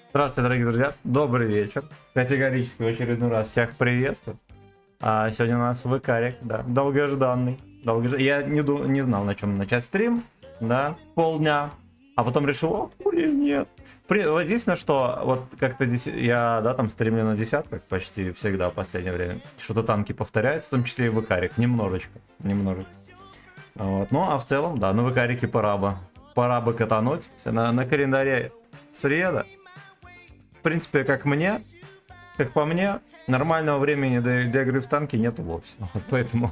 Здравствуйте, дорогие друзья. Добрый вечер. Категорически в очередной раз всех приветствую. Сегодня у нас ВКарик, да, долгожданный. Я не знал, на чем начать стрим, да, полдня. А потом решил, нет. Вот единственное, что вот как-то я, да, там стримлю на десятках почти всегда в последнее время. Что-то танки повторяются, в том числе и ВКарик, немножечко. Вот. Ну, а в целом, да, на ВКарике пора бы катануть. На календаре среда. В принципе, как по мне, нормального времени для игры в танки нету вовсе. Вот поэтому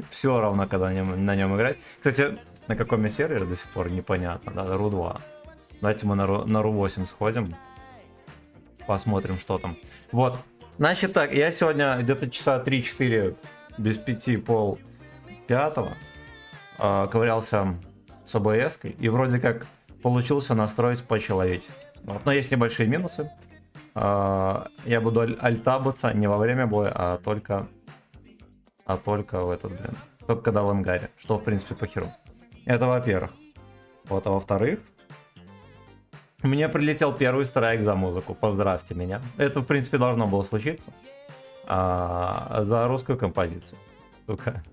все равно, когда на нем играть. Кстати, на каком я сервере до сих пор непонятно, да, РУ-2. Давайте мы на РУ-8 сходим. Посмотрим, что там. Вот. Значит так, я сегодня где-то часа 3-4 без 5, пол пятого ковырялся с ОБС-кой. И вроде как получился настроить по-человечески. Вот. Но есть небольшие минусы. Я буду альтабаться не во время боя, а только в этот, только когда в ангаре, что в принципе похеру. Это во-первых. Вот, а во-вторых, мне прилетел первый страйк за музыку, поздравьте меня. Это в принципе должно было случиться за русскую композицию. Сука.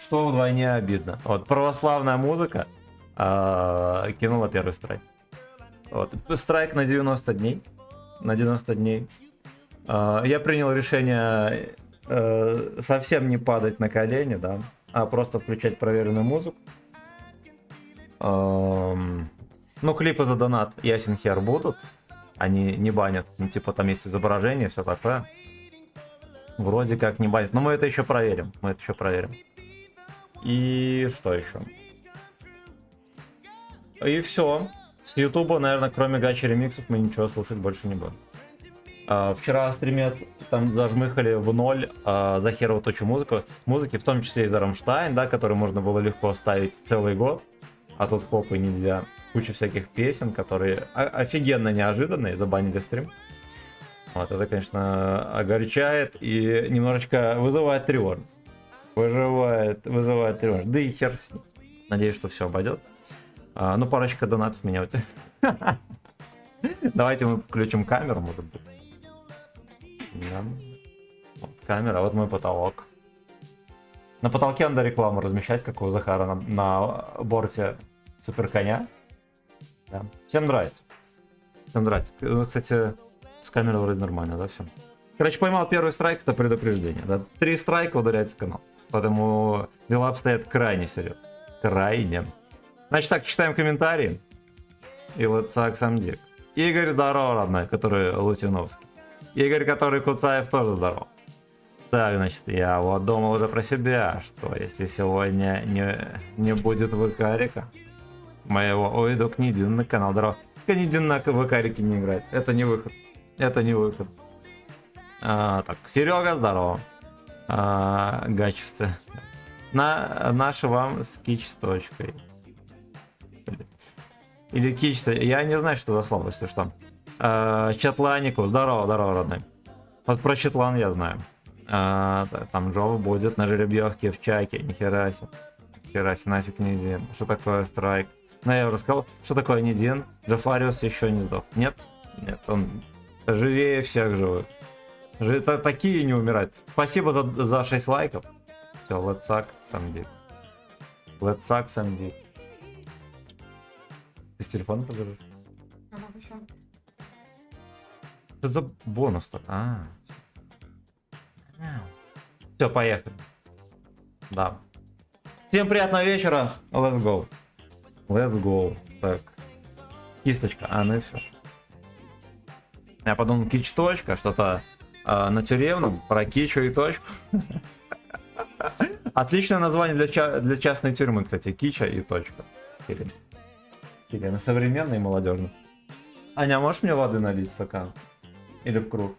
Что вдвойне обидно. Вот, православная музыка кинула первый страйк. Вот, страйк на 90 дней. Я принял решение совсем не падать на колени, да, а просто включать проверенную музыку. Ну, клипы за донат ясен хер будут. Они не банят. Ну, типа, там есть изображение, все такое. Вроде как не банят. Но мы это еще проверим. И что еще? И все. С Ютуба, наверное, кроме гачи ремиксов, мы ничего слушать больше не будем. Вчера стримец там зажмыхали в ноль за херово тучу музыки, в том числе и за Рамштайн, да, который можно было легко ставить целый год, а тут хоп и нельзя. Куча всяких песен, которые офигенно неожиданные, забанили стрим. Вот, это, конечно, огорчает и немножечко вызывает тревожность. Вызывает тревожность. Да и хер с ним. Надеюсь, что все обойдет. Ну, парочка донатов меня вот. Давайте мы включим камеру, может быть. Да. Вот камера, вот мой потолок. На потолке надо рекламу размещать, как у Захара на борте суперконя. Да. Всем нравится. Кстати, с камерой вроде нормально, да, все. Короче, поймал первый страйк, это предупреждение. Да? 3 страйка удаляется канал. Поэтому дела обстоят крайне серьезно. Крайне. Значит так, читаем комментарии. И let's suck some dick. Игорь, здорово, родной, который Лутиновский. Игорь, который Куцаев, тоже здорово. Так, значит, я вот думал уже про себя, что если сегодня не будет ВКарика моего, уйду к Нидин на канал. Здорово. Нидин на ВКарике не играет. Это не выход. Так, Серега, здорово. Гачевцы. Наши вам с кич с точкой. Или кич, я не знаю, что за слово, если что. Чатланику, здорово, родной. Вот про Чатлан я знаю. Там Джова будет на жеребьевке в чайке. Нихера себе, нафиг не Дин. Что такое страйк? Ну, я уже сказал, что такое не Дин. Джафариус еще не сдох. Нет, он живее всех живых. Такие не умирают. Спасибо за 6 лайков. Все, let's suck some dick. Ты с телефона подержишь? Что за бонус-то? Все, поехали. Да. Всем приятного вечера. Let's go. Так. Кисточка. Ну и все. Я подумал, кич точка, что-то на тюремном, про кичу и точку. Отличное название для частной тюрьмы, кстати. Кича и точка. Или современный и молодежный. Аня, можешь мне воды налить в стакан? Или в круг?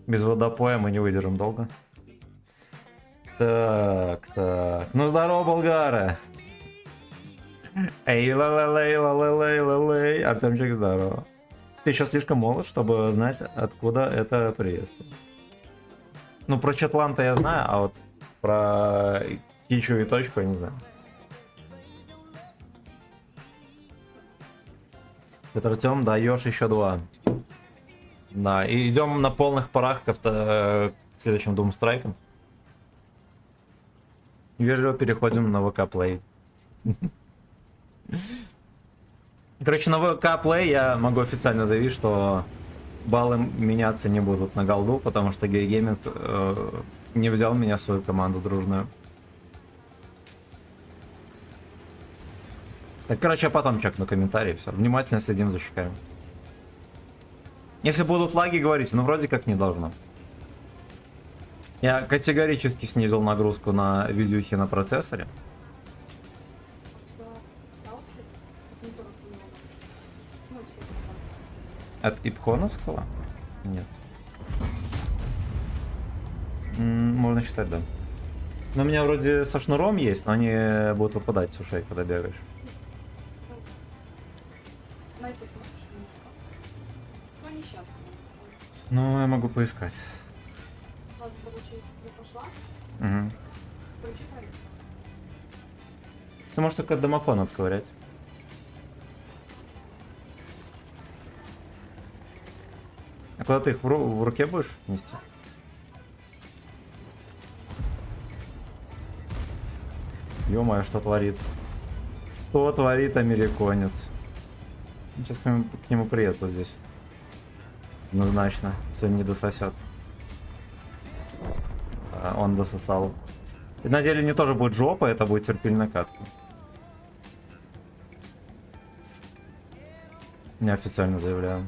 Без водопоя мы не выдержим долго. Так. Ну здорово, болгары! Эй, ла-ла-лей. Артемчик, здорово. Ты еще слишком молод, чтобы знать, откуда это приветствие. Ну, про Чатлан-то я знаю, а вот про Кичу и точку я не знаю. Это Артем, даешь еще 2. Да, и идем на полных парах к следующим Doom Strike. Вежливо переходим на ВК Play. Короче, на ВК Play я могу официально заявить, что баллы меняться не будут на голду, потому что Гей Гейминг не взял меня в свою команду дружную. Так, короче, я потом чекну комментарии, все. Внимательно следим за щеками. Если будут лаги, говорите, ну вроде как не должно. Я категорически снизил нагрузку на видюхи на процессоре. От Ипхоновского? Нет. Можно считать, да. Но у меня вроде со шнуром есть, но они будут выпадать с ушей, когда бегаешь. Ну, я могу поискать. Угу. Ты можешь только домофон отковырять. А куда ты их в руке будешь нести? Ё-моё, что творит? Что творит американец? Сейчас к нему приеду здесь. Однозначно. Сегодня не дососет. А, он дососал. И на зелени тоже будет жопа, это будет терпильная катка. Неофициально заявляю.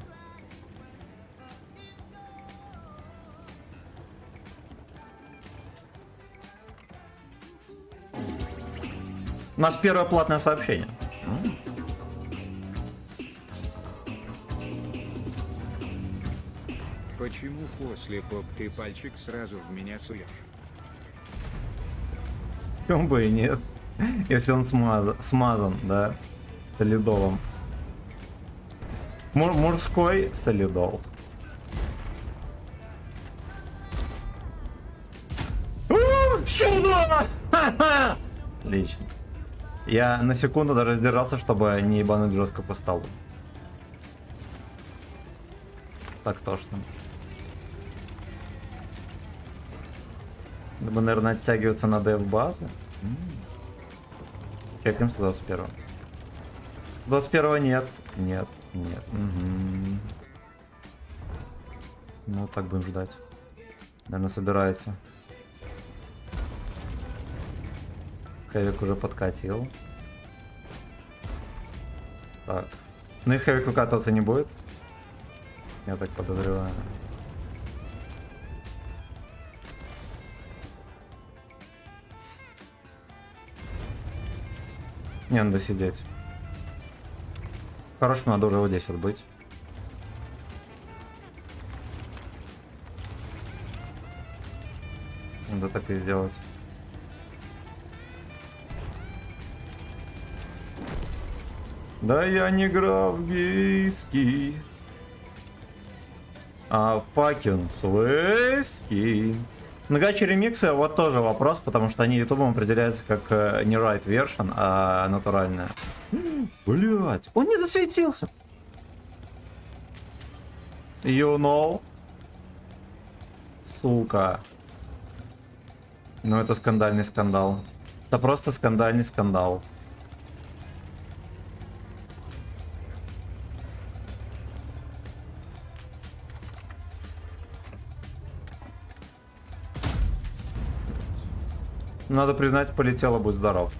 У нас первое платное сообщение. Почему после поп ты пальчик сразу в меня суешь? Почему бы и нет? Если он смазан, да, солидолом. Мужской солидол. Сюда! Ха-ха! Отлично. Я на секунду даже сдержался, чтобы не ебануть жестко по столу. Так тошно. Надо, наверное, оттягиваться на дев-базы. Чекаемся 21. 21 нет. Нет, нет. Угу. Ну, так будем ждать. Наверное, собирается. Хэвик уже подкатил. Так. Ну и Хэвик выкатываться не будет. Я так подозреваю. Не, надо сидеть. Хорошо, надо уже вот здесь вот быть. Надо так и сделать. Да я не граф гейский, а факин слэвский. На гаче ремиксы вот тоже вопрос, потому что они ютубом определяются как не right version, а натуральная. Блять, он не засветился. You know? Сука. Ну это скандальный скандал. Это просто скандальный скандал. Надо признать, полетело, будь здоров.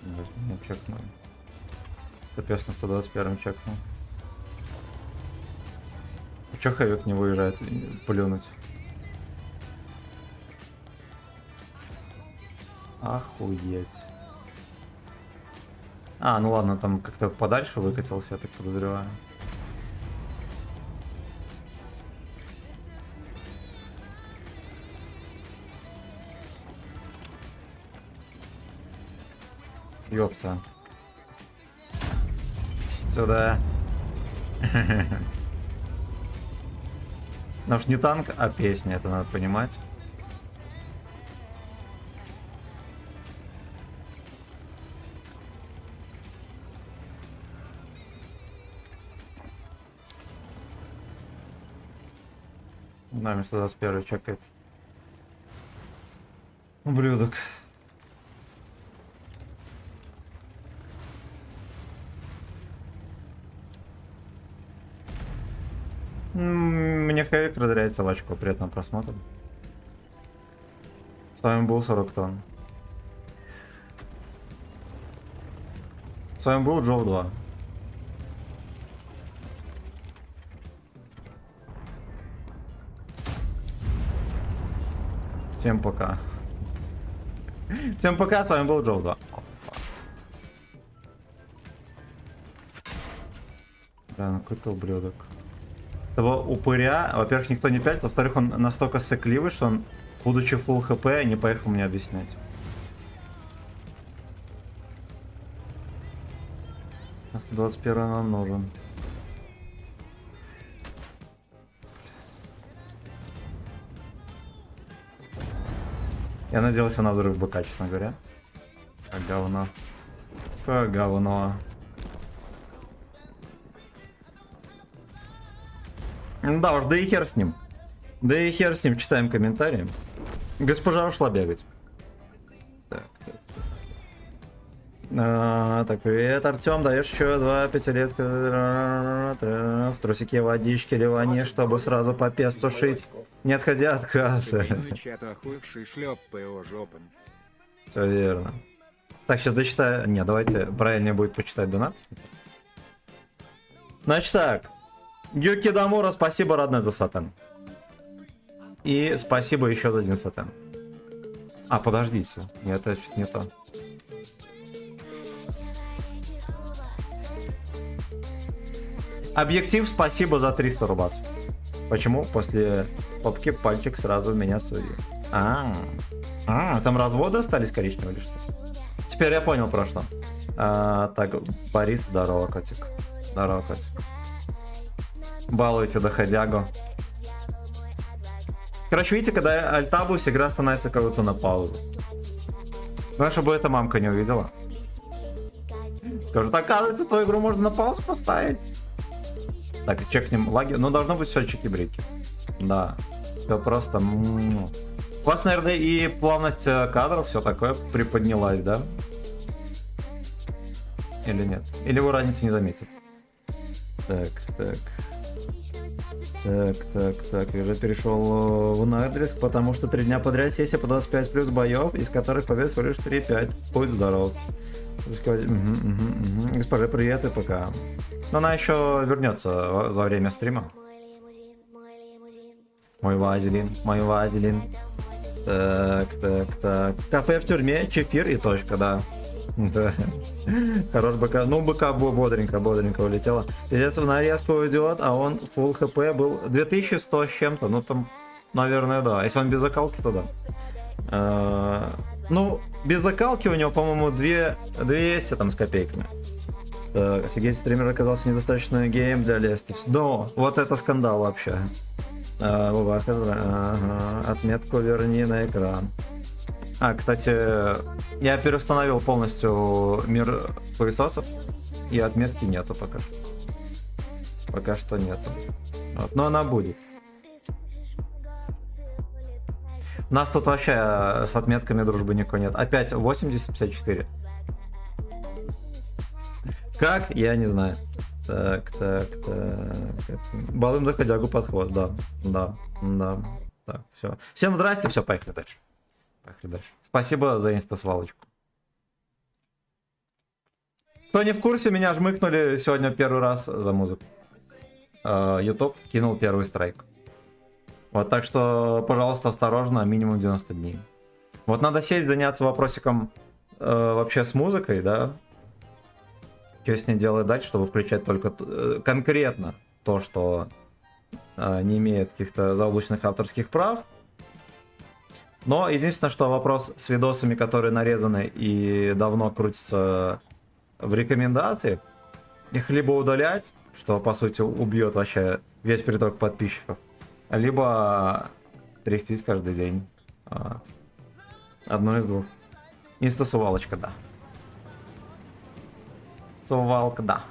Не чекнул. Капец, на 121 чекнул. А чё Хэвик не выезжает плюнуть? Охуеть. А, ну ладно, там как-то подальше выкатился, я так подозреваю. Ёпта. Сюда. Потому что не танк, а песня, это надо понимать. Нами 121 чекает. Ублюдок. Мне хэвик разряется в очко. Приятного просмотра. С вами был 40 тонн. С вами был Джоу 2. Всем пока. Всем пока, с вами был Джоу 2. Да, ну какой-то ублюдок. Того упыря, во-первых, никто не пялит, во-вторых, он настолько сыкливый, что он, будучи full хп, не поехал мне объяснять. А 121 нам нужен. Я надеялся на взрыв БК, честно говоря. Как говно. Как говно. Да уж, да и хер с ним. Да и хер с ним, читаем комментарии. Госпожа ушла бегать. Так, так, так. Так, привет, Артем, даешь еще 2 пятилетка в трусике водички ливани, чтобы сразу по песту шить, не отходя от кассы. Все верно. Так, сейчас дочитаю. Не, давайте правильнее будет почитать донат. Значит так. Юки Дамура, спасибо, родной, за сатан. И спасибо еще за 1 сатан. А, подождите. Нет, это чуть не то. Объектив, спасибо за 300 рубас. Почему? После попки пальчик сразу меня судил. Там разводы остались коричневые или что? Теперь я понял про что. Так, Борис, здорово, котик. Здорово, котик. Балуйте доходягу. Короче, видите, когда я альтабуюсь, игра становится как будто на паузу. Ну, чтобы эта мамка не увидела. Скажет, оказывается, ту игру можно на паузу поставить. Так, чекнем лаги. Ну, должно быть все чеки-брики. Да. Все просто... У вас, наверное, и плавность кадров, все такое приподнялась, да? Или нет? Или вы разницы не заметите? Так, так. Так, я уже перешел в адрес, потому что 3 дня подряд сессия по 25 плюс боев, из которых побед всего лишь 3-5. Будь здоров. Госпожа, привет и пока. Но она еще вернется за время стрима. Мой вазелин. Так. Кафе в тюрьме, чефир и точка, да. Да. Хорош БК. Ну, БК бодренько улетела. Пиздец в нарезку уйдет, а он full хп был 2100 с чем-то. Ну, там, наверное, да. Если он без закалки, то да. Ну, без закалки у него, по-моему, 200 там с копейками. Так, офигеть, стример оказался недостаточно гейм для лести. Но, вот это скандал вообще. Отметку верни на экран. Кстати, я переустановил полностью мир пылесосов, и отметки нету пока что. Пока что нету. Вот. Но она будет. У нас тут вообще с отметками дружбы никакой нет. Опять 80-54. Как? Я не знаю. Так. Балым доходягу под хвост, да. Так, все. Всем здрасте, все, поехали дальше. Спасибо за инста-свалочку. Кто не в курсе, меня жмыкнули сегодня первый раз за музыку. YouTube кинул первый страйк. Вот, так что, пожалуйста, осторожно, минимум 90 дней. Вот надо сесть, заняться вопросиком вообще с музыкой, да. Что с ней делать дальше, чтобы включать только конкретно то, что не имеет каких-то заоблачных авторских прав. Но единственное, что вопрос с видосами, которые нарезаны и давно крутятся в рекомендациях, их либо удалять, что по сути убьет вообще весь приток подписчиков. Либо трястись каждый день. Одно из двух. Инста-сувалочка, да. Сувалка, да.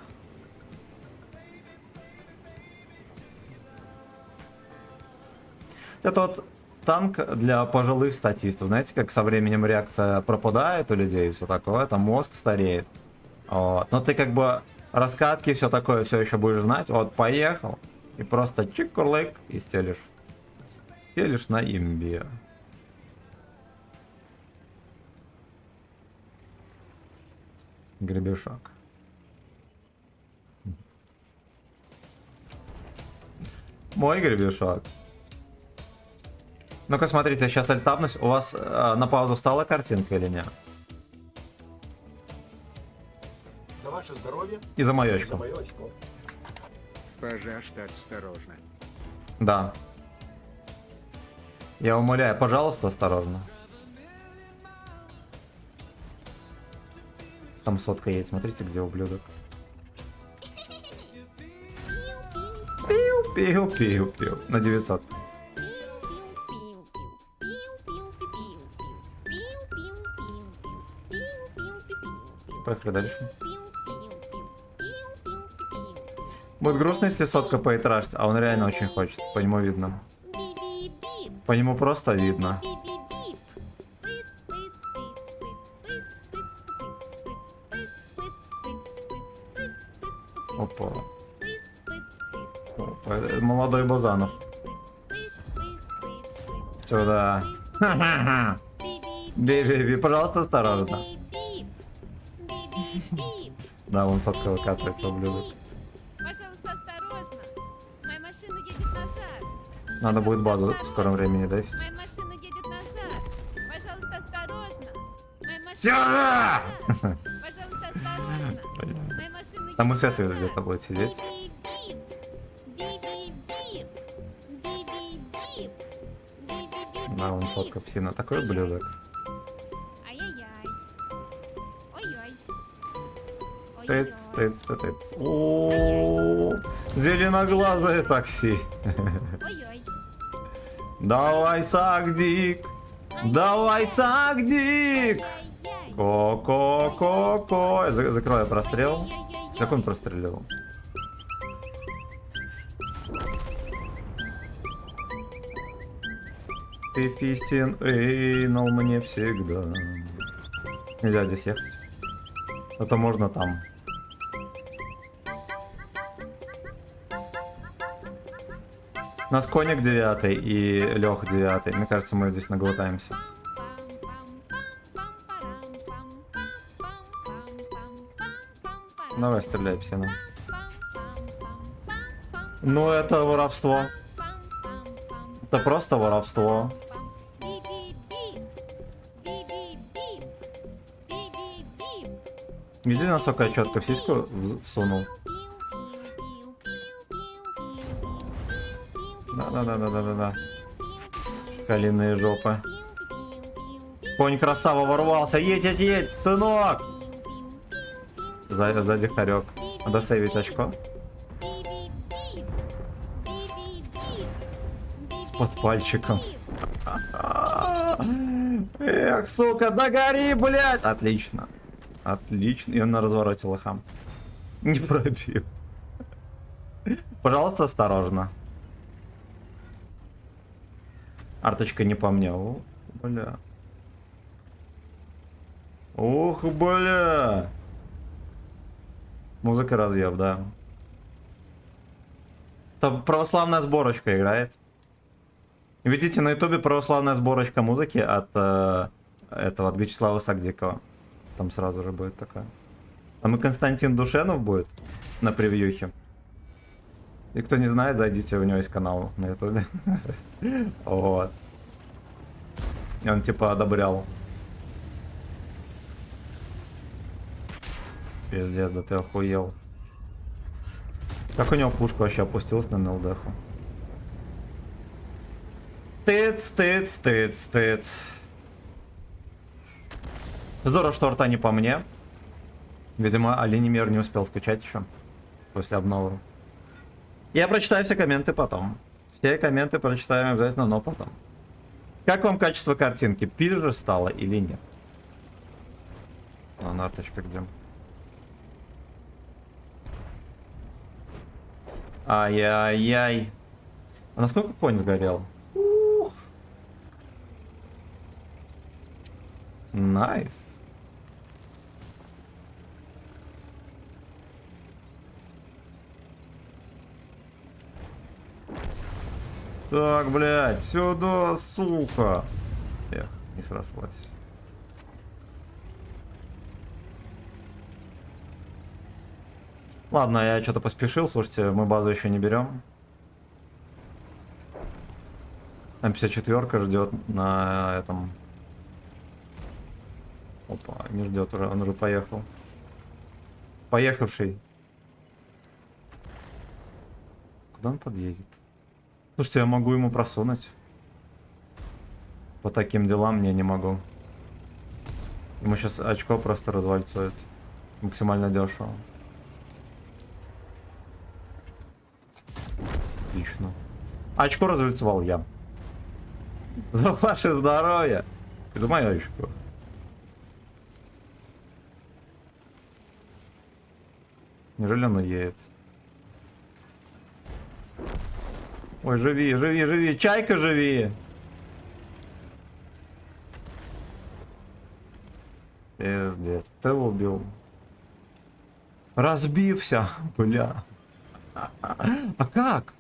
Это вот танк для пожилых статистов. Знаете, как со временем реакция пропадает у людей и все такое, там мозг стареет. Вот. Но ты как бы раскатки, все такое, все еще будешь знать. Вот, поехал, и просто чик-курлык, и стелишь. Стелишь на имбе. Гребешок. Мой гребешок. Ну-ка, смотрите, сейчас альтабность. У вас на паузу стала картинка или нет? За ваше здоровье. И за За маечку. мое очко. Пожалуйста, осторожно. Да. Я умоляю, пожалуйста, осторожно. Там сотка есть, смотрите, где ублюдок. Пиу-пиу-пиу-пиу. На 900. Поехали дальше. Будет грустно, если сотка поитрашит, а он реально очень хочет. По нему видно. По нему просто видно. Опа. Опа. Молодой Базанов. Сюда. Би-би-би, пожалуйста, осторожно. Да, вон сотка выкатывается, ублюдок. Пожалуйста, осторожно. Моя машина едет назад. Надо будет базу в скором времени дефить. Моя машина едет назад. Пожалуйста, осторожно. Моя машина Сюда! едет назад. Пожалуйста, осторожно. Моя машина Там и едет Сесси назад. где-то будет сидеть. Би-би-бип. Би-би-бип. Би-би-бип. Да, вон сотка псина. Такой ублюдок. Ай-яй-яй. Ой-ой. Тыц, тыц, тыц, тыц. О, зеленоглазое такси. Ой-ой. Давай, Сагдик. Давай, Сагдик. Ай-яй-яй. Ко-ко-ко-ко. Закрою прострел. Как он прострелил? Ты фистин эйнал мне всегда. Нельзя здесь ехать. Это можно там. У нас Коник 9 и Лех 9. Мне кажется, мы здесь наглотаемся. Давай, стреляй, псина. Ну, это воровство. Это просто воровство. Иди, насколько я четко в сиську всунул. Да-да-да-да-да-да. Шкалиные жопы. Конь красава ворвался. Едь, едь, едь, сынок! Сзади хорек. Надо сейвить очко. С подпальчиком. Эх, сука, догори, блядь! Отлично. Отлично. И он на развороте лохам. Не пробил. Пожалуйста, осторожно. Арточка не по мне. О, бля. Ух, бля. Музыка разъеб, да. Там православная сборочка играет. Видите, на ютубе православная сборочка музыки от этого, от Вячеслава Сагдикова. Там сразу же будет такая. Там и Константин Душенов будет на превьюхе. И кто не знает, зайдите, у него есть канал на ютубе. Вот. И он типа одобрял. Пиздец, да ты охуел. Как у него пушка вообще опустилась на НЛДху? Тыц, тыц, тыц, тыц. Здорово, что рта не по мне. Видимо, Оленемир не успел скачать еще. После обновы. Я прочитаю все комменты потом. Все комменты прочитаем обязательно, но потом. Как вам качество картинки? Пизже стало или нет? А, нарточка где? Ай-яй-яй. А насколько конь сгорел? Ух. Найс. Так, блядь, сюда, сука. Эх, не срослась. Ладно, я что-то поспешил, слушайте, мы базу еще не берем. М54 ждет на этом. Опа, не ждет уже, он уже поехал. Поехавший. Куда он подъедет? Слушайте, я могу ему просунуть. По таким делам мне не могу. Ему сейчас очко просто развальцует. Максимально дешево. Отлично. Очко развальцевал я. За ваше здоровье. Это мое очко. Неужели оно едет? Ой, живи, живи, живи. Чайка, живи. Пиздец. Кто его убил? Разбився. Бля. А как?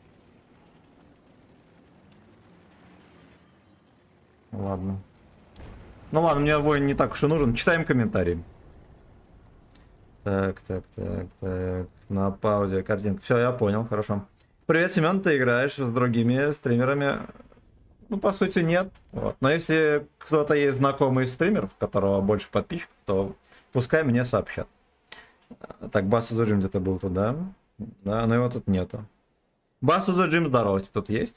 Ладно. Ну ладно, мне воин не так уж и нужен. Читаем комментарии. Так. На паузе картинка. Все, я понял, хорошо. Привет, Семен, ты играешь с другими стримерами? Ну, по сути, нет. Вот. Но если кто-то есть знакомый из стримеров, у которого больше подписчиков, то пускай мне сообщат. Так, Басу за Джим где-то был туда. Да, но его тут нету. Басу за Джим, здорово, тут есть?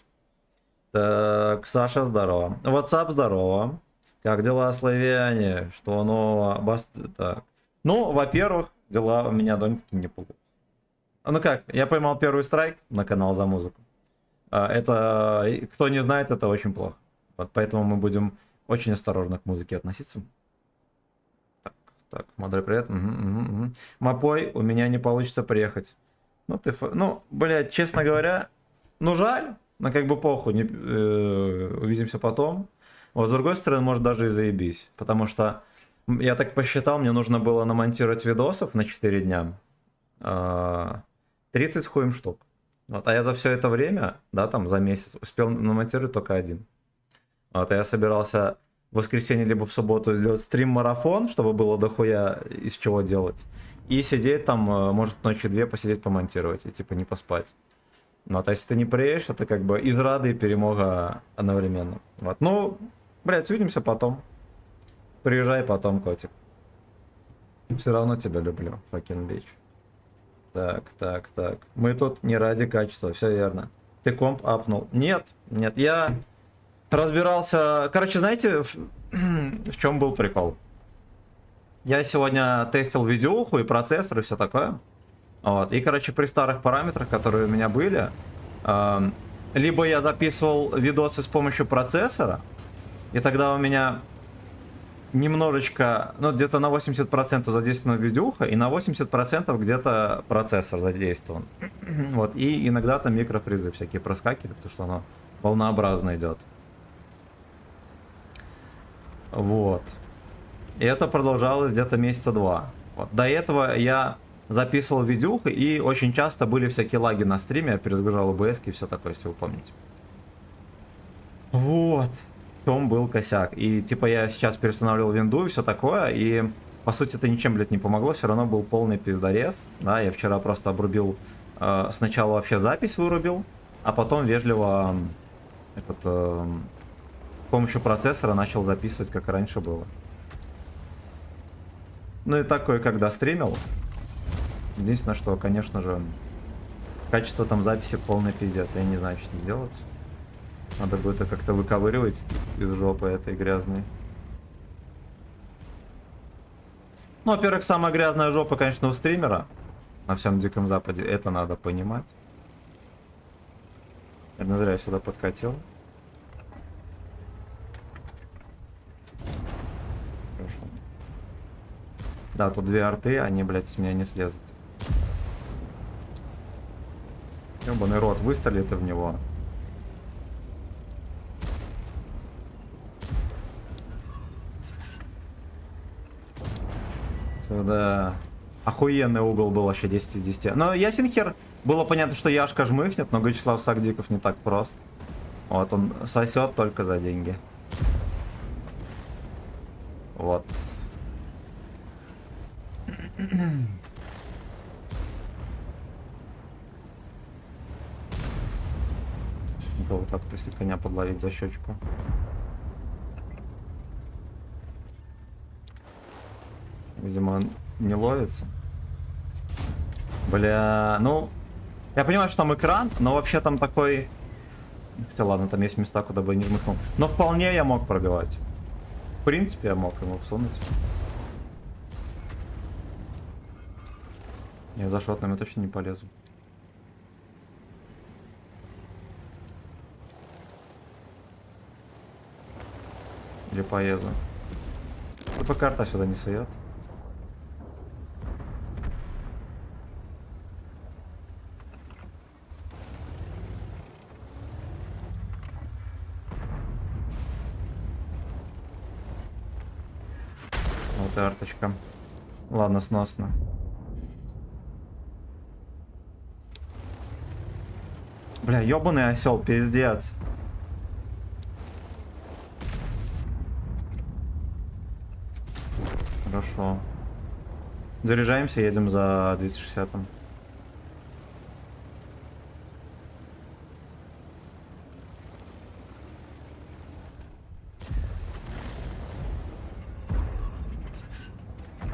Так, Саша, здорово. WhatsApp, здорово. Как дела, славяне? Что нового? Бас... Так. Ну, во-первых, дела у меня довольно-таки неплохо. Ну как, я поймал первый страйк на канал за музыку. Это, кто не знает, это очень плохо. Вот поэтому мы будем очень осторожно к музыке относиться. Так, Мадре, привет. Угу. Мапой, у меня не получится приехать. Ну, ты... Ну, блядь, честно говоря, ну жаль, но как бы похуй, не... увидимся потом. Вот, с другой стороны, может даже и заебись. Потому что, я так посчитал, мне нужно было намонтировать видосов на 4 дня. 30 с хуем штук. Вот, а я за все это время, да, там за месяц, успел намонтировать только 1. Вот, а я собирался в воскресенье либо в субботу сделать стрим-марафон, чтобы было дохуя из чего делать. И сидеть там, может, ночи 2 посидеть, помонтировать, и типа не поспать. Вот, а если ты не приедешь, это как бы из рады и перемога одновременно. Вот, ну, блядь, увидимся потом. Приезжай потом, котик. Все равно тебя люблю, fucking bitch. Так. Мы тут не ради качества, все верно. Ты комп апнул? Нет, я разбирался... Короче, знаете, в чем был прикол? Я сегодня тестил видеоху и процессор и все такое. Вот. И, короче, при старых параметрах, которые у меня были, либо я записывал видосы с помощью процессора, и тогда у меня... немножечко, ну, где-то на 80% задействована видюха, и на 80% где-то процессор задействован. Вот, и иногда там микрофризы всякие проскакивают, потому что оно волнообразно идет. Вот. И это продолжалось где-то месяца 2. Вот. До этого я записывал видюху, и очень часто были всякие лаги на стриме, я перезагружал OBS и все такое, если вы помните. Вот. В том был косяк. И типа я сейчас переустанавливал винду и все такое, и по сути это ничем, блядь, не помогло, все равно был полный пиздорез. Да, я вчера просто обрубил, сначала вообще запись вырубил, а потом вежливо с помощью процессора начал записывать, как и раньше было. Ну и такое, когда стримил. Единственное, что, конечно же, качество там записи полный пиздец, я не знаю, что делать. Надо будет это как-то выковыривать из жопы этой грязной. Ну, во-первых, самая грязная жопа, конечно, у стримера на всем Диком Западе. Это надо понимать. Наверное, зря я сюда подкатил. Хорошо. Да, тут две арты, они, блядь, с меня не слезут. Ёбаный рот, выстрелит в него. Да. Охуенный угол был вообще 10 из 10. Но Ясенхер, было понятно, что Яшка жмыхнет, но Вячеслав Сагдиков не так прост. Вот, он сосет только за деньги. Вот. Да, вот так, если коня подловить за щечку. Видимо, он не ловится. Бля, ну... Я понимаю, что там экран, но вообще там такой... Хотя ладно, там есть места, куда бы я не жмыхнул. Но вполне я мог пробивать. В принципе, я мог ему всунуть. Я за шотными точно не полезу. Или поезу. ТП карта сюда не сует. Вот и арточка. Ладно, сносно. Бля, ёбаный осел, пиздец. Хорошо. Заряжаемся, едем за 260-м.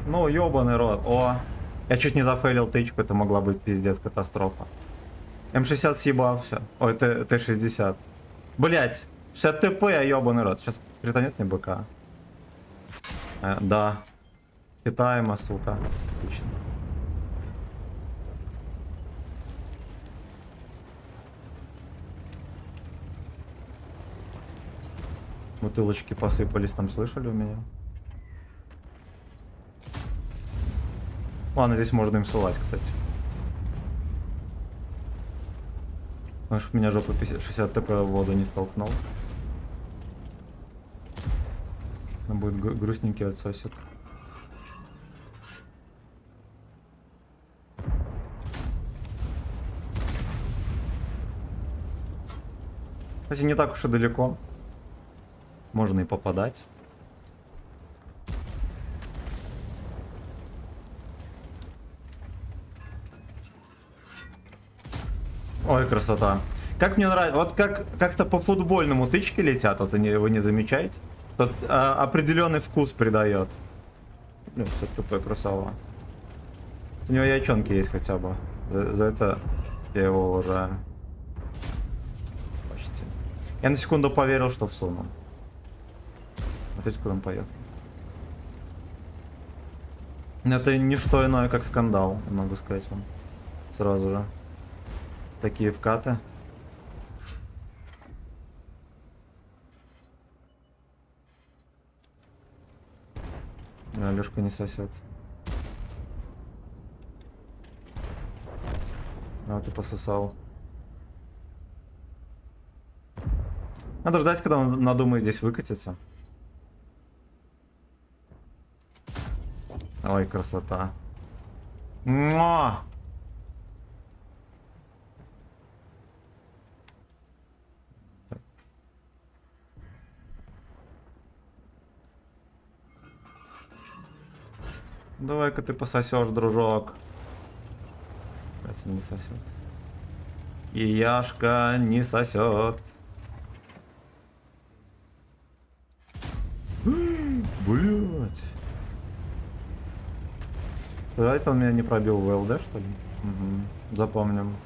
Ну, ёбаный рот. О, я чуть не зафейлил тычку, это могла быть пиздец катастрофа. М60 съебался. Ой, Т60. Блять, 60 ТП, ёбаный рот. Сейчас кританет мне БК. Да. Хитаемо, сука. Отлично. Бутылочки посыпались, там слышали у меня? Ладно, здесь можно им сувать, кстати. Потому что меня жопа 60 ТП в воду не столкнул. Будет грустненький отсосик. Кстати, не так уж и далеко. Можно и попадать. Ой, красота. Как мне нравится, вот как-то по футбольному тычки летят, вот вы не замечаете? Тут определенный вкус придает. Блин, что тупая красава. У него яйчонки есть хотя бы. За это я его уважаю. Почти. Я на секунду поверил, что всуну. Смотрите, куда он поехал. Это не что иное, как скандал, могу сказать вам. Сразу же. Такие вкаты. Алёшка не сосет. А, ты пососал. Надо ждать, когда он надумает здесь выкатиться. Ой, красота. Муа! Давай-ка ты пососешь, дружок. Катя не сосет. И Яшка не сосет. Блять. Да, это он меня не пробил в ЛД, что ли? Угу. Запомним.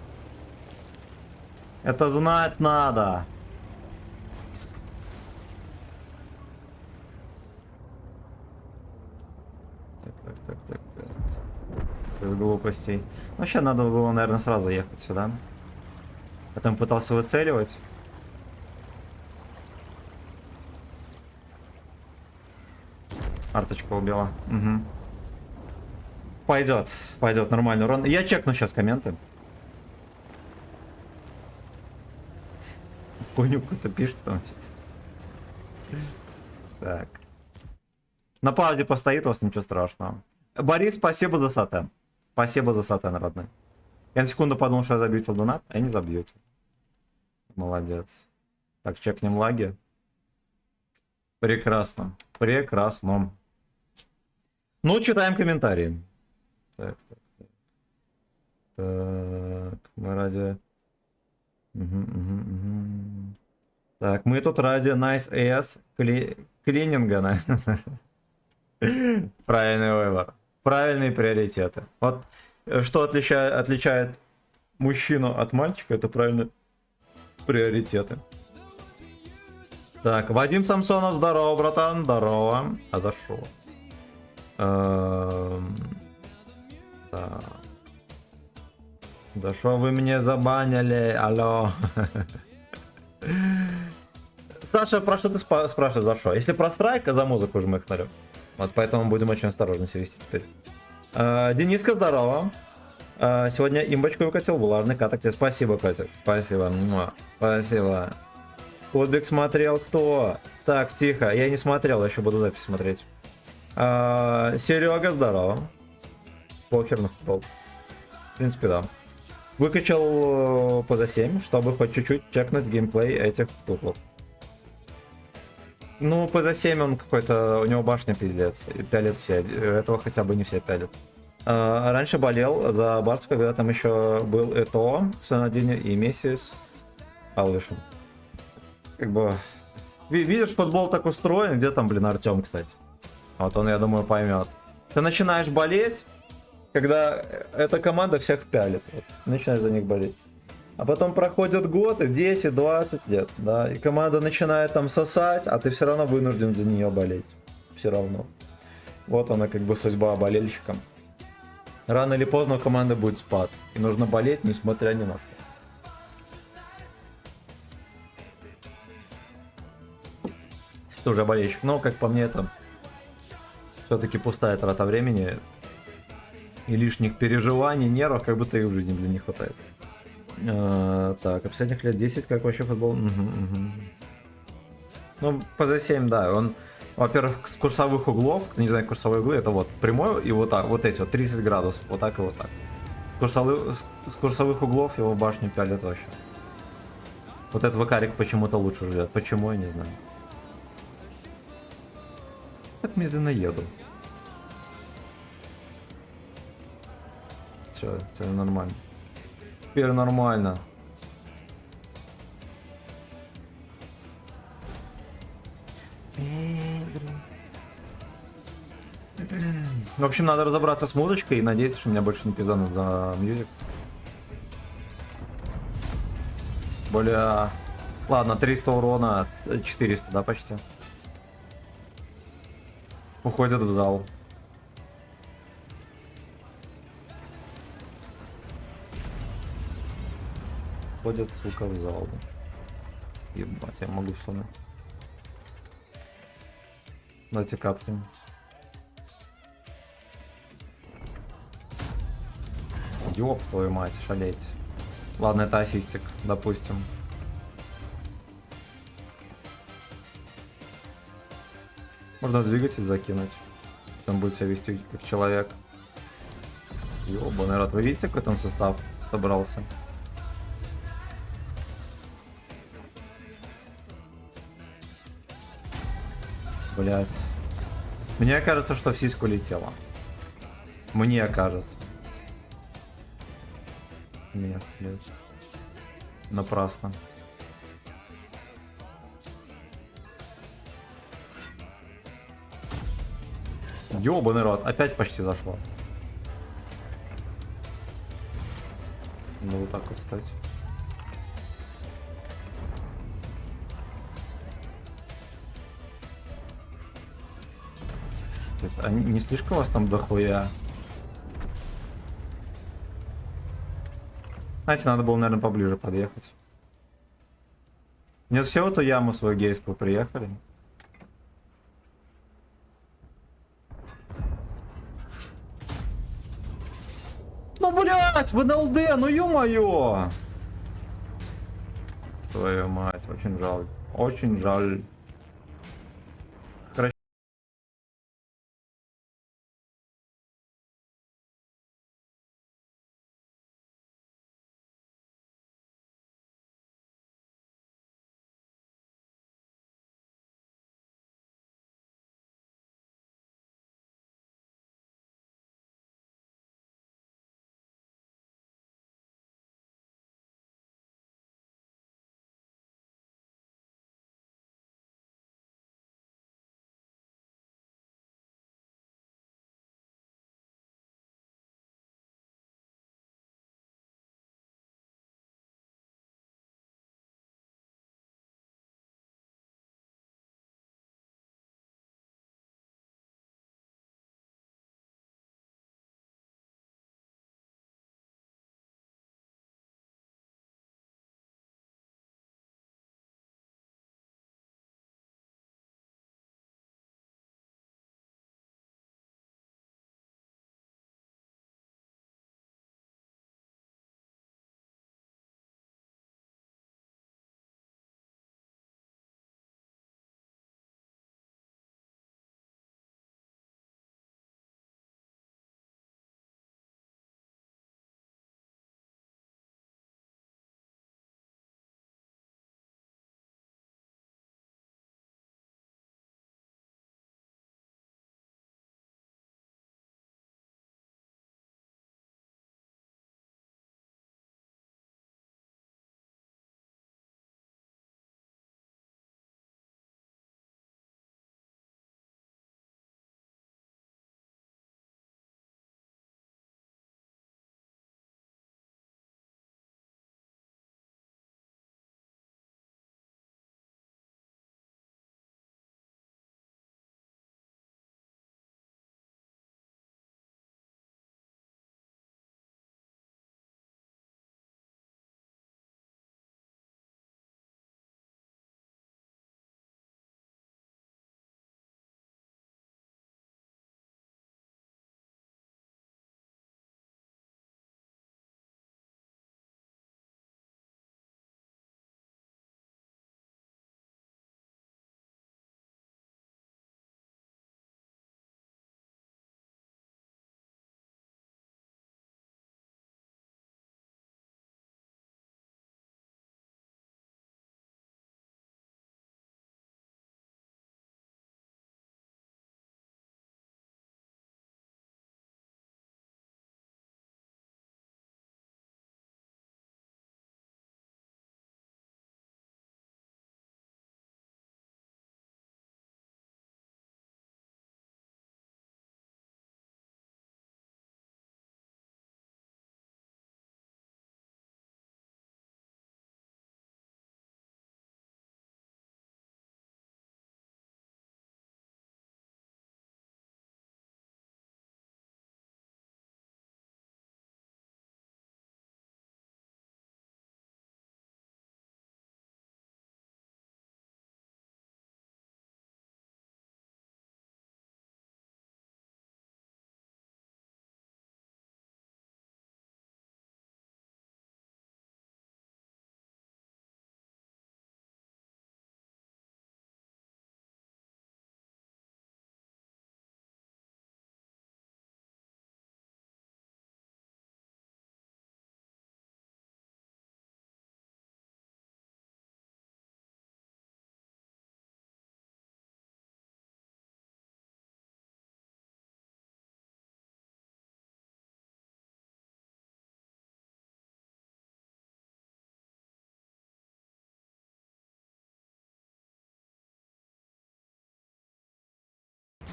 Это знать надо. Так. Без глупостей. Вообще надо было, наверное, сразу ехать сюда. Потом пытался выцеливать. Арточка убила. Угу. Пойдет, пойдет нормальный урон. Я чекну сейчас комменты. Хуйню какую-то пишет там сейчас. Так. На паузе постоит, у вас ничего страшного. Борис, спасибо за сатен. Спасибо за сатен, родной. Я на секунду подумал, что я забьютил донат, а не забьете. Молодец. Так, чекнем лаги. Прекрасно. Прекрасно. Ну, читаем комментарии. Так. Так, мы ради... Угу. Так, мы тут ради Nice AS клининга. Правильный выбор. Правильные приоритеты. Вот что отличает мужчину от мальчика, это правильно приоритеты. Так, Вадим Самсонов, здорово, братан, здорово. А за шо? Так. Да шо вы мне забанили, алло. Саша, про что ты спрашиваешь, за что? Если про страйк, за музыку жмыхнули. Вот поэтому будем очень осторожно себя вести теперь. Дениска, здорово. Сегодня имбочку выкатил, влажный каток тебе. Спасибо, Котик. Спасибо. Спасибо. Кодбик смотрел кто? Так, тихо. Я не смотрел, еще буду запись смотреть. Серега, здорово. Похер на футбол. В принципе, да. Выкачал по за 7, чтобы хоть чуть-чуть чекнуть геймплей этих тутлов. Ну, по за 7 он какой-то, у него башня пиздец. И пялит все. Этого хотя бы не все пялят. Раньше болел за Барсу, когда там еще был ЭТО с Надине и Месси с Алвишем. Как бы... Видишь, футбол так устроен. Где там, блин, Артем, кстати? Вот он, я думаю, поймет. Ты начинаешь болеть, когда эта команда всех пялит. Вот, начинаешь за них болеть. А потом проходит год, и 10-20 лет, да, и команда начинает там сосать, а ты все равно вынужден за нее болеть. Все равно. Вот она как бы судьба болельщика. Рано или поздно у команды будет спад. И нужно болеть, несмотря ни на что. Если ты уже болельщик. Но, как по мне, это все-таки пустая трата времени. И лишних переживаний, нервов, как будто их в жизни, блин, не хватает. Так, последних лет 10, как вообще футбол? Ну, по за 7, да. Он, во-первых, с курсовых углов, кто не знает курсовые углы, это вот прямой и вот так, вот эти вот 30 градусов, вот так и вот так. С курсовых углов его башню пялят вообще. Вот этот вакарик почему-то лучше живет. Почему, я не знаю. Так медленно еду. Все нормально. Теперь нормально. В общем, надо разобраться с музычкой и надеяться, что меня больше не пизданут за мьюзик. Более... Ладно, 300 урона, 400, да, почти. Уходят в зал. Ходят, сука, в зал. Ебать, я могу все. Давайте капнем. Ёб твою мать, шалеть. Ладно, это ассистик, допустим. Можно двигатель закинуть. Он будет себя вести как человек. Ёбаный рот. Вы видите, какой там состав собрался? Блять. Мне кажется, что в сиську летело. Мне кажется. Меня стреляют. Напрасно. Ёбаный рот. Опять почти зашло. Ну вот так вот встать. А не слишком у вас там дохуя? Знаете, надо было, наверное, поближе подъехать. Нет, все в эту яму свою гейскую приехали. Ну, блядь, в НЛД, ну ё-моё! Твою мать, очень жаль. Очень жаль.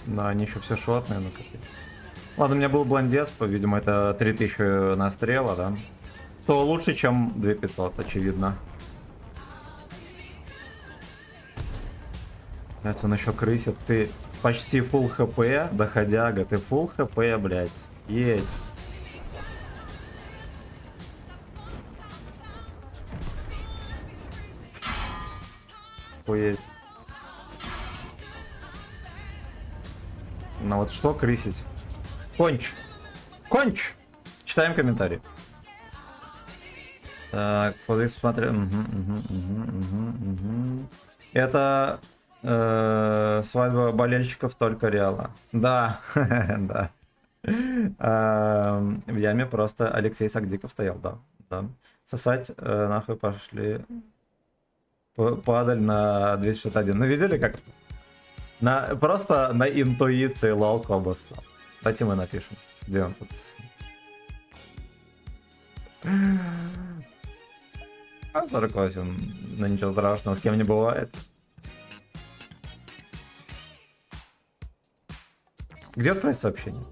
Да, они еще все шотные, ну капец. Ладно, у меня был блондес, видимо, это 3000 настрела, да? То лучше, чем 2500, очевидно. Блять, он еще крысит. Ты почти full хп, доходяга. Ты full хп, блять. Едь. Охуеть. Ну вот что крысить? Конч. Конч! Читаем комментарий. Так, Фодекс смотрел. Это свадьба болельщиков только Реала. Да, да. В яме просто Алексей Сагдиков стоял, да. Да. Сосать нахуй пошли. Падаль на 261. Ну видели как? Просто на интуиции лолку обоссал. Давайте мы напишем. Где он тут? А 48. Ну ничего страшного, с кем не бывает. Где отправить сообщение?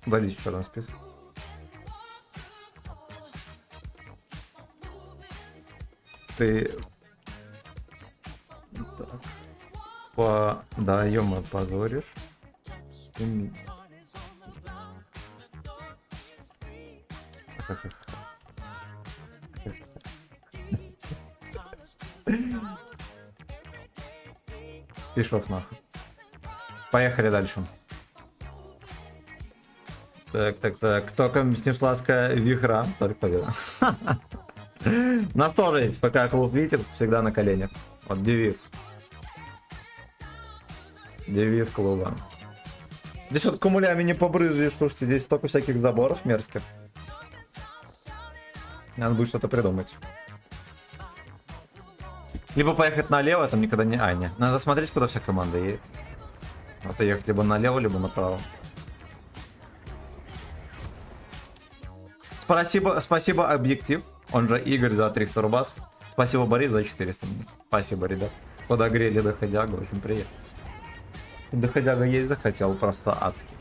Удалить в черном списке. Ты... Так. Да, ё-моё, позоришь. Ты... Пишов нахуй. Поехали дальше. Так. Кто Снеславская вихра? Только победа. У нас тоже есть ФК клуб Витебск, всегда на коленях. Вот девиз. Девиз клуба. Здесь вот кумулями не побрызжи, слушайте, здесь столько всяких заборов мерзких. Надо будет что-то придумать. Либо поехать налево, там никогда не... не. Надо смотреть, куда вся команда едет. Это ехать либо налево, либо направо. Спасибо, Объектив. Он же Игорь за 300 рубасов. Спасибо, Борис, за 400. Спасибо, ребят. Подогрели доходяга, очень приятно. Доходяга есть захотел, просто адский.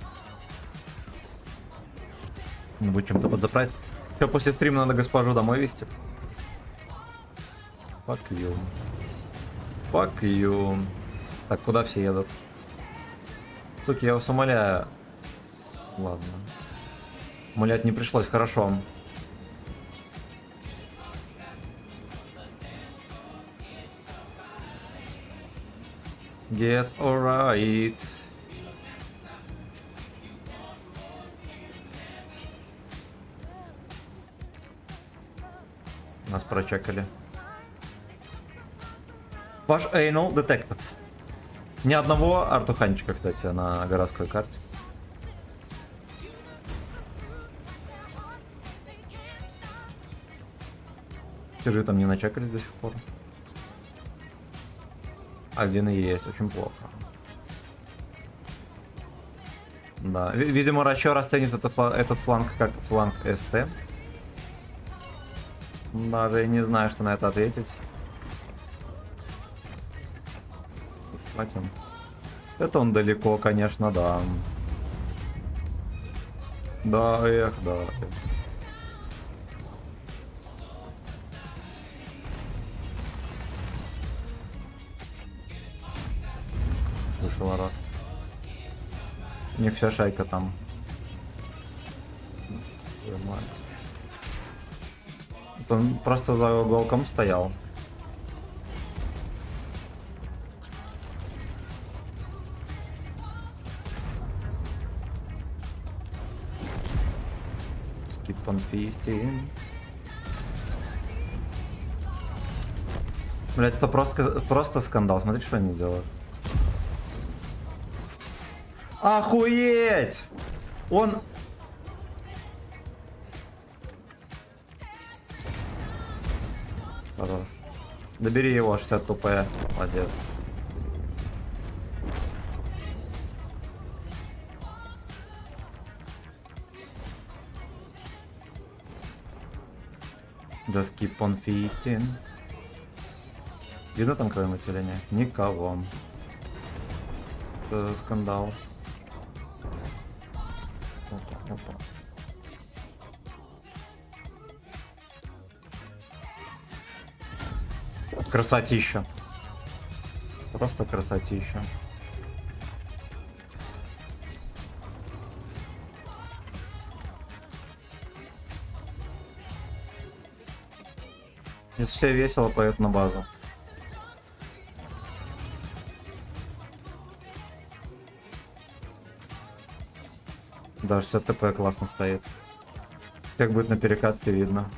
Не будет чем-то подзаправить. Все, после стрима надо госпожу домой везти. Fuck you. Fuck you. Так, куда все едут? Суки, я вас умоляю. Ладно. Умолять не пришлось, хорошо. Get alright. Нас прочекали. Ваш anal detected. Ни одного артуханчика, кстати, на городской карте. Чужие там не начекались до сих пор. Один и есть, очень плохо. Да, видимо, Рачо расценит этот фланг как фланг СТ. Даже и не знаю, что на это ответить. Хватим. Это он далеко, конечно, да. Да, эх, да. Вышел орат. У них вся шайка там. Твою мать. Он просто за уголком стоял. Skip on feasting. Блять, это просто скандал. Смотри, что они делают. Охуеть! Он... Хорош. Добери его, 60 тупая. Молодец. Just keep on feasting. Видно там кого-нибудь или нет? Никого. Что за скандал? Опа. Красотища. Просто красотища. Здесь все весело поют на базу. Да, 60 ТП классно стоит. Как будет на перекатке видно.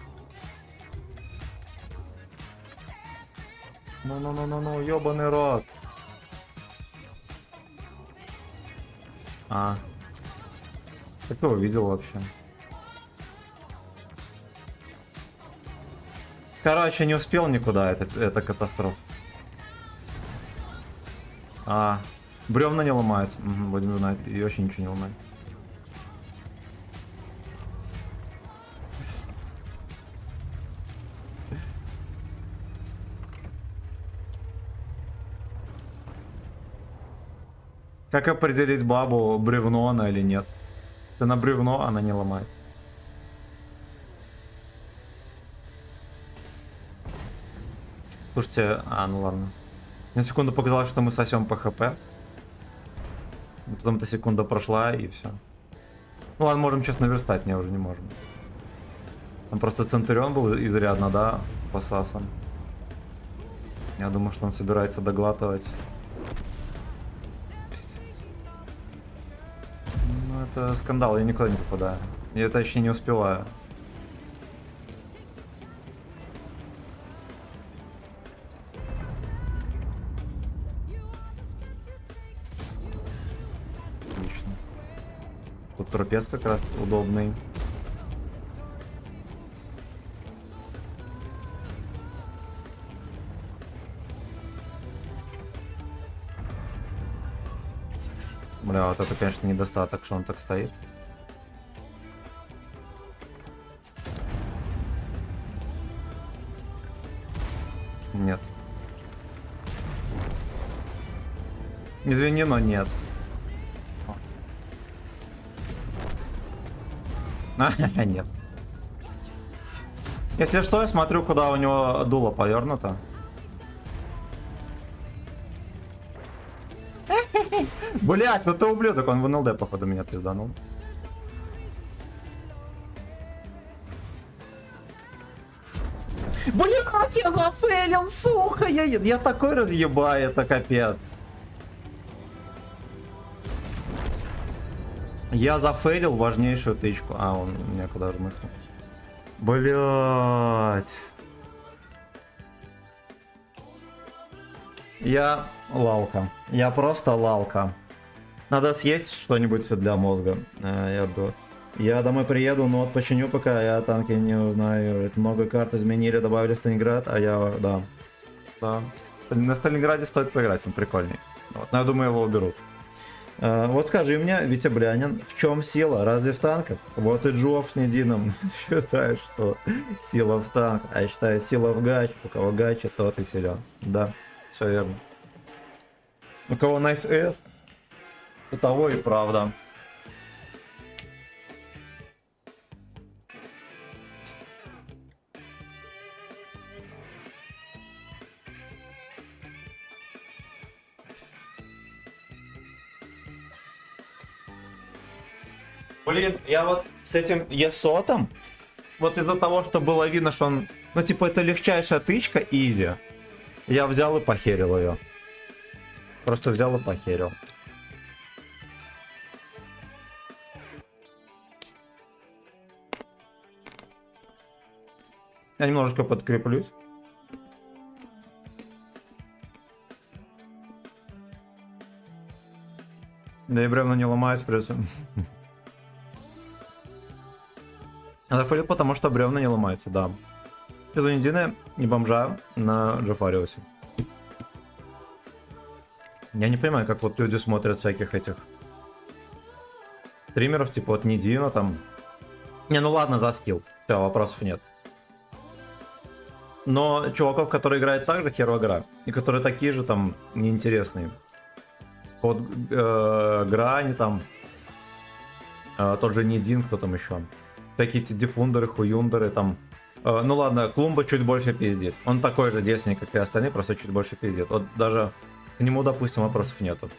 Ну, ёбаный рот. А. Как его видел вообще? Короче, не успел никуда, это катастрофа. А. Бревна не ломаются. Угу, будем знать, и вообще ничего не ломает. Как определить бабу, бревно она или нет? Если на бревно, она не ломает. Слушайте, ну ладно. На секунду показалось, что мы сосем по хп. Потом эта секунда прошла и все. Ну ладно, можем сейчас наверстать, не, уже не можем. Там просто Центурион был изрядно, да, посасан. Я думаю, что он собирается доглатывать. Ну это скандал, я никуда не попадаю. Я это еще не успеваю. Отлично. Тут трапез как раз удобный. Бля, вот это, конечно, недостаток, что он так стоит. Нет. Извини, но нет. Нет. Если что, я смотрю, куда у него дуло повернуто. Блять, ну ты ублюдок, он в НЛД, походу, меня пизданул. Блять, я зафейлил, сука! Я такой разъебаю, это капец. Я зафейлил важнейшую тычку. А, он меня куда жмыхнул. Блять. Я лалка. Я просто лалка. Надо съесть что-нибудь для мозга. Я домой приеду, но вот починю, пока я танки не узнаю. Много карт изменили, добавили Сталинград, а я, да. Да. На Сталинграде стоит поиграть, он прикольный. Вот, но я думаю, его уберут. Вот скажи мне, Витя Блянин, в чем сила? Разве в танках? Вот и Джов с Недином считает, что сила в танках. А я считаю, сила в гач. У кого гача, тот и силен. Да, все верно. У кого Nice S, у того и правда. Блин, я вот с этим Есотом, вот из-за того, что было видно, что он, ну типа это легчайшая тычка, изи, я взял и похерил ее. Просто взял и похерил. Я немножечко подкреплюсь. Да и бревна не ломаются, придется. Зафейлил, потому что бревна не ломаются, да. Это Недина и бомжа на Джафариусе. Я не понимаю, как вот люди смотрят всяких этих стримеров, типа вот Недина там. Не, ну ладно, за скилл. Все, вопросов нет. Но чуваков, которые играют так же, херово игра. И которые такие же там неинтересные. Вот Грани там. Тот же Недин, кто там еще. Такие эти дефундеры, хуюндеры там. Ну ладно, Клумба чуть больше пиздит. Он такой же девственник, как и остальные, просто чуть больше пиздит. Вот даже к нему, допустим, вопросов нету.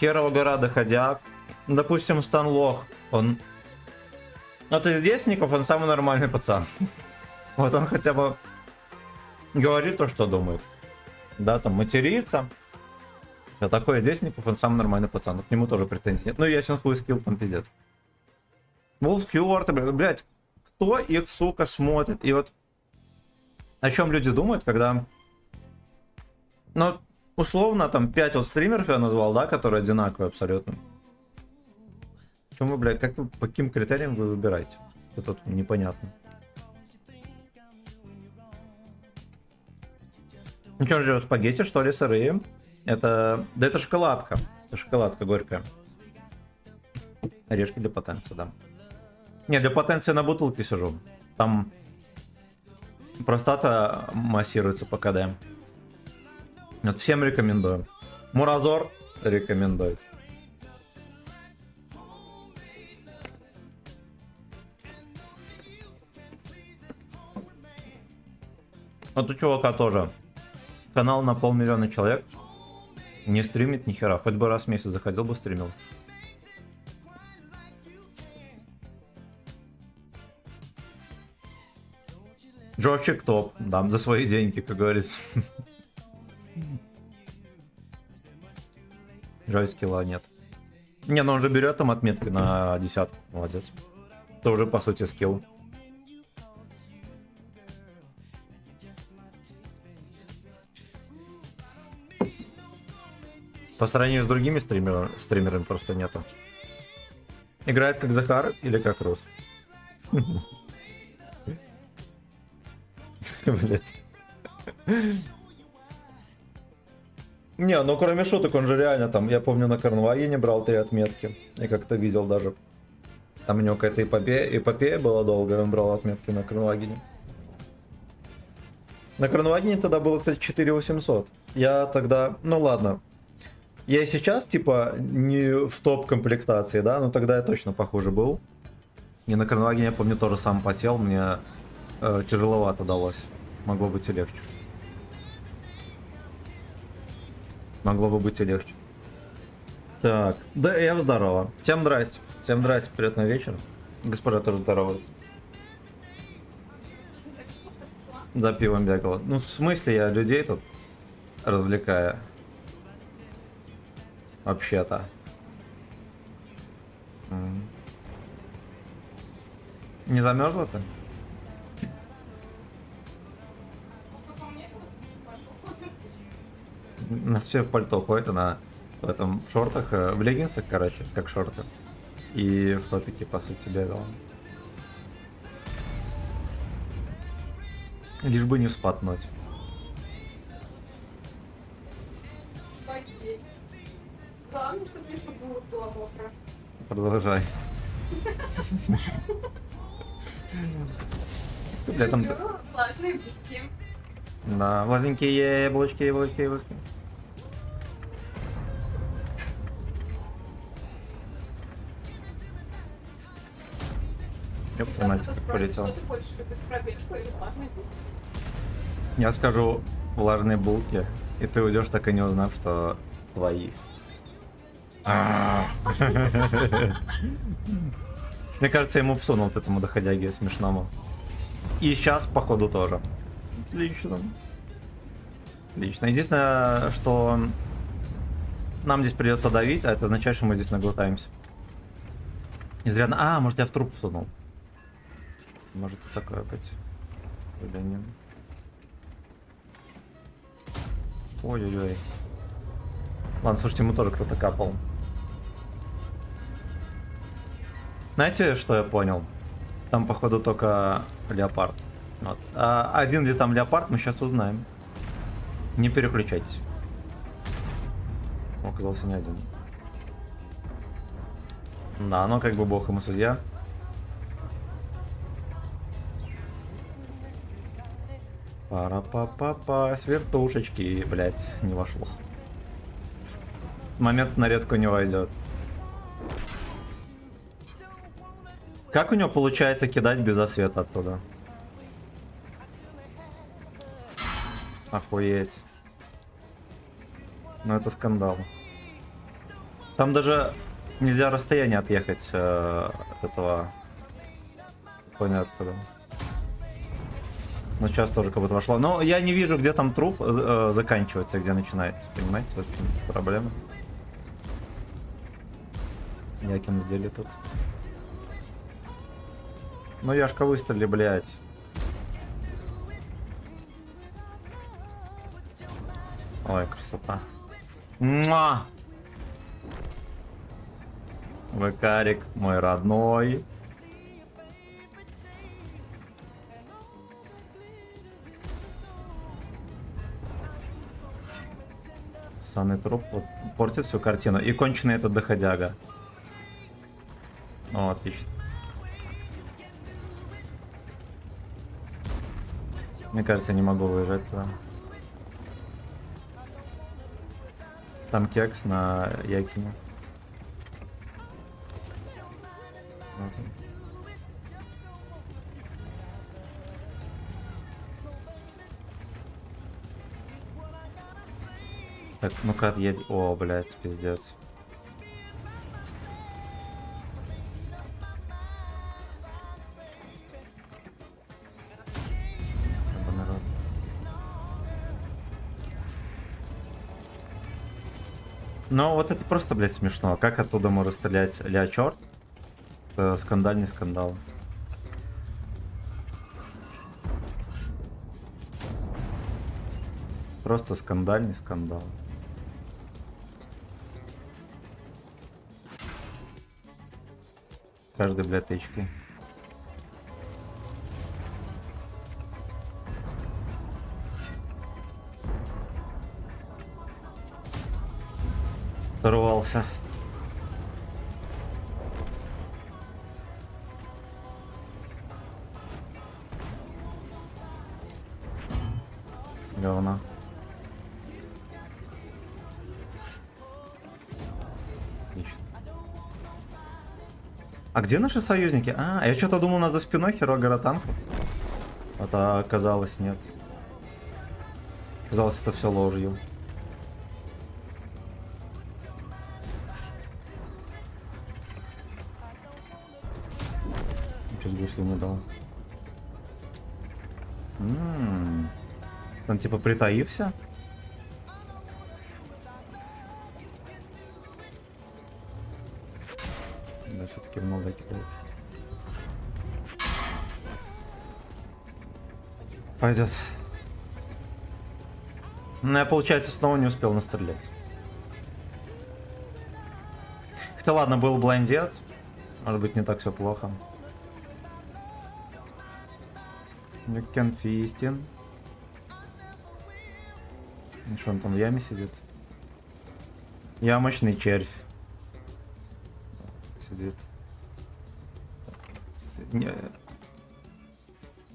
Херова гора доходяк. Допустим, Станлох. Он Вот из Десников он самый нормальный пацан. Вот он хотя бы говорит то, что думает. Да, там матерится. А такой из Десников он самый нормальный пацан. К нему тоже претензий нет. Ну, ясен хуй скилл, там пиздец. Волфьорд, блядь, кто их, сука, смотрит? И вот о чем люди думают, когда... Ну, условно, там 5 вот стримеров я назвал, да, которые одинаковые абсолютно. Почему вы, блядь, как вы, по каким критериям вы выбираете? Это тут непонятно. Ну что же, спагетти, что ли, сырые? Это... Да это шоколадка. Это шоколадка горькая. Орешки для потенции, да. Не, для потенции на бутылке сижу. Там простата массируется по КД. Вот всем рекомендую. Муразор рекомендует. Вот у чувака тоже канал на 500 000 человек. Не стримит ни хера. Хоть бы раз в месяц заходил бы, стримил. Джовчик топ. Да, за свои деньги, как говорится. Жаль, скилла нет. Не, ну он же берет там отметки на десятку. Молодец. Это уже по сути скилл. По сравнению с другими стримерами просто нету. Играет как Захар или как Рус? Блять. Не, ну кроме шуток, он же реально там, я помню, на Корнвагене брал 3 отметки. Я как-то видел даже. Там у него какая-то эпопея была долгая, он брал отметки на Корнвагене. На Корнвагене тогда было, кстати, 4800. Я тогда, ну ладно. Я и сейчас, типа, не в топ комплектации, да, но тогда я точно похуже был. И на Корнвагене, я помню, тоже сам потел, мне тяжеловато далось. Могло быть и легче. Могло бы быть и легче. Так, да, я здорово. Всем здрасте. Всем здрасте, приятного вечера. Госпожа тоже здорово. За пивом бегала. Ну, в смысле, я людей тут развлекаю. Вообще-то. Не замерзла ты? У нас все в пальто ходят, она в этом шортах, в леггинсах, короче, как шорты. И в топике, по сути, бегала. Лишь бы не спатнуть. Главное, чтобы мне было мокро. Продолжай. Бля, там... Люблю влажные булки. Да, влажненькие яблочки, яблочки. Ёпта мать, как полетел. Что ты хочешь, любишь пробежку или влажные булки? Я скажу влажные булки, и ты уйдешь, так и не узнав, что твои. Мне кажется, ему всунул вот этому доходяге смешному. И сейчас, походу, тоже. Отлично. Отлично. Единственное, что нам здесь придется давить, а это означает, что мы здесь наглотаемся. Изрядно. А, может, я в труп всунул. Может, и такое быть. Или нет. Ой-ой-ой. Ладно, слушайте, ему тоже кто-то капал. Знаете, что я понял? Там, походу, только леопард. Вот. А один ли там леопард, мы сейчас узнаем. Не переключайтесь. Оказался не один. Да, но как бы бог ему судья. Пара-па-па-па, с вертушечки, блять, не вошло. Момент нарезку не войдет. Как у него получается кидать без освета оттуда? Охуеть. Ну это скандал. Там даже нельзя расстояние отъехать от этого Понятно, да. Ну, сейчас тоже как будто вошло. Но я не вижу, где там труп заканчивается, где начинается. Понимаете, вот в чем проблема. Якин в деле тут. Ну, Яшка выстрели, блядь. Ой, красота. Муа! Выкарик, мой родной. Санный труп вот, портит всю картину. И конченый этот доходяга. О, отлично. Мне кажется, я не могу выезжать туда. Там кекс на Якине. Вот он. Так, ну-ка отъедь. О, блядь, пиздец. Народ. Но вот это просто, блядь, смешно. Как оттуда может стрелять Ля Чёрт? Это скандальный скандал. Просто скандальный скандал. Каждый, блядь, тычки. Сорвался. Говно. Отлично. А где наши союзники? А, я что-то думал, у нас за спиной Хирогара танков. А оказалось нет. Оказалось, это все ложью. Чуть гусли не дал. Он типа притаився? Да, все-таки много кидает. Пойдет. Ну, я, получается, снова не успел настрелять. Хотя ладно, был блайндец. Может быть, не так все плохо. Кенфистин. Что он там в яме сидит? Ямочный червь. Сидит.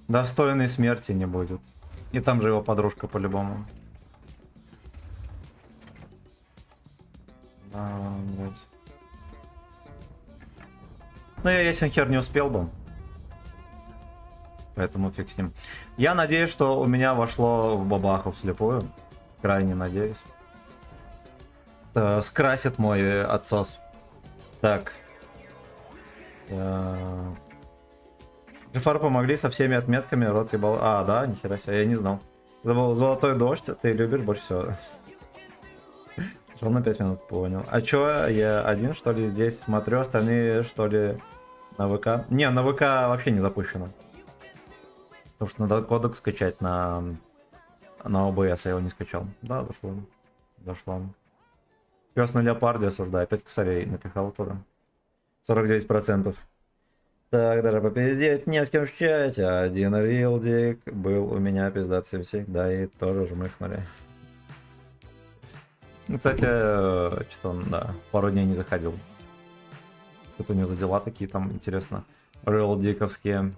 Достойной смерти не будет. И там же его подружка по-любому. Да, блядь. Ну, я ясен хер не успел бы. Поэтому фиг с ним. Я надеюсь, что у меня вошло в бабаху вслепую. Крайне надеюсь. Скрасит мой отсос. Так. Джифар помогли со всеми отметками. Рот ебал. А, да, нихера себе, я не знал. Забыл, золотой дождь, ты любишь больше всего. Шел на 5 минут, понял. А чё, я один, что ли, здесь смотрю, остальные, что ли, на ВК? Не, на ВК вообще не запущено. Потому что надо кодек скачать на OBS, я его не скачал. Да, дошло. Дошло. Пес на леопарде осуждаю. 5 косарей напихал туда. 49%. Так, даже попиздеть не с кем в чате. Один рилдик был у меня пиздатый всегда и тоже жмыхнули. Ну, кстати, что-то он, да, пару дней не заходил. Что-то у него за дела такие там, интересно, рилдиковские.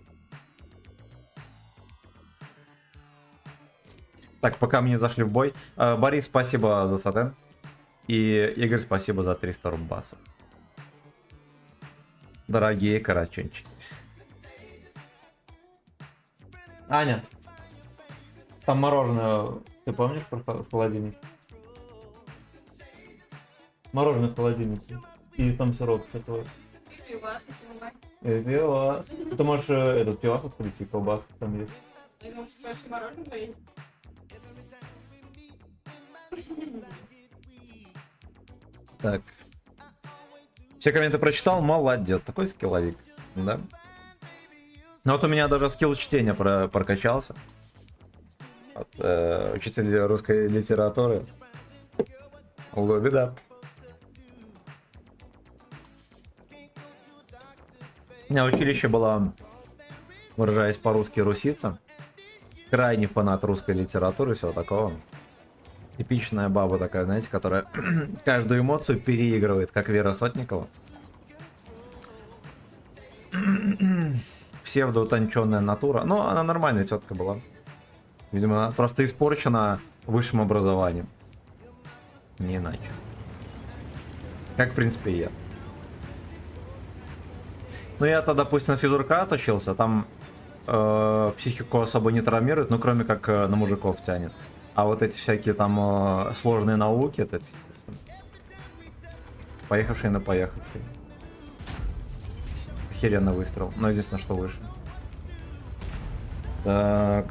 Так, пока мы не зашли в бой. Борис, спасибо за сатен. И Игорь, спасибо за 300 рубасов. Дорогие карачунчики. Аня, там мороженое, ты помнишь про холодильник? Мороженое в холодильнике. И там сырок что-то. Пивас. Ты можешь этот пивас открыть и колбаску там есть. Я думала, что скажешь, мороженое есть. Так. Все комменты прочитал, молодец. Такой скилловик, да? Ну вот у меня даже скилл чтения прокачался. От учителя русской литературы. Love it up. У меня училище было, выражаясь по-русски, русица. Крайний фанат русской литературы и всего такого. Типичная баба такая, знаете, которая каждую эмоцию переигрывает, как Вера Сотникова. Псевдоутонченная натура. Но она нормальная тетка была. Видимо, она просто испорчена высшим образованием. Не иначе. Как, в принципе, и я. Ну, я-то, допустим, на физрука отучился. Там психику особо не травмирует, ну, кроме как на мужиков тянет. А вот эти всякие там сложные науки, это пиздец. Поехавшие на поехавшие. Охеренно выстрел. Но единственное, что выше. Так.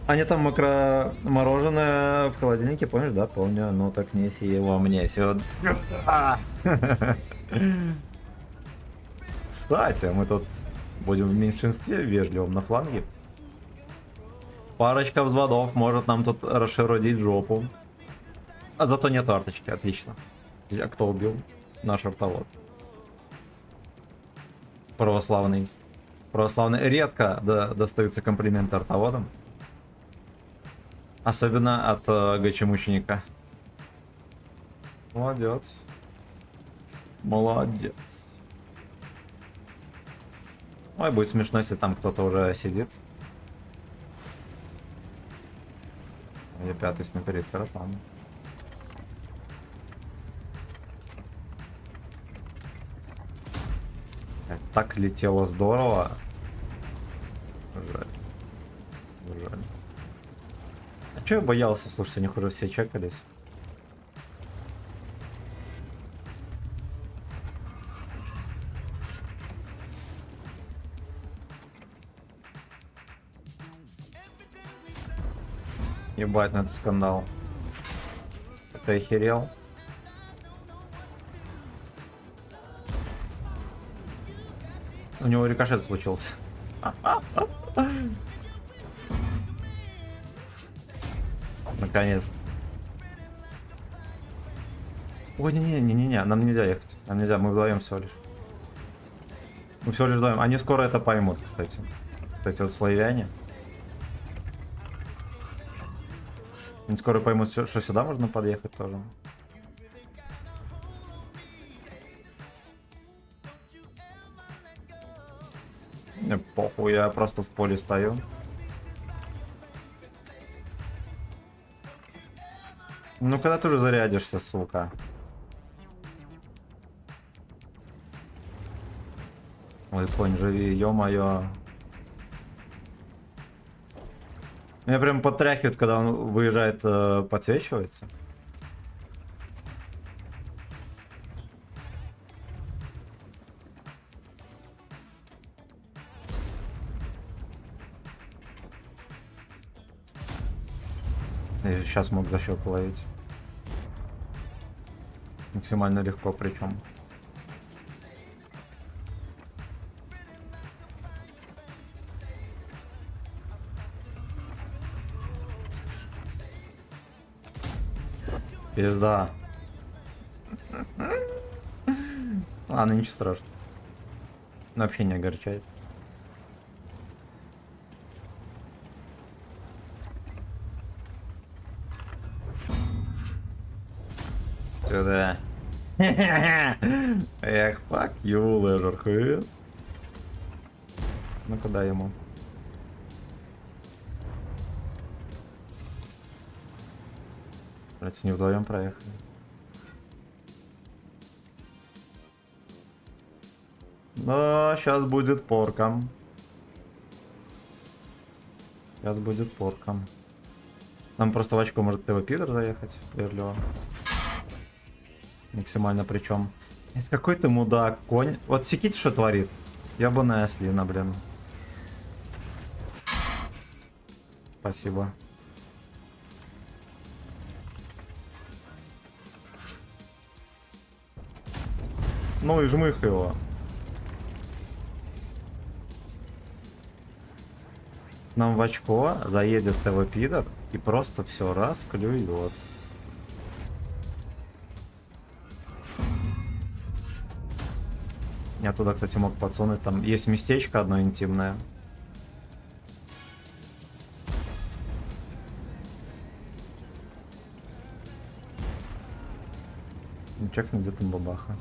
Они там мороженое в холодильнике, помнишь, да? Помню. Ну так неси его мне сюда. Кстати, мы тут будем в меньшинстве вежливым на фланге. Парочка взводов может нам тут расширодить жопу. А зато нет арточки, отлично. А кто убил? Наш артовод. Православный. Православный. Редко достаются комплименты артоводам. Особенно от ГЧ-мученика. Молодец. Молодец. Ой, будет смешно, если там кто-то уже сидит. Я пятый снайперит, хорошо. Так летело здорово. Жаль. Жаль. А чё я боялся? Слушайте, у них уже все чекались. Ебать, на это скандал. Ты охерел? У него рикошет случился. Наконец. Ой, не-не-не-не, нам нельзя ехать. Нам нельзя, мы вдвоем всего лишь. Мы всего лишь вдвоем. Они скоро это поймут, кстати. Вот эти вот славяне. Они скоро поймут, что сюда можно подъехать тоже. Мне похуй, я просто в поле стою. Ну когда ты уже зарядишься, сука? Ой, конь, живи, ё-моё. Меня прям потряхивает, когда он выезжает, подсвечивается. Я сейчас мог за щеку ловить. Максимально легко причем. Пизда. Ладно, ничего страшного. Вообще не огорчает. Сюда. Эх, fuck you, Leisurehead. Ну куда ему? Блять, не вдвоем проехали. Но сейчас будет порком. Сейчас будет порком. Нам просто в очко может ТВ Пидор заехать. Вежливо. Максимально причем. Есть какой-то мудак, конь. Вот секите, что творит. Ебаная слина, блин. Спасибо. Ну и жмых его. Нам в очко заедет ТВ пидор и просто все раз клюет. Я туда, кстати, мог подсунуть. Там есть местечко одно интимное. Чекни, где там бабаха.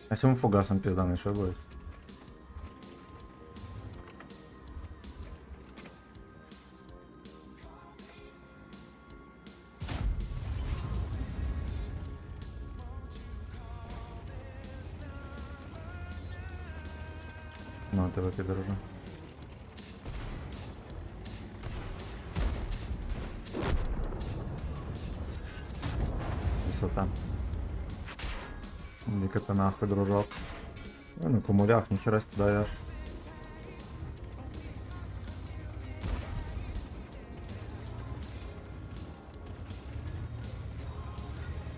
А если мы фугасом пизданый, что будет? Ну, ты выпей, дружи. Высота. Иди-ка ты нахуй, дружок. Ну, на кумулях, нихера себе даешь.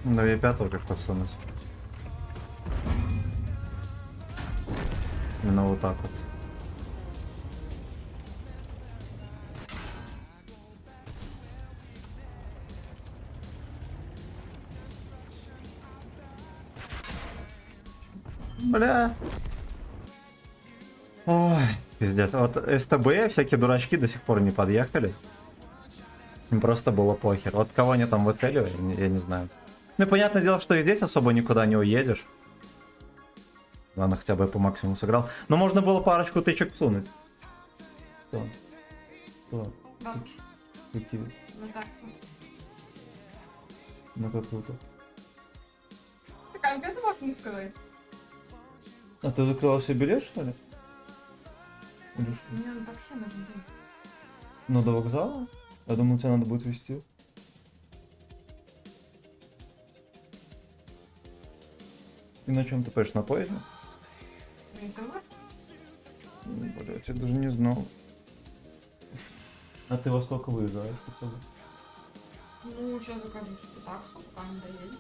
На V5 как-то всунуть. Именно вот так вот. Бля. Ой, пиздец. Вот СТБ всякие дурачки до сих пор не подъехали. Им просто было похер. Вот кого они там выцеливали, я не знаю. Ну и понятное дело, что и здесь особо никуда не уедешь. Ладно, хотя бы я по максимуму сыграл. Но можно было парочку тычек всунуть. Что? Что? Бабки Какие? на такси. Ну какую-то. Так, а где ты можешь мне сказать? А ты закрыла себе билет, что ли? Или что? Мне на такси нужно было. Ну, до вокзала? Я думаю, тебе надо будет везти. И на чем ты поешь? На поезде? Не со мной? Блять, я даже не знал. А ты во сколько выезжаешь хотя бы? Ну, сейчас закажу себе таксу, пока не доедет.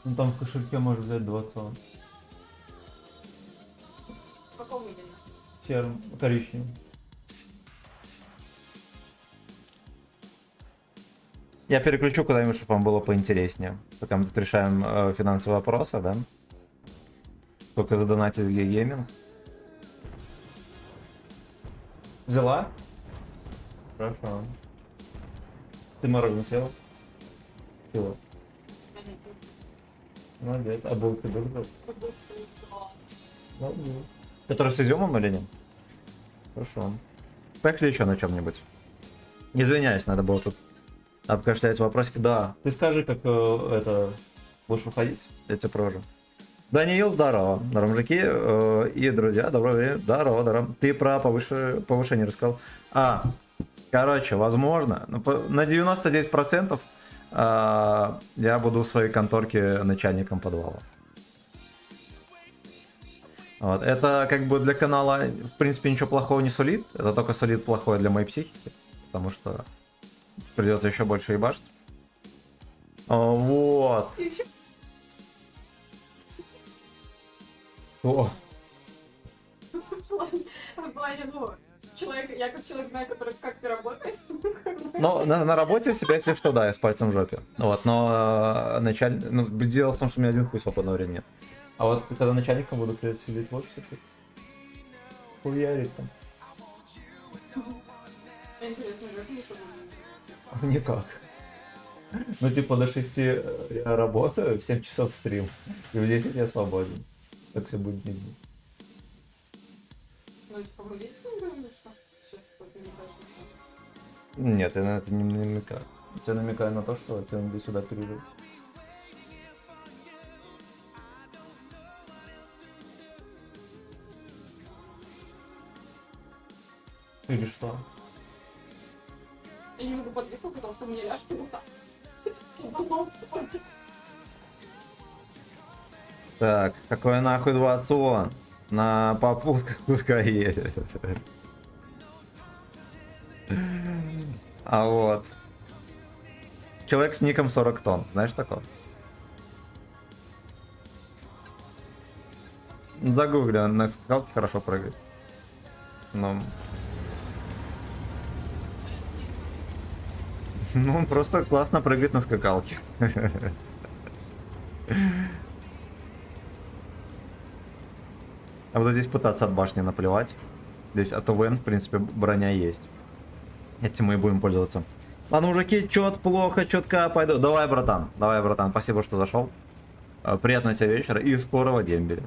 Ну там в кошельке можешь взять 20. Какого именно? Серым, коричневым. Я переключу куда-нибудь, чтобы вам было поинтереснее. Пока мы тут решаем финансовые вопросы, да? Сколько задонатить в гейминг? Взяла? Хорошо. Ты мороженое съела? Съела. Молодец. А булки были? Молодец. Который с изюмом или нет? Хорошо. Поехали еще на чем-нибудь. Извиняюсь, надо было тут обкашлять вопросики. Да, ты скажи, как это... Будешь выходить? Я тебя провожу. Даниил, здорово. Ромжики и друзья, доброго времени. Здорово, здорово. Ты про повышение рассказал. Короче, возможно, на 99% я буду в своей конторке начальником подвала. Вот. Это как бы для канала, в принципе, ничего плохого не сулит. Это только сулит плохое для моей психики. Потому что придется еще больше ебашить. Вот. О. В плане, ну, человек, я как человек знаю, который как ты работаешь. Но на работе у себя, если что, да, я с пальцем в жопе. Вот, но дело в том, что у меня один хуй свободного времени нет. А вот когда начальником буду сидеть в офисе, хуярить там. Интересно, как мне что-то. Никак. Ну, типа, до 6 я работаю, в 7 часов стрим, и в 10 я свободен. Так все будет не дней. Ну, типа, мы видите, или что? Сейчас какой-то не Нет, я на это не намекаю. Я намекаю на то, что тебе надо сюда пережить. Или что? Я не могу подвесить, потому что у меня ляжки вот так. Так, какой нахуй 20 вон? На попутках пускай едет. А вот. Человек с ником 40 тонн. Знаешь такого? Загугли, он на скалке хорошо прыгает. Ну... Ну, он просто классно прыгает на скакалке. А вот здесь пытаться от башни наплевать. Здесь от ОВН, в принципе, броня есть. Этим мы и будем пользоваться. Ладно, мужики, чёт плохо, чётко пойду. Давай, братан, спасибо, что зашел. Приятного тебе вечера и скорого дембеля.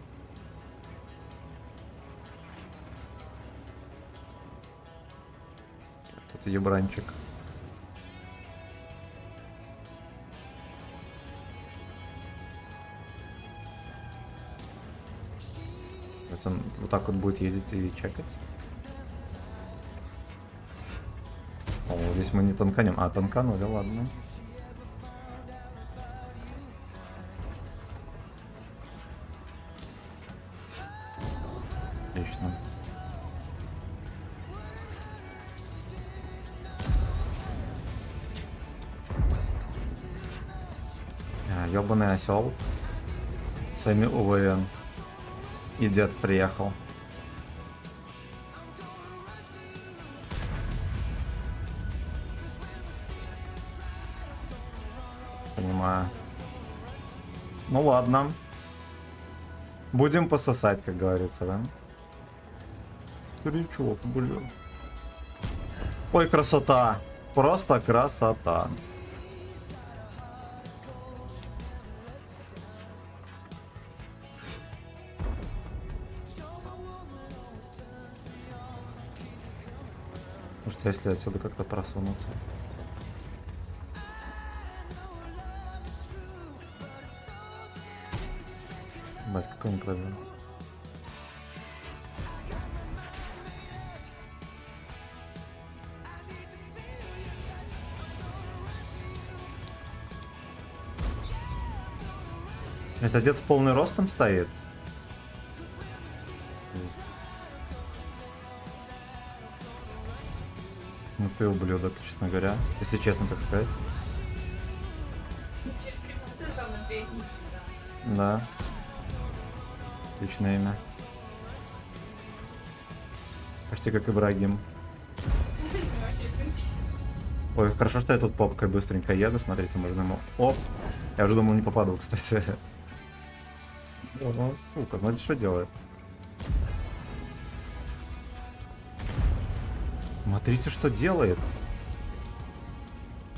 Тут ебранчик. Вот он вот так вот будет ездить и чекать. О, здесь мы не танканем. А, танканули, ладно. Отлично. Ёбаный осел. Своими УВН. И дед приехал. Понимаю. Ну ладно. Будем пососать, как говорится, да? Старичок, блин. Ой, красота. Просто красота. Может, если отсюда как-то просунуться. Бать, какой он пробил. Это дед в полный ростом стоит? Ну ты ублюдок, честно говоря. Если честно так сказать. Через 3 минуты там на 2 дни. Да. Отличное имя. Почти как Ибрагим. Ой, хорошо, что я тут попкой быстренько еду. Смотрите, можно ему... Оп! Я уже думал, не попаду, кстати. О, сука, ну это что делает? Смотрите, что делает.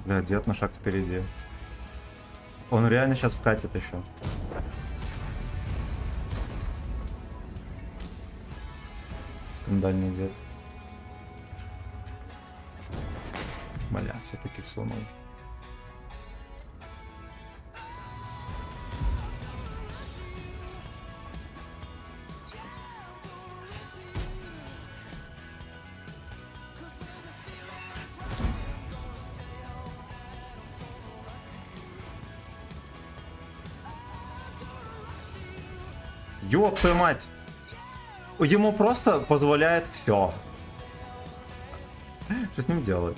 Бля, дед на шаг впереди. Он реально сейчас вкатит еще. Скандальный дед. Бля, все-таки всунул. Ёб твою мать! Ему просто позволяет все. Что с ним делать?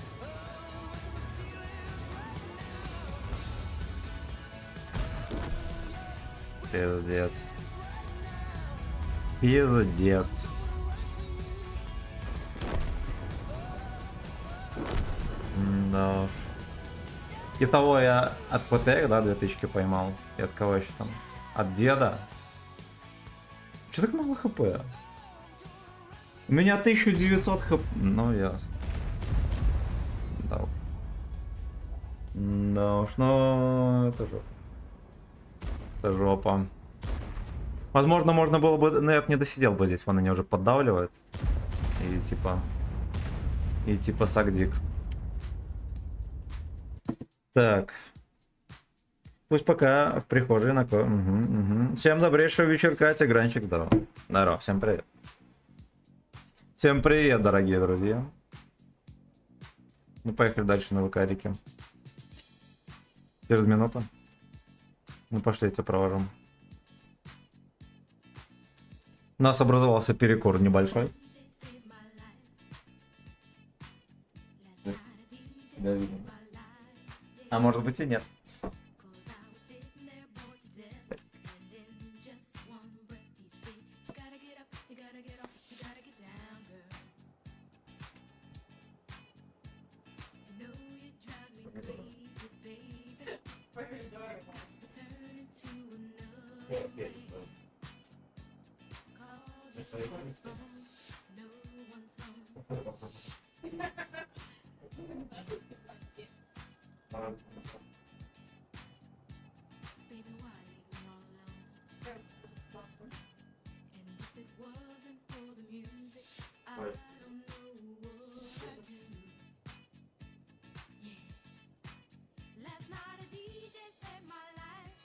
Пиздец. Пиздец. Да уж. Итого я от ПТ, да, 2000 поймал. И от кого еще там? От деда. Че так мало хп? У меня 1900 хп. Ну ясно. Да. Да уж, ну это жопа. Это жопа. Возможно, можно было бы... Но я бы не досидел бы здесь, вон они уже поддавливают. И типа сагдик. Так. Пусть пока в прихожей на... Всем добрейшего вечерка, Тигранчик, здорово. Здорово, всем привет. Всем привет, дорогие друзья. Ну, поехали дальше на ВК-реке. Через минуту. Ну, пошли, я тебя провожу. У нас образовался перекур небольшой. Да, видно. А может быть и нет. Last night a DJ saved my life.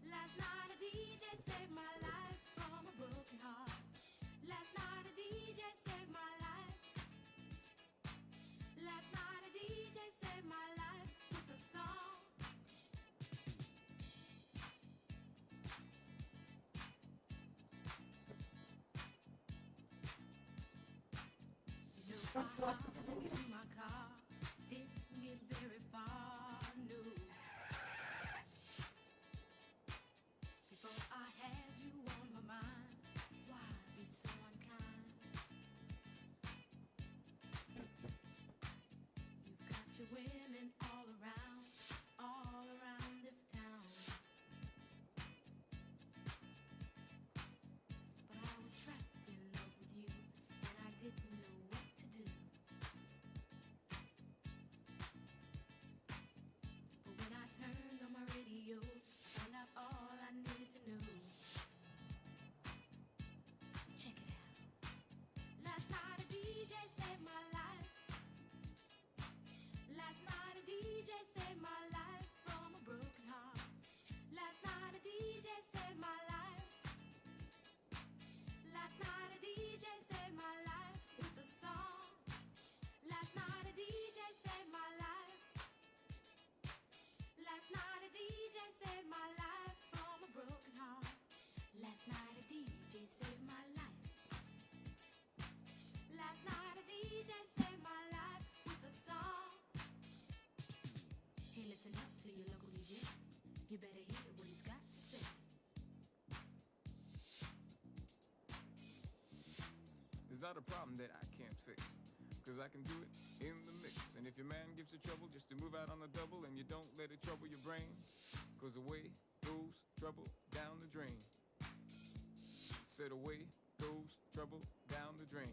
Last night a DJ saved my life from a broken heart. Last night a DJ saved my life. Last night a DJ saved my life with a song. You know, I walked into my car, didn't get very far, no. Before I had you on my mind, why be so unkind? You've got your women all around this town. But I was trapped in love with you, and I didn't know what to do. But when I turned on my radio, found out all I needed to know. Check it out. Last night a DJ saved my life. Last night a DJ saved my life from a broken heart. Last night a DJ saved my life. Last night a DJ saved my life with a song. Last night a DJ saved my life. Last night a DJ saved my life from a broken heart. Last night a DJ saved my life. Last night a DJ saved my life with a song. Hey, listen up to your local DJ. You better hear what he's got to say. It's not a problem that I can't fix, cause I can do it in the mix. And if your man gives you trouble just to move out on a double, and you don't let it trouble your brain, cause away goes trouble down the drain. Said away goes trouble down the drain.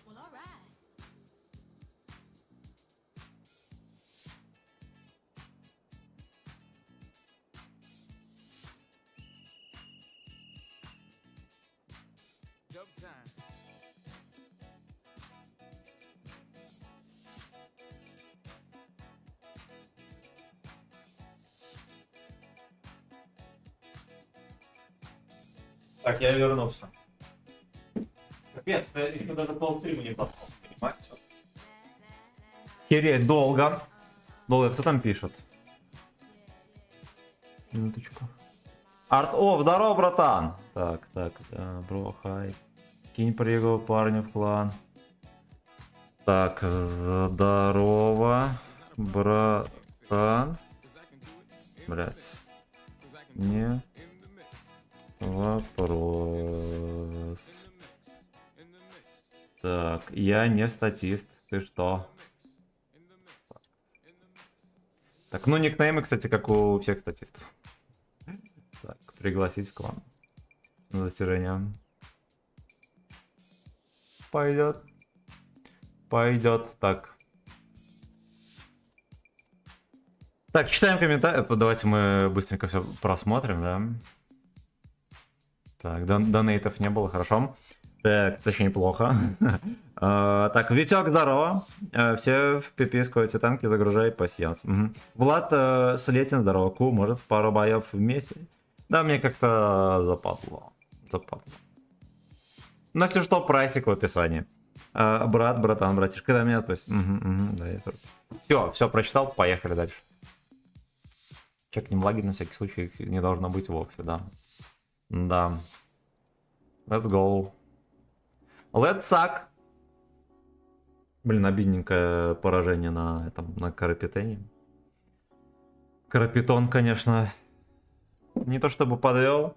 Well, alright. Dub time. Так, я вернулся. Капец, ты еще даже полстрима не попал, понимаете? Хереть, долго. Долго, кто там пишет? Минуточку. О, здорово, братан. Так, да, бро, хай. Кинь приговор парня в клан. Так, здорово, братан. Блять. Не вопрос. Так, я не статист. Ты что? Так, ну никнеймы, кстати, как у всех статистов. Так, пригласить в клан. На достижение. Пойдет. Пойдет. Так. Так, читаем комментарии. Давайте мы быстренько все просмотрим, да. Так, донейтов не было, хорошо. Так, это очень неплохо. Так, Витек, здорово. Все в пиписку эти танки загружай пассианс. Влад, Слетин, здорово. Ку, может, пару боев вместе? Да, мне как-то западло. Ну, если что, прайсик в описании. Брат, братан, братишка, когда меня отпустит. Да, я все, прочитал, поехали дальше. Чекнем лагерь, на всякий случай, их не должно быть вовсе, да. Да. Let's go. Let's suck. Блин, обидненькое поражение на этом, на Карапетене. Карапетон, конечно, не то чтобы подвел.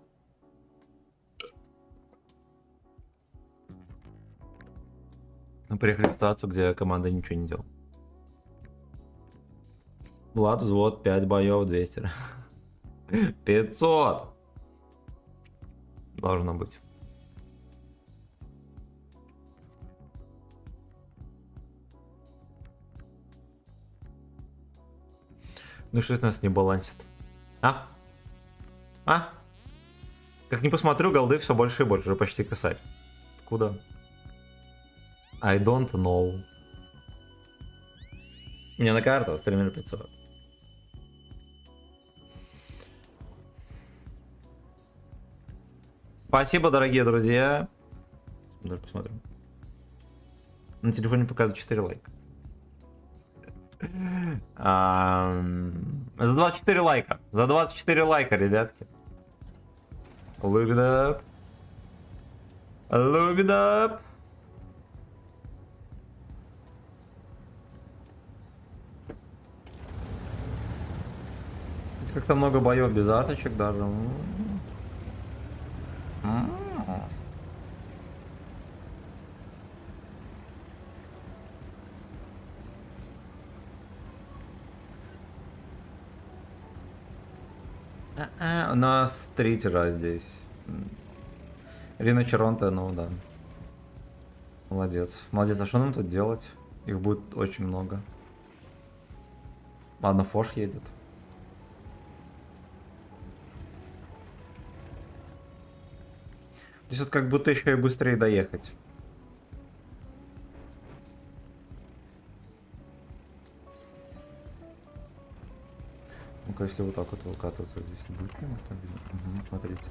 Мы приехали в ситуацию, где команда ничего не делала. Влад, взвод, 5 боев, 200. 500! Должно быть. Ну что это нас не балансит? А? Как не посмотрю, голды все больше и больше, уже почти косарь. Куда? I don't know. Мне на карту стример 500. Спасибо, дорогие друзья. Даже посмотрим. На телефоне показывает 4 лайка. За 24 лайка. За 24 лайка, ребятки. Look it up. Look it up. Здесь как-то много боев без арточек даже. У нас 3 тира здесь. Рина Черонта, ну да. Молодец. Молодец, а что нам тут делать? Их будет очень много. Ладно, Фош едет. Здесь вот как будто еще и быстрее доехать. Ну-ка, если вот так вот выкатываться здесь будет, смотрите.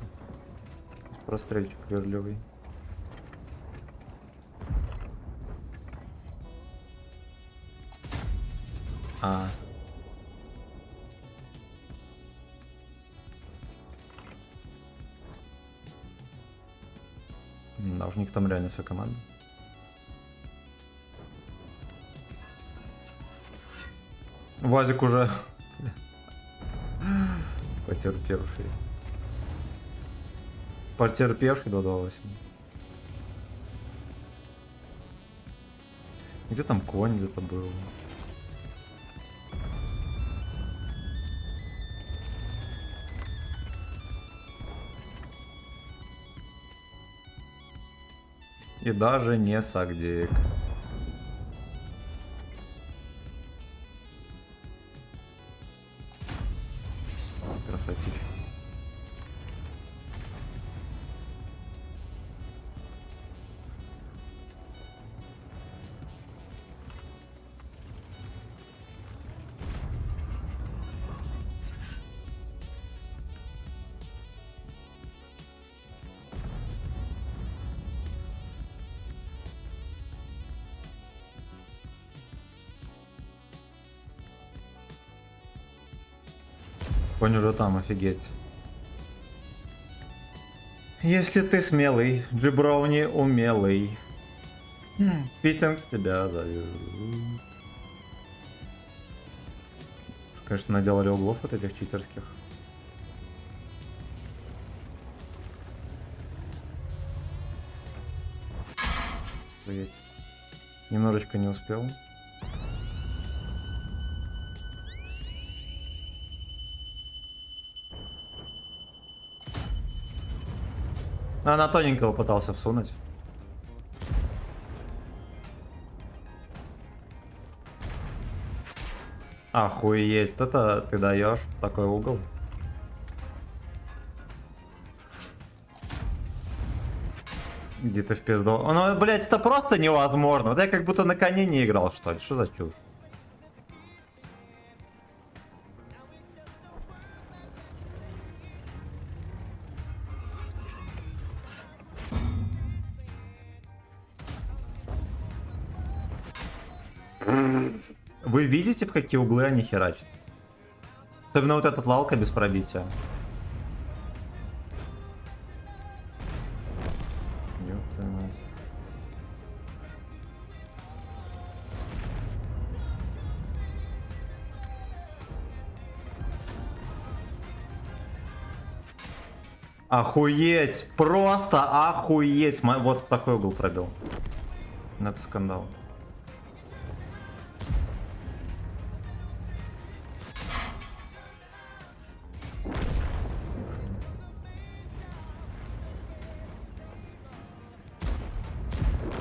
Прострельчик верлевый. Да, уж у них там реально вся команда. Вазик уже потерпевший. Потерпевший до 2.8. Где там конь где-то был? И даже не Сагдик. Красотища. Конь уже там, офигеть. Если ты смелый, Джиброуни умелый. Питинг тебя зовет. Конечно, наделали углов вот этих читерских. Охуеть. Немножечко не успел. Она тоненького пытался всунуть. Охуеть, это ты даешь такой угол. Иди ты в пизду. Ну, блядь, это просто невозможно. Вот я как будто на коне не играл, что ли. Что за чушь? Вы видите, в какие углы они херачат? Особенно вот этот лалка без пробития. Ёб твою мать. Охуеть! Просто охуеть! Вот в такой угол пробил. Это скандал.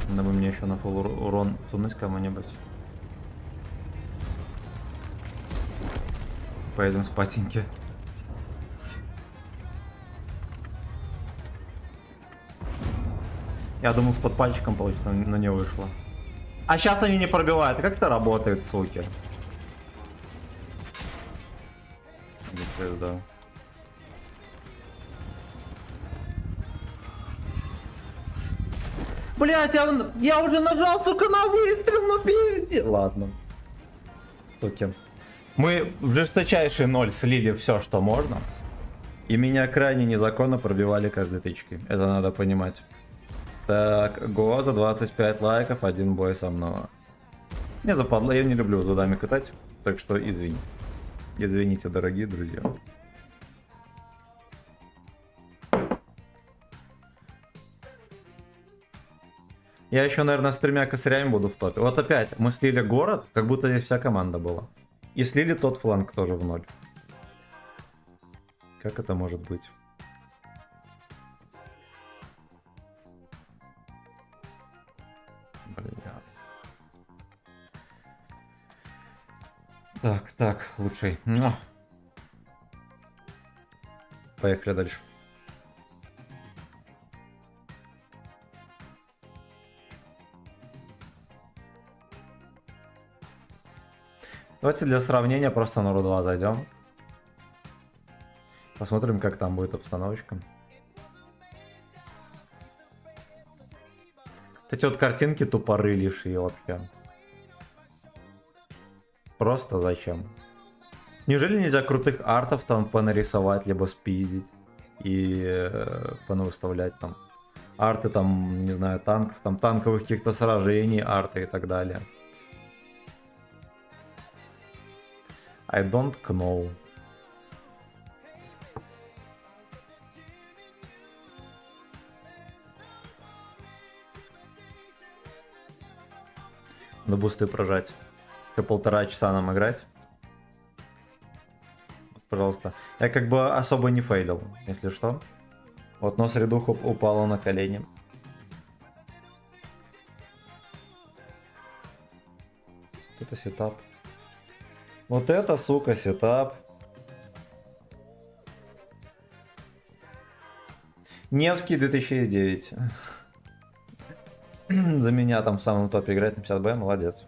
Надо бы мне еще на фул урон сунуть кому-нибудь. Поедем спатеньки. Я думал, с подпальчиком получится, но не вышло. А сейчас они не пробивают. Как это работает, суки? Да. Блять, я уже нажал, сука, на выстрел, ну пиздец. Ладно. Суки. Мы в жесточайший ноль слили все, что можно. И меня крайне незаконно пробивали каждой тычкой. Это надо понимать. Так, го за 25 лайков, один бой со мной. Не западло, я не люблю тудами катать. Так что извини. Извините, дорогие друзья. Я еще, наверное, с 3 косарями буду в топе. Вот опять, мы слили город, как будто здесь вся команда была. И слили тот фланг тоже в ноль. Как это может быть? Бля. Так, лучший. Поехали дальше. Давайте для сравнения просто на Ру-2 зайдем. Посмотрим, как там будет обстановочка. Вот эти вот картинки тупорылишие вообще. Просто зачем? Неужели нельзя крутых артов там понарисовать, либо спиздить и понавыставлять там арты там, не знаю, танков, там танковых каких-то сражений, арты и так далее. I don't know. На бусты прожать. Еще 1,5 часа нам играть. Пожалуйста. Я как бы особо не фейлил, если что. Вот нос редуха упала на колени. Это сетап. Вот это, сука, сетап. Невский 2009. За меня там в самом топе играет на 50 Б, молодец.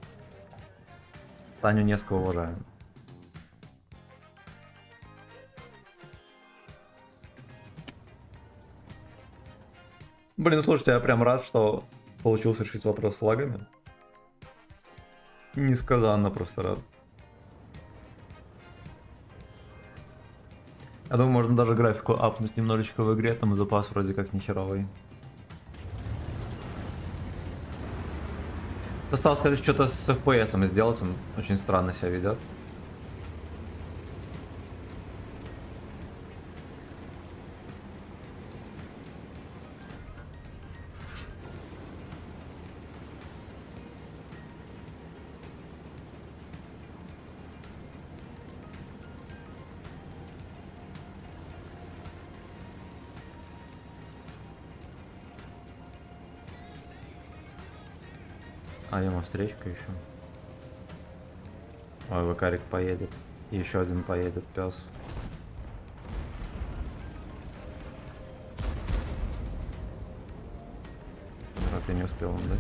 Таню Невского уважаем. Блин, слушайте, я прям рад, что получилось решить вопрос с лагами. Несказанно просто рад. Я думаю, можно даже графику апнуть немножечко в игре, там запас вроде как не херовый. Осталось, сказать, что-то с FPS сделать, он очень странно себя ведет. А ему встречка еще. Ой, Вакарик поедет. И еще один поедет, пес. я не успел вам дать.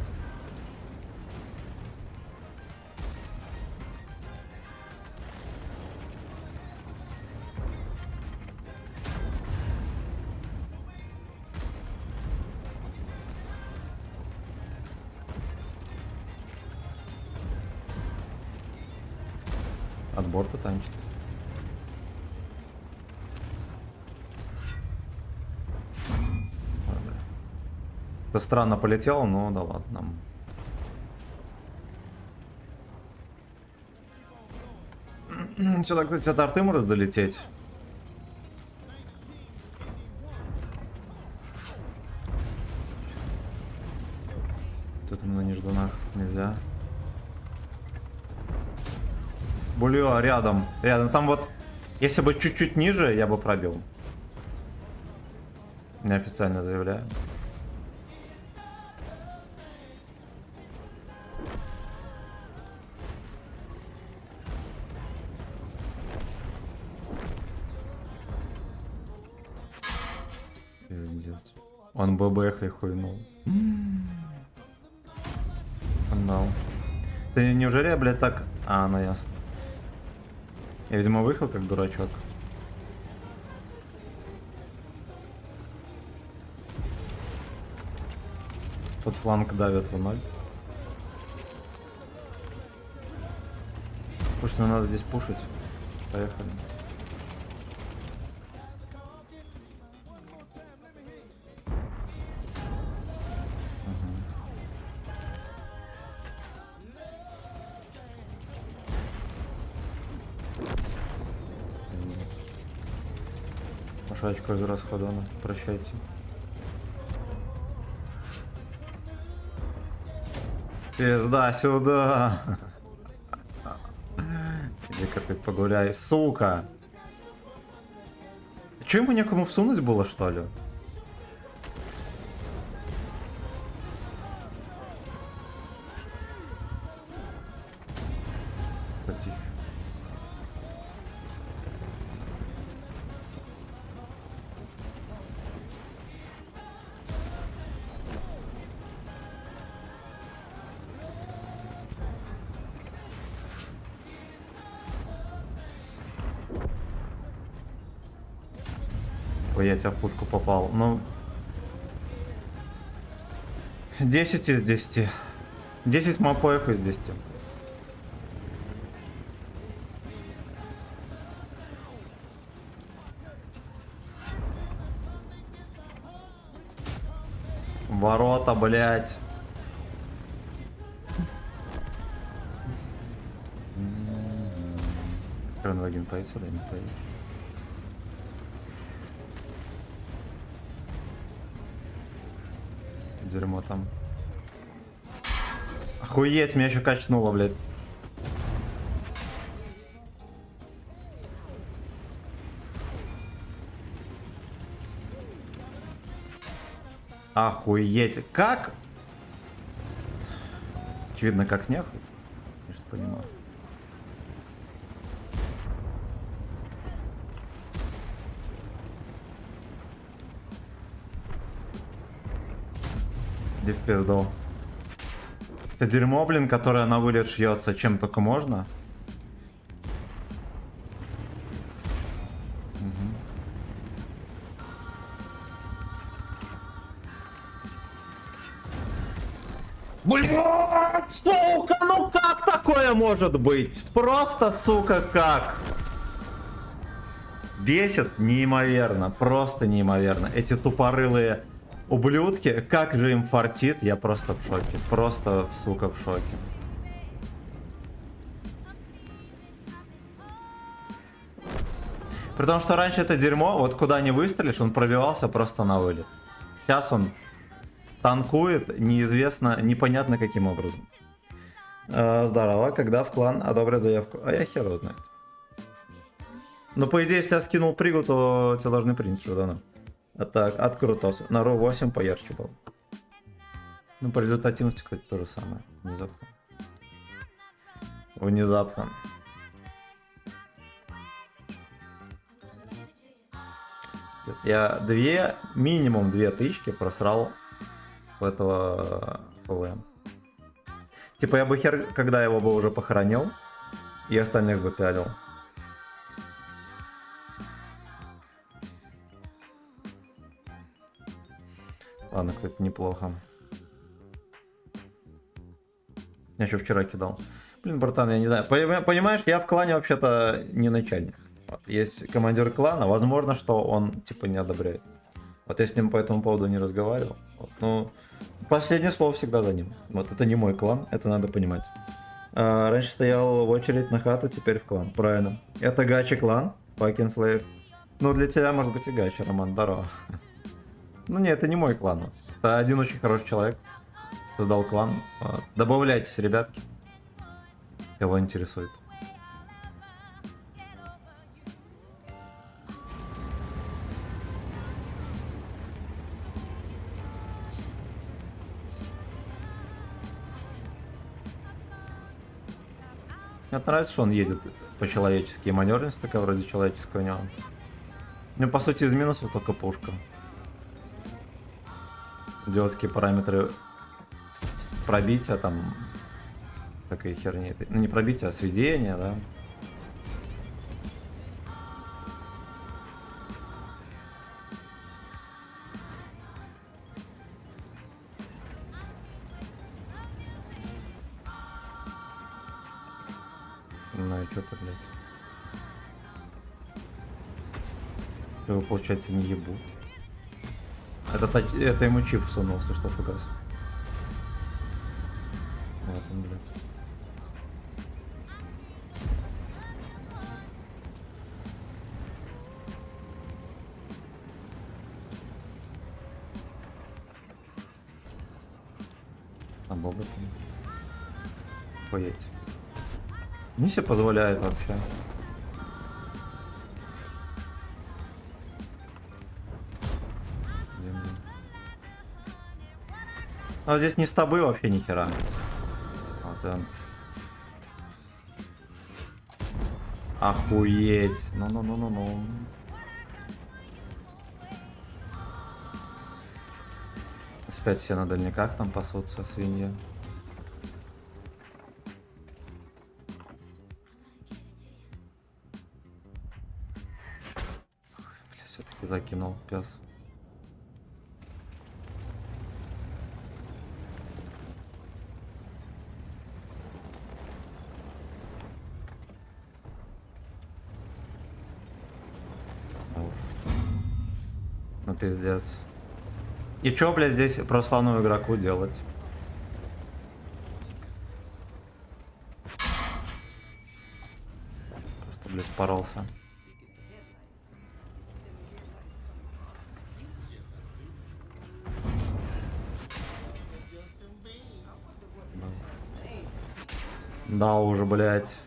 От борта танчит. Ладно. Это странно полетело, но да ладно. Нам. Сюда, кстати, от арты может залететь. Тут на нежданах нельзя. Бульё, рядом. Рядом. Там вот, если бы чуть-чуть ниже, я бы пробил. Неофициально заявляю. Пиздец. Он ББХ и хуйнул. Скандал. Ты неужели я, блядь, так... А, ну ясно. Я, видимо, выехал как дурачок. Тут фланг давит в ноль. Пусть нам надо здесь пушить. Поехали. Шачка из расходана. Прощайте. Пизда сюда. Иди-ка ты погуляй, сука. Че ему некому всунуть было, что ли? Кстати. Ой, я тебя в пушку попал. Ну... 10 из 10. 10 мапоев из 10. Ворота, блядь. Кронваген поедет сюда, не поедет. Дерьмо там. Охуеть, меня еще качнуло, блядь. Охуеть. Как? Очевидно, как нехуй. Я что понимаю. Иди в пизду. Это дерьмо, блин, которое на вылет шьется, чем только можно. Блять, сука, ну как такое может быть? Просто, сука, как? Бесит неимоверно, просто неимоверно. Эти тупорылые ублюдки, как же им фартит, я просто в шоке. Просто, сука, в шоке. При том, что раньше это дерьмо, вот куда не выстрелишь, он пробивался просто на вылет. Сейчас он танкует, неизвестно, непонятно каким образом. Здорово, когда в клан одобрят заявку? А я хер его знает. Но по идее, если я скинул пригу, то тебя должны принять сюда, ну. А так, от Крутоса. На Ро 8 поярче был. Ну, по результативности, кстати, то же самое. Внезапно. Внезапно. Я минимум 2 тычки просрал у этого ФВ. Типа я бы хер, когда его бы уже похоронил, и остальных бы пялил. Ладно, кстати, неплохо. Я еще вчера кидал. Блин, братан, я не знаю. Понимаешь, я в клане вообще-то не начальник. Вот. Есть командир клана, возможно, что он типа не одобряет. Вот я с ним по этому поводу не разговаривал. Вот. Ну, последнее слово всегда за ним. Вот это не мой клан, это надо понимать. Раньше стоял в очередь на хату, теперь в клан. Правильно. Это гачи клан, fucking slave. Ну, для тебя, может быть, и гачи, Роман, здорово. Ну, нет, это не мой клан. Это один очень хороший человек. Создал клан. Вот. Добавляйтесь, ребятки. Кого интересует. Мне нравится, что он едет по-человечески. Манерность такая вроде человеческая у него. Ну, по сути, из минусов только пушка. Идиотские параметры пробития там. Такой херни. Ну, не пробитие, а сведение, да. Ну и что-то, блядь. Его, получается, не ебу. Это ему чип всунул, если что, фугас. Вот он, блядь. А бога там. Поедь. Не себе позволяет вообще. А здесь не стабы вообще ни хера. Вот он. Охуеть. Ну. Опять все на дальниках там пасутся, свиньи. Все-таки закинул пес. Ну пиздец. И чё, блядь, здесь православному игроку делать? Просто, блядь, поролся. Да уже, блядь.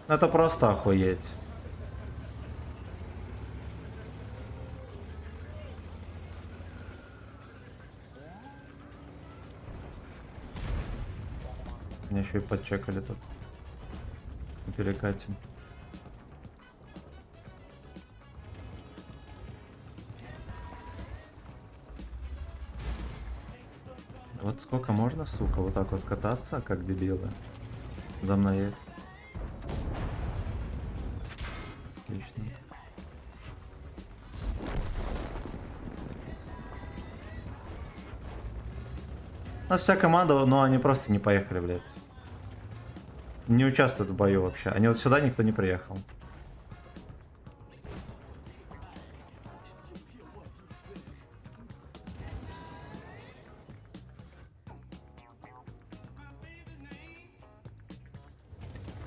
Это просто охуеть. Меня еще и подчекали тут. Перекатим. Вот сколько можно, сука, вот так вот кататься, как дебилы? За мной есть. Отлично. У нас вся команда, но они просто не поехали, блядь. Не участвуют в бою вообще. Они вот сюда никто не приехал.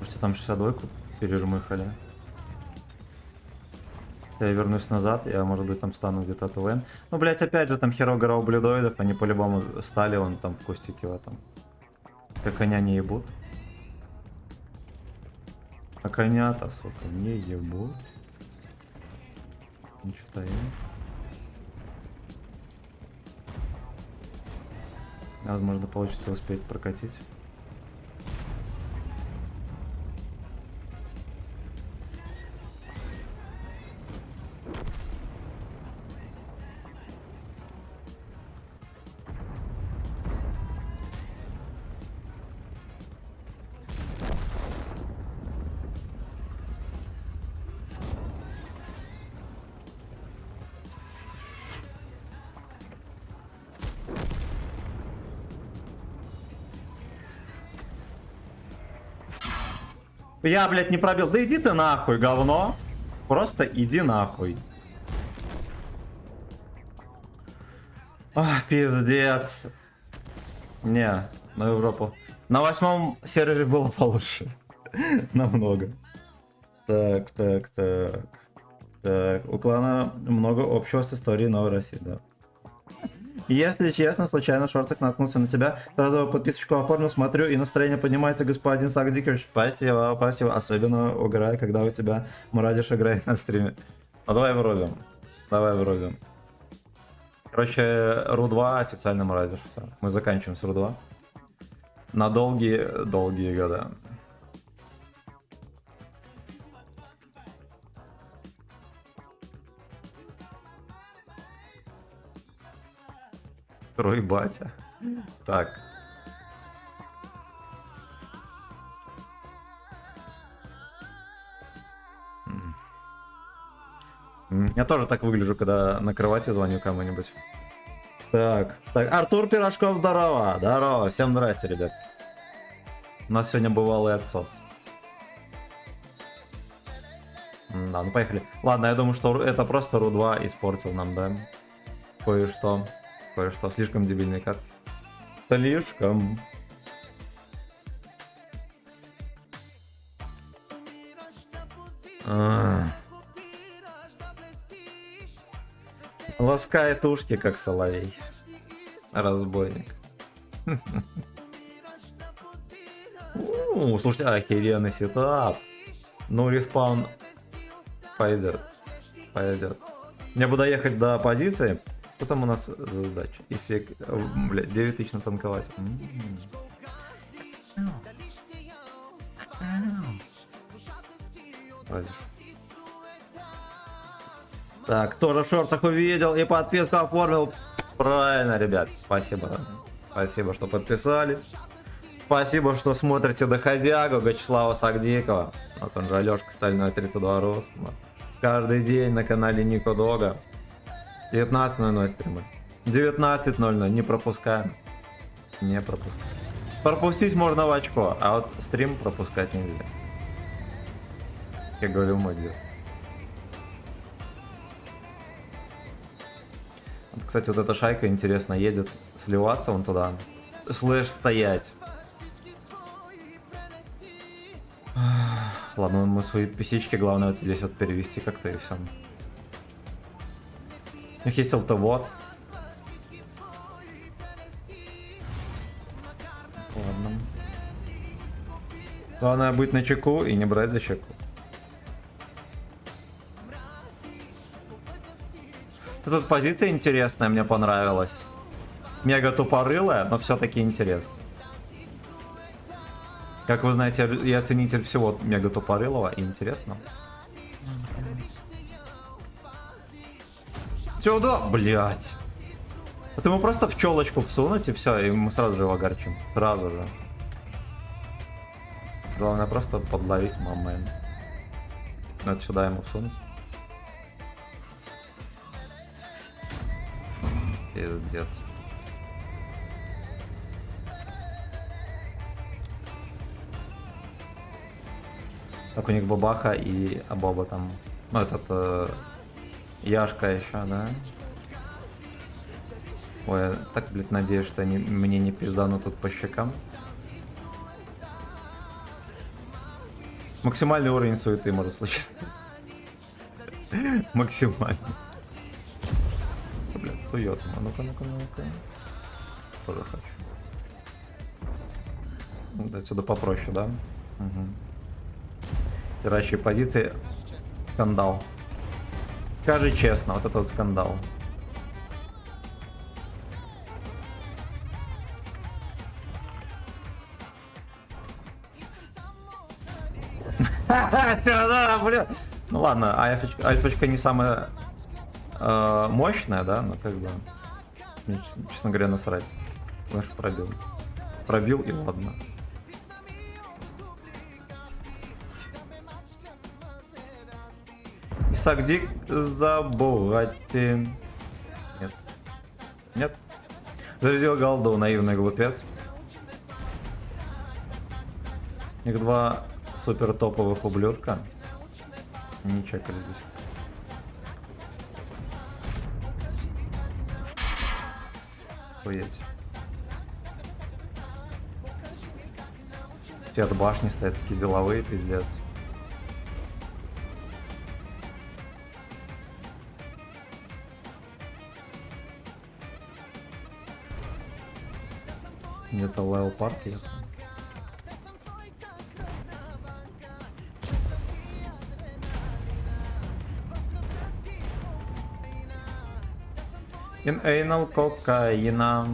Может, там 62-ку пережмыхали. Я вернусь назад, я, может быть, там стану где-то ТВН. Ну, блять, опять же, там херово гора ублюдоидов, они по-любому стали вон там в кустике в этом. Как коня не ебут. А коня-то, сука, не ебут. Ничего стоит. Возможно, получится успеть прокатить. Я, блядь, не пробил. Да иди ты нахуй, говно. Просто иди нахуй. Ах, пиздец. Не, на Европу. На 8-м сервере было получше. Намного. Так. Так, у клана много общего с историей Новой России, да. Если честно, случайно шортик наткнулся на тебя, сразу подписочку оформил, смотрю, и настроение поднимается, господин Сагдикович. Спасибо. Особенно угораю, когда у тебя Мурадиш играет на стриме. А давай врубим. Короче, Ру-2 официально Мурадиш. Всё. Мы заканчиваем с Ру-2. На долгие года. Трой батя. Так. Я тоже так выгляжу, когда на кровати звоню кому-нибудь. Так, Артур Пирожков, здорово, всем здрасте, ребят. У нас сегодня бывалый отсос. Да, ну поехали. Ладно, я думаю, что это просто Ру-2 испортил нам, да? Кое-что, слишком дебильные катки. Слишком. Ласкает ушки, как соловей. Разбойник. Слушайте, охеренный сетап. Ну, респаун пойдет. Мне бы доехать до позиции. Что там у нас за задача? Эффект. Блядь, 9000 натанковать. Так, тоже в шортах увидел и подписку оформил. Правильно, ребят. Спасибо. Спасибо, что подписались. Спасибо, что смотрите доходягу Вячеслава Сагдикова. Вот он же Алешка Стальной 32 рост. Каждый день на канале Нико Дога. 19:00 стримы. 19:00. Не пропускаем. Пропустить можно в очко, а вот стрим пропускать нельзя. Я говорю, мой дед. Вот, кстати, вот эта шайка, интересно, едет сливаться вон туда. Слэш стоять. Ладно, мы свои писечки, главное, вот здесь вот перевести как-то и все. У них есть ЛТ-вот. Ладно. Главное быть на чеку и не брать за чеку. Тут позиция интересная, мне понравилась. Мега тупорылая, но все-таки интересно. Как вы знаете, я ценитель всего мега тупорылого и интересного. Сюда, блять. Вот ему просто в челочку всунуть и все, и мы сразу же его огорчим. Сразу же. Главное просто подловить момент. Вот сюда ему всунуть. Пиздец. Так, у них бабаха и Абоба там. Ну, этот Яшка еще, да? Ой, я так, блядь, надеюсь, что они мне не пизданут тут по щекам. Максимальный уровень суеты может случиться. Максимальный. Блядь, сует. Ну-ка. Тоже хочу. Вот отсюда попроще, да? Угу. Тиращие позиции. Скандал. Скажи честно, вот этот скандал. Ну ладно, альфочка не самая мощная, да, но как бы, мне, честно говоря, насрать. Потому что пробил. Пробил и ладно. Сагдик забогати. Нет. Зарядил голду, наивный глупец. Их два супер топовых ублюдка. Не чекали здесь. Охуеть. Все от башни стоят такие деловые, пиздец. Где-то Лео Парк ехал. Инэйнал кокаина.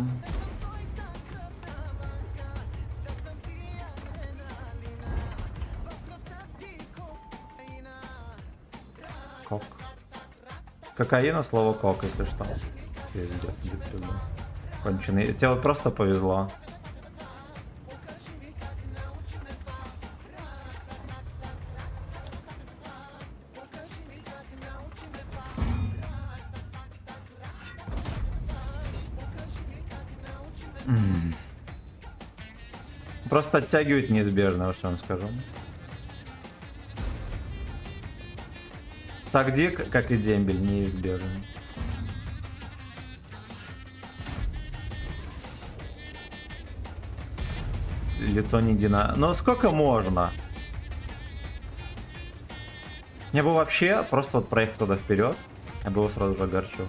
Кок. Кокаина слово кок, если что. Пиздец, дебил. Конченый. Тебе вот просто повезло. Просто оттягивает неизбежно, вот что вам скажу. Сагдик, как и дембель, неизбежен. Лицо не Дина. Ну сколько можно? Мне бы вообще просто вот проехать туда вперед, я бы его сразу же огорчил.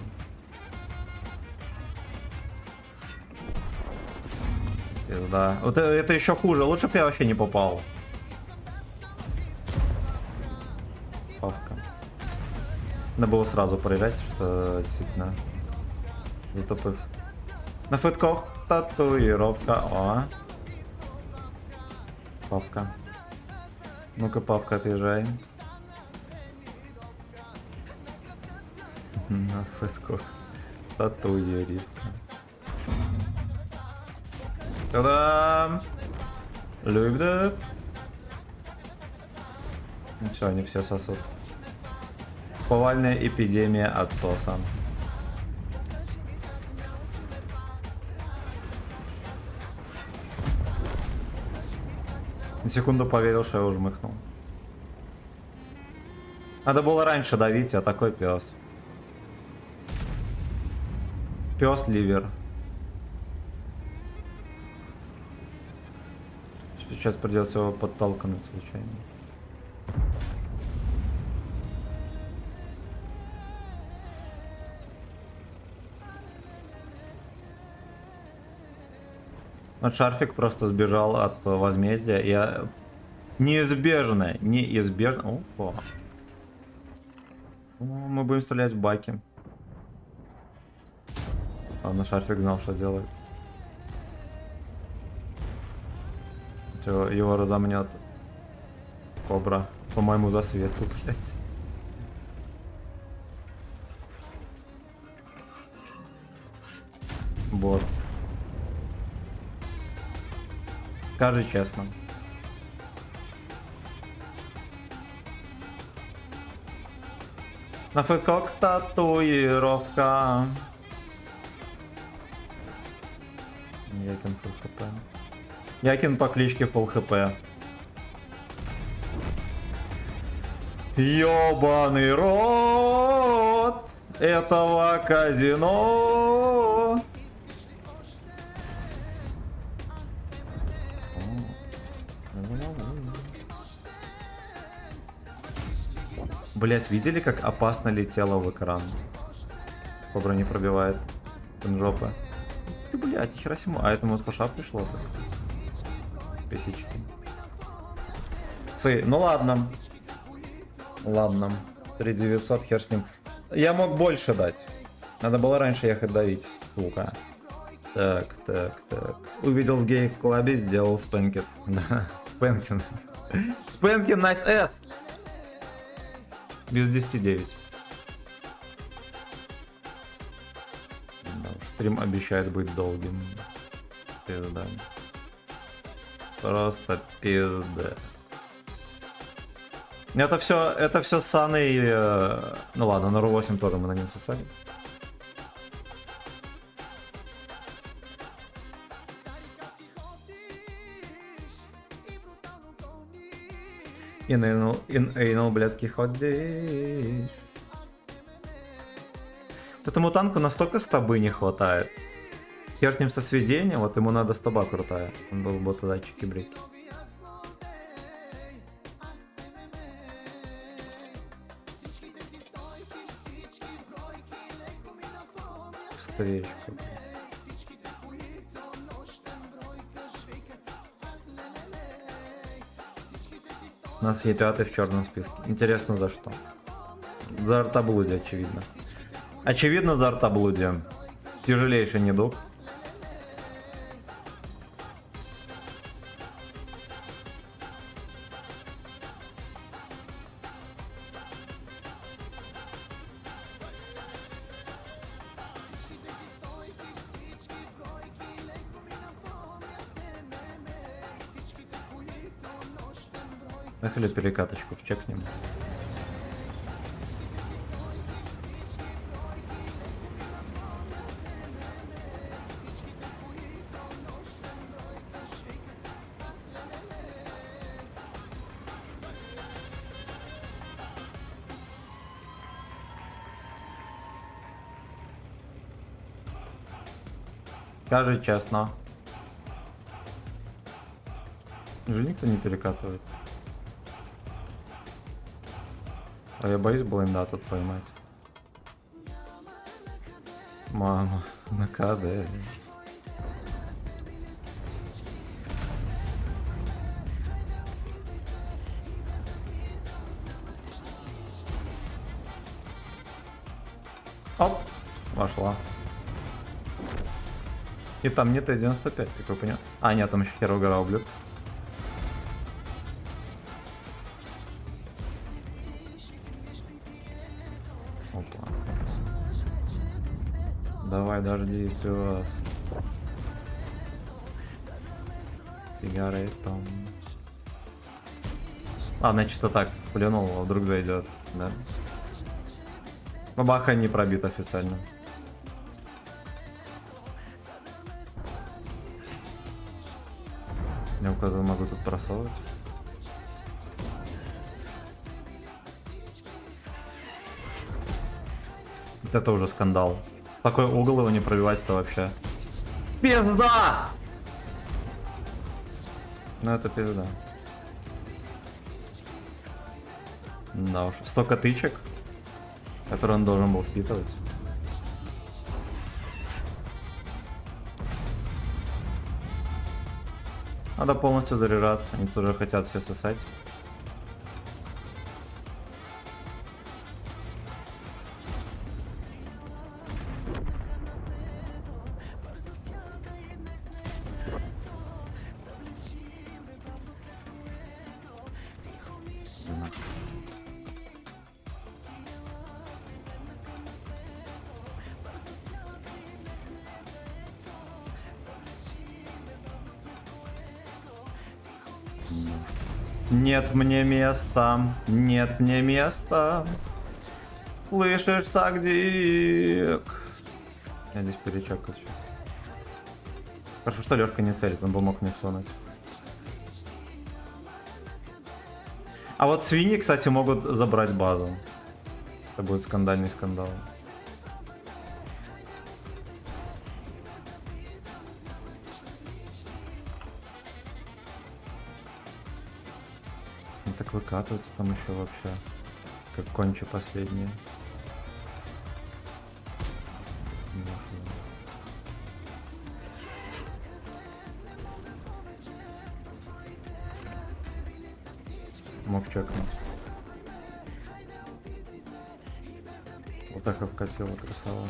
Да. Вот это еще хуже. Лучше бы я вообще не попал. Павка. Надо было сразу проверять, что действительно затопыв. На фитках татуировка. О. Павка. Ну-ка, Павка, отъезжай. На фитках татуировка. Та-дам! Любит. Все, они все сосут. Повальная эпидемия отсоса. На секунду поверил, что я уже мыхнул. Надо было раньше давить, а такой пес. Пес ливер. Сейчас придется его подтолкнуть случайно. Вот Шарфик просто сбежал от возмездия. Я неизбежно. Опа. Мы будем стрелять в баки. Ладно, Шарфик знал, что делает. Его разомнет Кобра по моему засвету, блять. Вот. Скажи честно. На фэкок татуировка. Якин фул хп. Якин по кличке фул хп. Ёбаный рот этого казино. Блять, видели, как опасно летело в экран? Кобра не пробивает жопы. Ты, блядь, хера сему. А этому с шап пришло. Писечки. Ну ладно. Ладно. 3900, хер с ним. Я мог больше дать. Надо было раньше ехать давить. Сука. Так. Увидел в гей-клабе, сделал спенкет. Да, спенкин. Спенкин, найс эс. Без 10-9. Да, стрим обещает быть долгим. Пизда. Просто пизда. Это все ссаный. Ну ладно, на Ру-8 тоже мы на нем сосали. Инейнул, блядский, ходишь. Этому танку настолько стабы не хватает. Хер с ним со сведения, вот ему надо стаба крутая. Он был бы тогда чики-брики. Встречку. У нас Е5 в черном списке. Интересно за что? За артоблудие, очевидно. Очевидно, за артоблудие. Тяжелейший недуг. Поехали перекаточку вчекнем. Скажи честно. Уже никто не перекатывает. А я боюсь блинда тут поймать. Мама, на КД. Оп, вошла. И там не Т-95, как вы поняли. А, нет, там еще херов гора ублюд. Опа. Давай, дожди, пес. Сигаретом. Ладно, чисто так, плюнул, а вдруг зайдет, да. Бабаха не пробит официально. Я указываю, могу тут просовывать. Вот это уже скандал. Такой угол его не пробивать-то вообще. Пизда! Ну это пизда. Да уж. Столько тычек, которые он должен был впитывать. Надо полностью заряжаться, они тоже хотят все сосать. Нет мне места, нет мне места. Слышишь, Сагдик? Я здесь перечекаю сейчас. Хорошо, что Лёшка не целит, он бы мог мне всунуть. А вот свиньи, кстати, могут забрать базу. Это будет скандальный скандал. Так выкатываются там еще вообще, как кончи последние. Мог чекнуть. Вот так обкатила, красава.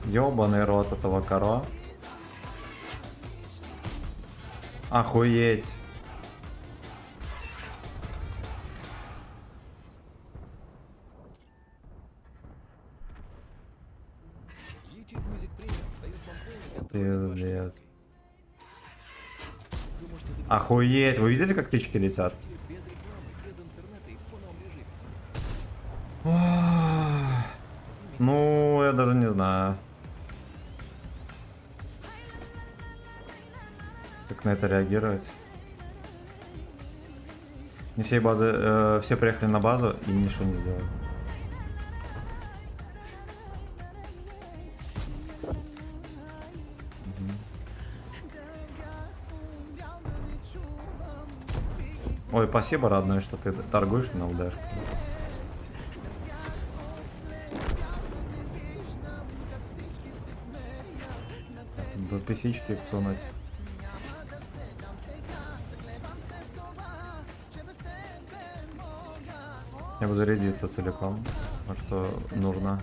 Ёбаный рот этого коро. Охуеть. Пиздец. Охуеть. Вы видели, как тычки летят? Ну, я даже не знаю. на это реагировать. Не все базы, все приехали на базу и ничего не сделали. Ой, спасибо, родной, что ты торгуешь на ЛДшке. До писички всунуть. Я буду зарядиться целиком. Вот что нужно.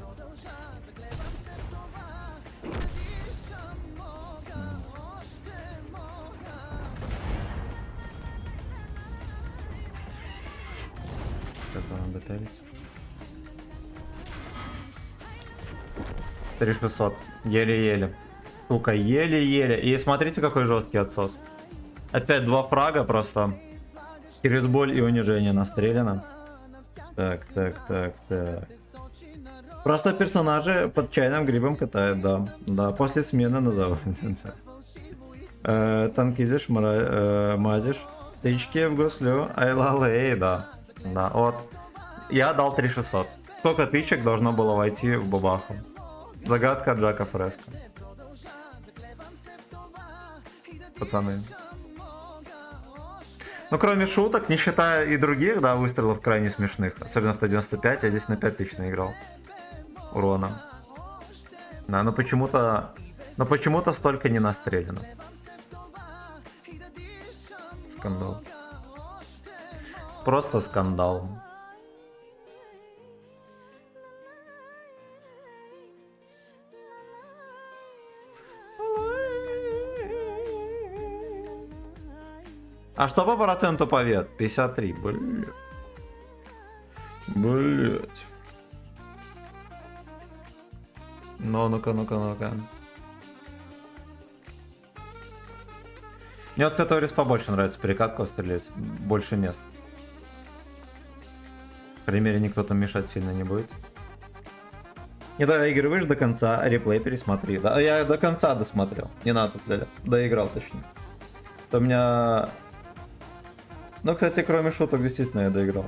Это надо пялить. 3600. Еле-еле. Сука, еле-еле. И смотрите, какой жесткий отсос. Опять 2 фрага просто. Через боль и унижение настреляно. Так. Просто персонажи под чайным грибом катают, да. Да, после смены на заводе. Танкизишь, мазишь. Тычки в гуслю, айлалей, да. Да, вот. Я дал 3600. Сколько тычек должно было войти в бабаху? Загадка Джака Фреско. Пацаны. Ну, кроме шуток, не считая и других, да, выстрелов крайне смешных. Особенно в 195, я здесь на 5000 наиграл урона. Да, но почему-то столько не настреляно. Скандал. Просто скандал. А что по проценту побед? 53, блядь. Блядь. Ну-ка. Мне вот с этого респа больше нравится перекатку стрелять. Больше мест. По крайней мере, никто там мешать сильно не будет. Не доигрываешь до конца, а реплей пересмотри. Да, я до конца досмотрел. Не надо тут доиграл, точнее. То у меня... Ну, кстати, кроме шуток, действительно, я доиграл.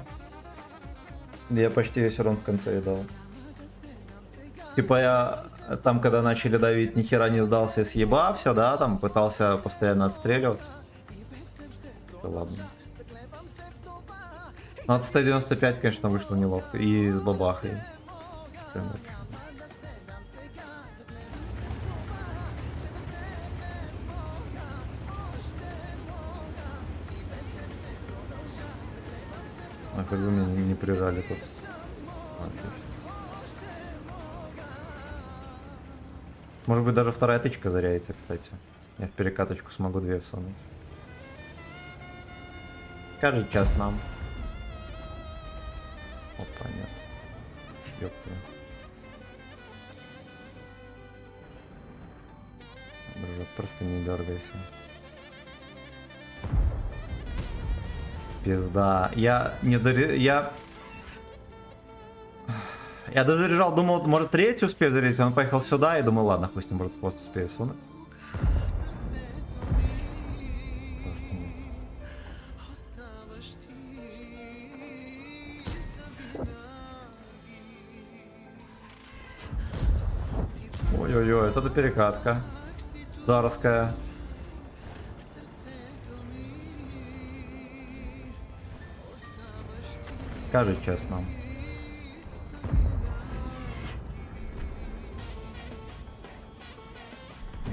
Я почти весь урон в конце и дал. Типа я там, когда начали давить, нихера не сдался и съебался, да, там пытался постоянно отстреливаться. Да ладно. Ну, от 195, конечно, вышло неловко. И с бабахой. Прям вообще. А хоть бы меня не прижали тут. Отлично. Может быть, даже вторая тычка заряется, кстати. Я в перекаточку смогу 2 всунуть. Каждый час нам. Опа, нет. Ёпта. Дружок, просто не дергайся. Пизда. Я дозаряжал, думал, может третью успею зарядить, он поехал сюда и думал, ладно, хуй с ним, может, просто успею сунуть. Ой-ой-ой, это перекатка. Зарская. Скажи честно.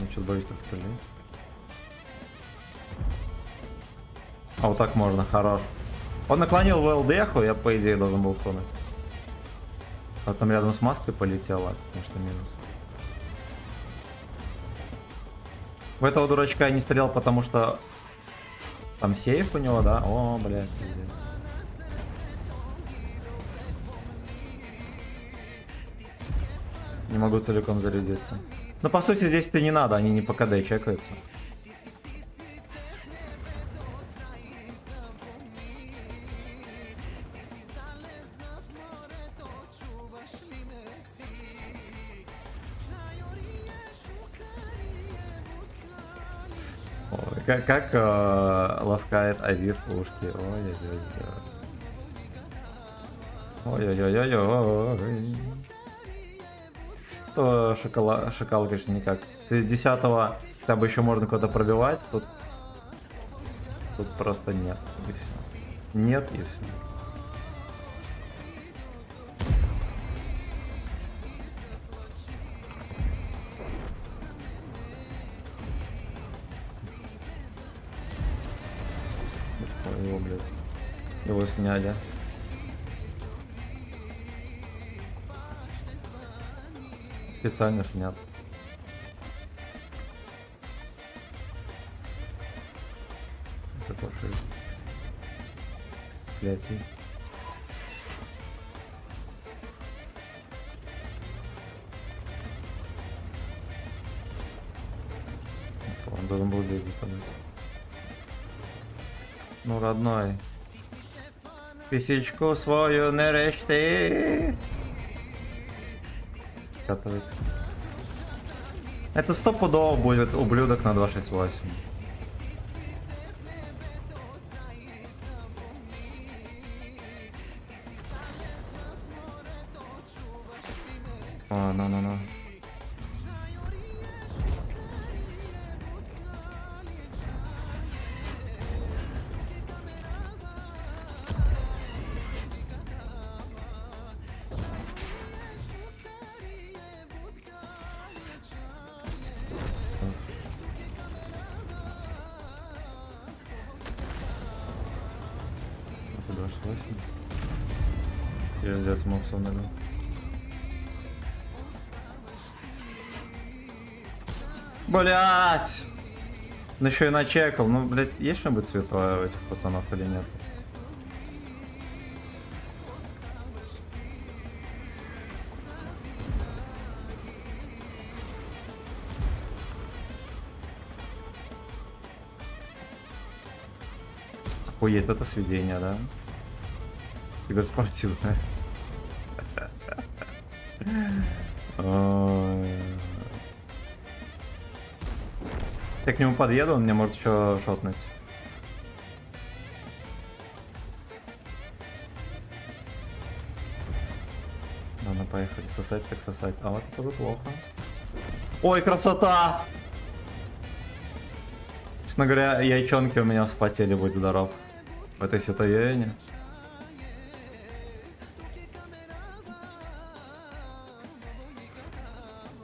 Я что-то боюсь так стрелять. А вот так можно, хорош. Он наклонил в ЛДХу, я по идее должен был тронуть. А там рядом с маской полетела, конечно, минус. В этого дурачка я не стрелял, потому что там сейф у него, да? О, блядь, пиздец. Не могу целиком зарядиться. Но по сути здесь-то не надо, они не по КД чекаются. Ой. Как ласкает Азиз ушки. Ой-ой-ой-ой-ой. То шакал, конечно, никак. С 10-го хотя бы еще можно куда-то пробивать, тут просто нет. И все. Нет и все. Его, блядь. Его сняли. Специально снят. Это тоже. Блядь. Он должен был здесь затонуть. Ну, родной. Писечку свою нарешті. Катывает. Это стопудово будет ублюдок на 268. О, ну. Это 28. Пиздец, мопсов налил. Блять! Ну еще и начекал. Ну, блять, есть что-нибудь святое у этих пацанов или нет? Охуеть, это сведение, да? Киберспортивное. Ой. Я к нему подъеду, он мне может еще шотнуть. Ладно, поехали. Сосать так сосать. А вот это уже плохо. Ой, красота! Честно говоря, яйчонки у меня вспотели, будь здоров. В этой ситуации.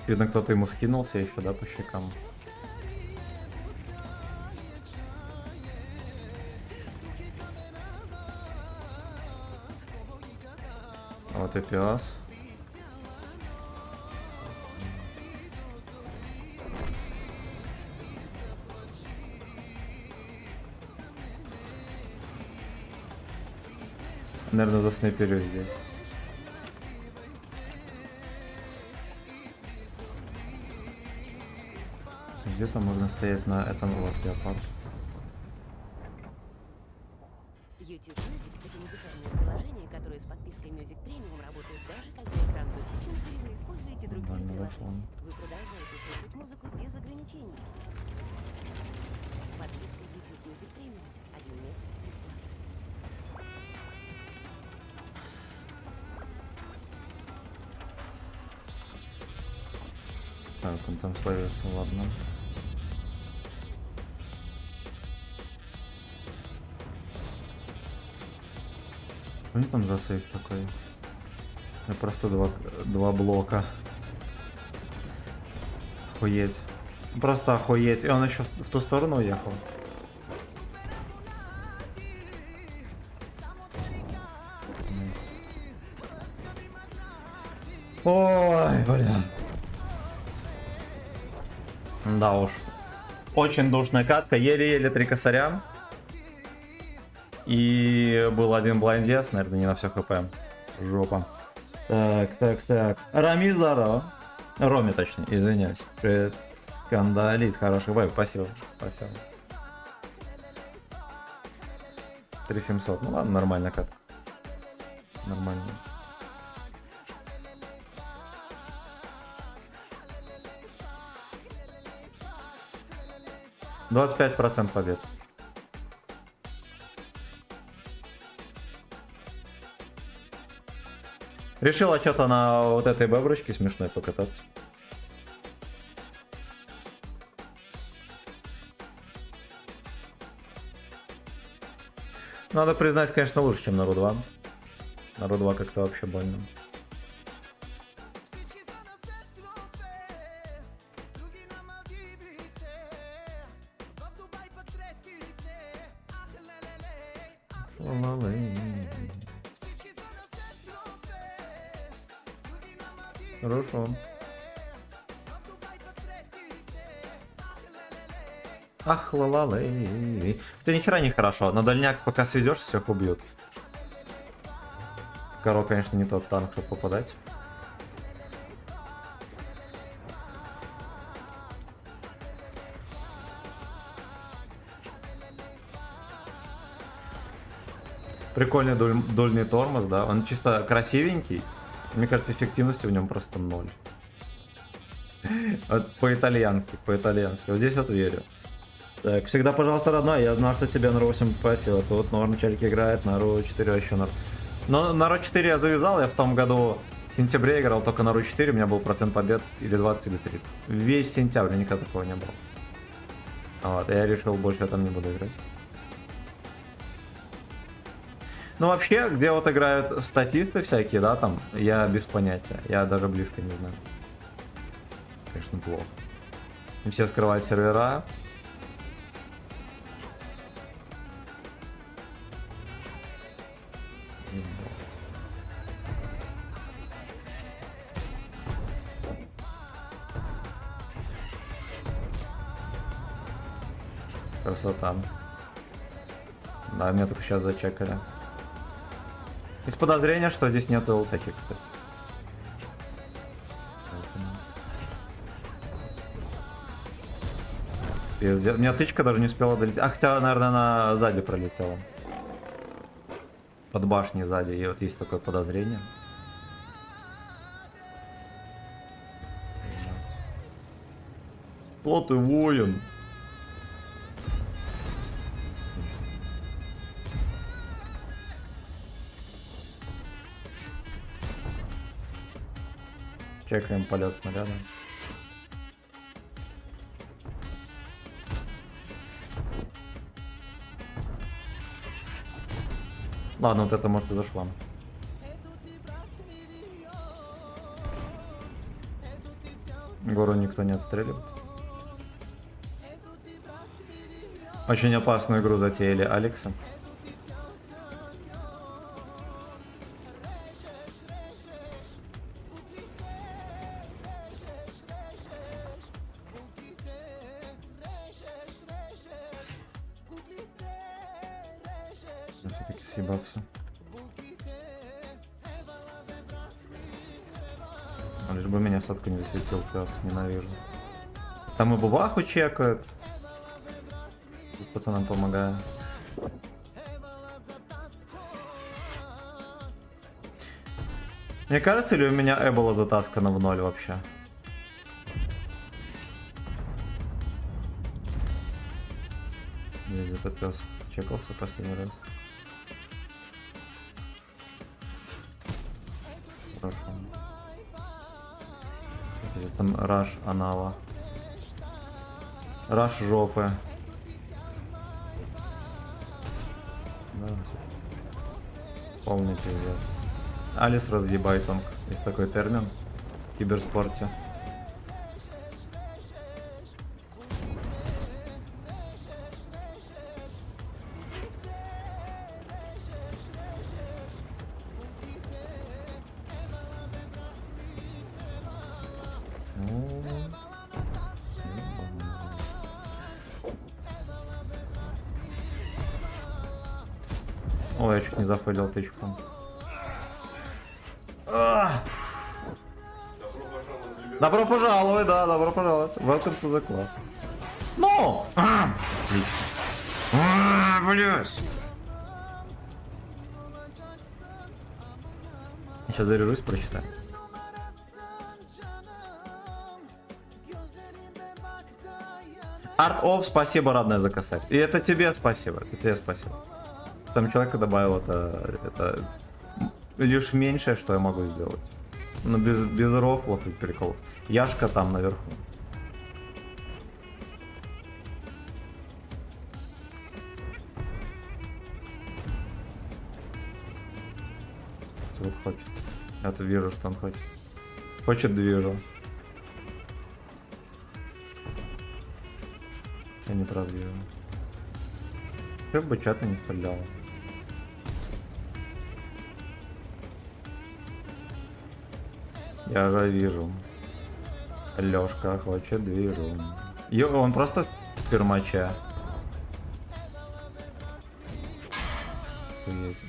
Видно, кто-то ему скинулся еще, да, по щекам. Вот и пес. Наверное, заснайперю здесь. Где-то можно стоять на этом вот леопард. YouTube Music — это музыкальное приложение, которое с подпиской Music Premium работает даже когда экран выключен или вы используете другие Нормально приложения. вошло. Вы продолжаете слушать музыку без ограничений. Подписка YouTube Music Premium. 1 месяц бесплатно. Так, он там словится, ладно. Что там за сейф такой? Я просто два блока. Охуеть. Просто охуеть. И он еще в ту сторону уехал. Ой, бля. Да уж. Очень душная катка. Еле-еле 3 косаря. И был один блайндес, наверное, не на все хп. Жопа. Так. Рами, здорово. Роме, точнее, извиняюсь. Привет. Скандалист, хороший вайп, спасибо. 3700, ну ладно, нормально катка. Нормально. 25% побед. Решила что-то на вот этой баброчке смешной покататься. Надо признать, конечно, лучше, чем на Ру-2. На Ру-2 как-то вообще больно. Хорошо. Ах, ла-ла-лей. Это ни хера не хорошо. На дальняк, пока сведешь, всех убьют. Каро, конечно, не тот танк, чтобы попадать. Прикольный дульный тормоз, да. Он чисто красивенький. Мне кажется, эффективности в нем просто 0. Вот по-итальянски, по-итальянски. Вот здесь вот верю. Так, всегда, пожалуйста, родной. Я знал, что тебе на Ру-8 попросил. Тут Норм челик играет, на Ру-4 еще Норм. Но на Ру-4 я завязал. Я в том году в сентябре играл только на Ру-4. У меня был процент побед или 20, или 30. Весь сентябрь никогда такого не было. Вот, я решил, больше я там не буду играть. Ну, вообще, где вот играют статисты всякие, да, там, я без понятия. Я даже близко не знаю. Конечно, плохо. И все скрывают сервера. Красота. Да, меня только сейчас зачекали. Есть подозрение, что здесь нету лтахи, кстати. Пиздец. У меня тычка даже не успела долететь. А, хотя, наверное, она сзади пролетела. Под башней сзади. И вот есть такое подозрение. Кто ты, воин? Чекаем полет снаряда. Ладно, вот это может и зашло. Гору никто не отстреливает. Очень опасную игру затеяли Алекса. Все-таки съебался. Лишь бы меня сотка не засветил, пес, ненавижу. Там и бубаху чекают. Тут пацанам помогаю. Мне кажется, ли у меня Эбола затаскана в 0 вообще? Здесь где-то пес чекался последний раз. Хорошо. Здесь там раш анала. Раш жопы. Да. Полный пиздец. Алис разъебай танк. Есть такой термин в киберспорте. Ой, я чуть не зафейлил тычку. Добро пожаловать, да, добро пожаловать. Welcome to the club. Ну! Отлично. Блядь. Сейчас заряжусь, прочитаю. Art of, спасибо, родная, за косарь. И это тебе спасибо. Это тебе спасибо. Там человека добавил, это лишь меньшее, что я могу сделать. Ну, без рофлов и приколов. Яшка там наверху. Что вот хочет. Я-то вижу, что он хочет. Хочет движу. Я не продвижу. Как бы чата не стрелял. Я же вижу. Лёшка хочет движу. Он просто пермача.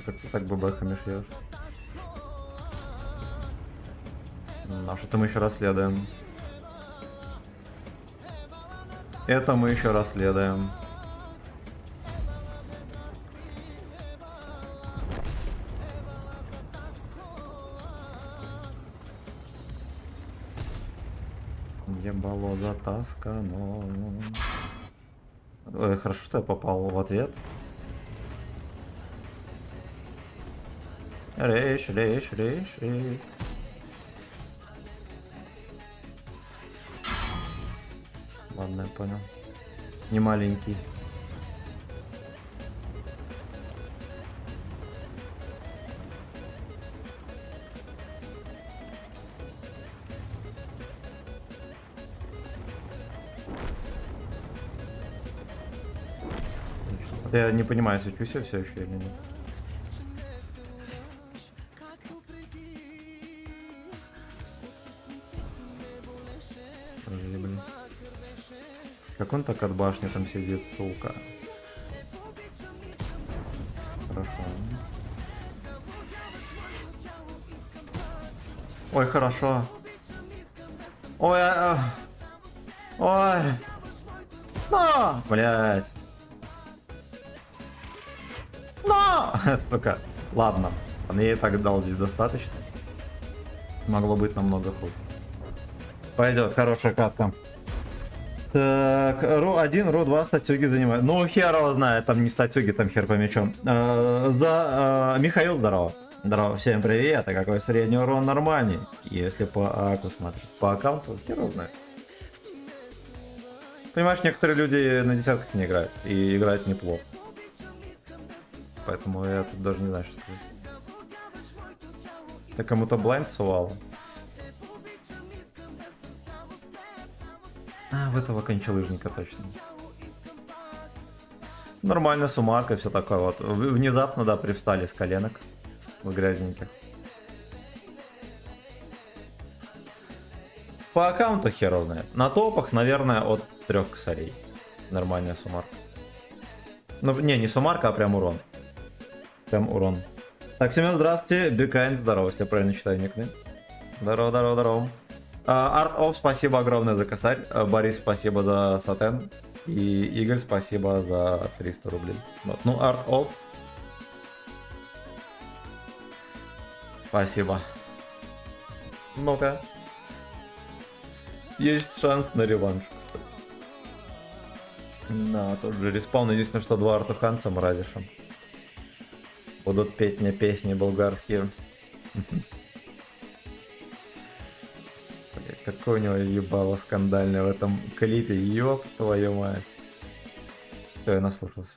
Как ты так бабахами шьешь? А что-то мы еще расследуем. Это мы еще расследуем. Ебало затаскано. Ой, хорошо, что я попал в ответ. Рейш. Ладно, я понял. Не маленький. Вот я не понимаю, свечусь я все еще или нет. Подожди, блин. Как он так от башни там сидит, сука? Хорошо. Ой, хорошо. Ой, ой. Но! Блять. Но! Сука. Ладно. Я и так дал здесь достаточно. Могло быть намного хуже. Пойдет, хорошая катка. Так, РО1, РО2 статюги занимают. Ну, хер его знает, там не статюги, там хер по мячом. Михаил, здорово. Здорово, всем привет. А какой средний урон нормальный? Если по аку смотреть. По аккаунту, хер его знает. Понимаешь, некоторые люди на десятках не играют. И играют неплохо. Поэтому я тут даже не знаю, что сказать. Ты кому-то блайнд сувал? В этого кончалыжника точно. Нормально, сумарка, все такое вот. Внезапно, да, привстали с коленок. В грязненьких. По аккаунту хер знает. На топах, наверное, от 3 косарей. Нормальная сумарка. Ну, не сумарка, а прям урон. Прям урон. Так, Семен, здравствуйте. Бикайн, здорово, если я правильно читаю никнейм. Здорово. Art of, спасибо огромное за косарь. Борис, спасибо за сатен. И Игорь, спасибо за 300 рублей. Вот. Ну, Art of. Спасибо. Ну-ка. Есть шанс на реванш, кстати. Да, тот же респаун. Единственное, что 2 артуханца мразишем. Будут петь мне песни болгарские. Блять, какой у него ебало скандальное в этом клипе. Ёб твою мать. Все, я наслушался.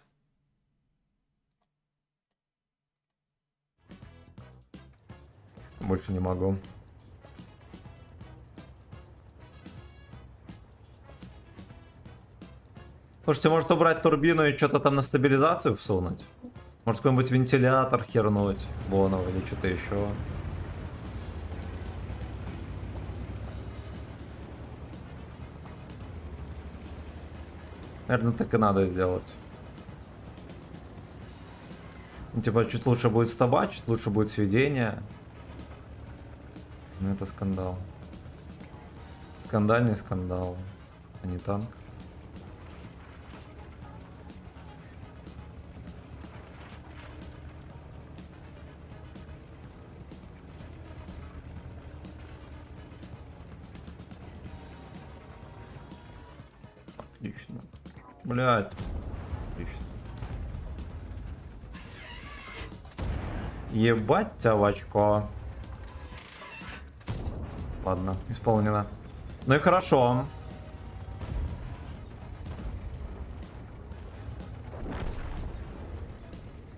Больше не могу. Слушайте, может убрать турбину и что-то там на стабилизацию всунуть? Может какой-нибудь вентилятор хернуть, Бонова или что-то еще. Наверное, так и надо сделать. Ну, типа, чуть лучше будет стаба, чуть лучше будет сведение. Ну, это скандал. Скандальный скандал, а не танк. Отлично. Блядь. Отлично. Ебать тебя в очко. Ладно, исполнено. Ну и хорошо.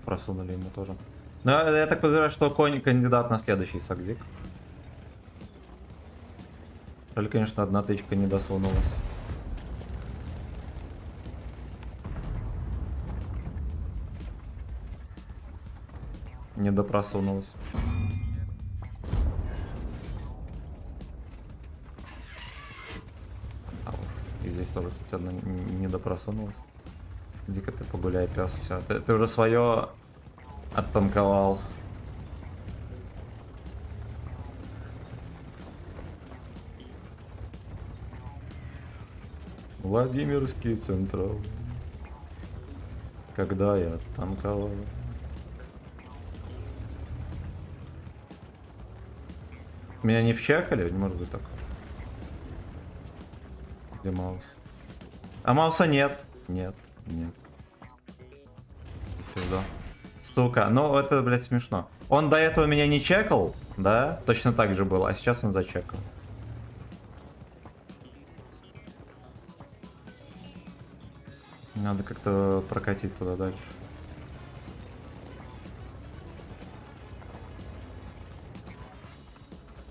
Просунули ему тоже. Ну, я так подозреваю, что конь кандидат на следующий сагдик. Жаль, конечно, одна тычка не досунулась. Не допросунулась. И здесь тоже, кстати, одна не допросунулась. Иди-ка ты погуляй, пес. Все, ты уже свое оттанковал. Владимирский Централ. Когда я танковал. Меня не вчекали? Не может быть так. Где маус? А мауса нет. Нет, нет. Пизда. Сука, ну это, блядь, смешно. Он до этого меня не чекал, да? Точно так же было, а сейчас он зачекал. Надо как-то прокатить туда дальше.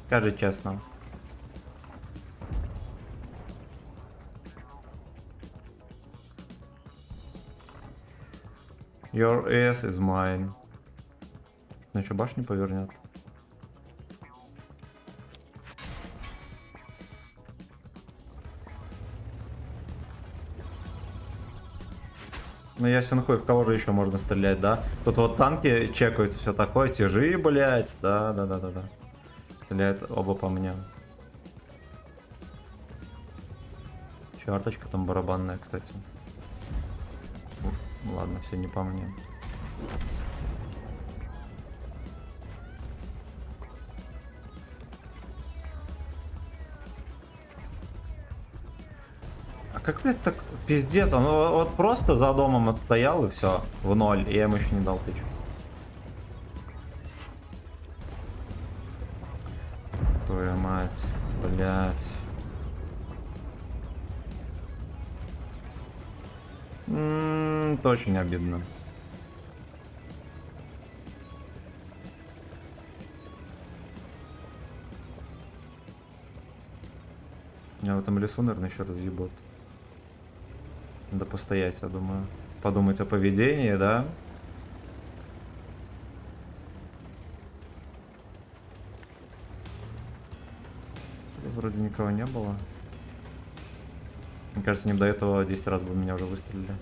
Скажи честно. Your ass is mine. Ну еще башню повернет. Ну ясен хуй, в кого же еще можно стрелять, да? Тут вот танки чекаются, все такое, тяжи, блять. Да. Стреляют оба по мне. Черточка там барабанная, кстати. Ладно, все не по мне. А как, блядь, так пиздец? Он вот просто за домом отстоял и все, в ноль, и я ему еще не дал тычку. Твою мать, блядь. Это очень обидно. Меня в этом лесу, наверное, еще разъебут. Надо постоять, я думаю. Подумать о поведении, да? Тут вроде никого не было. Мне кажется, не до этого 10 раз бы меня уже выстрелили.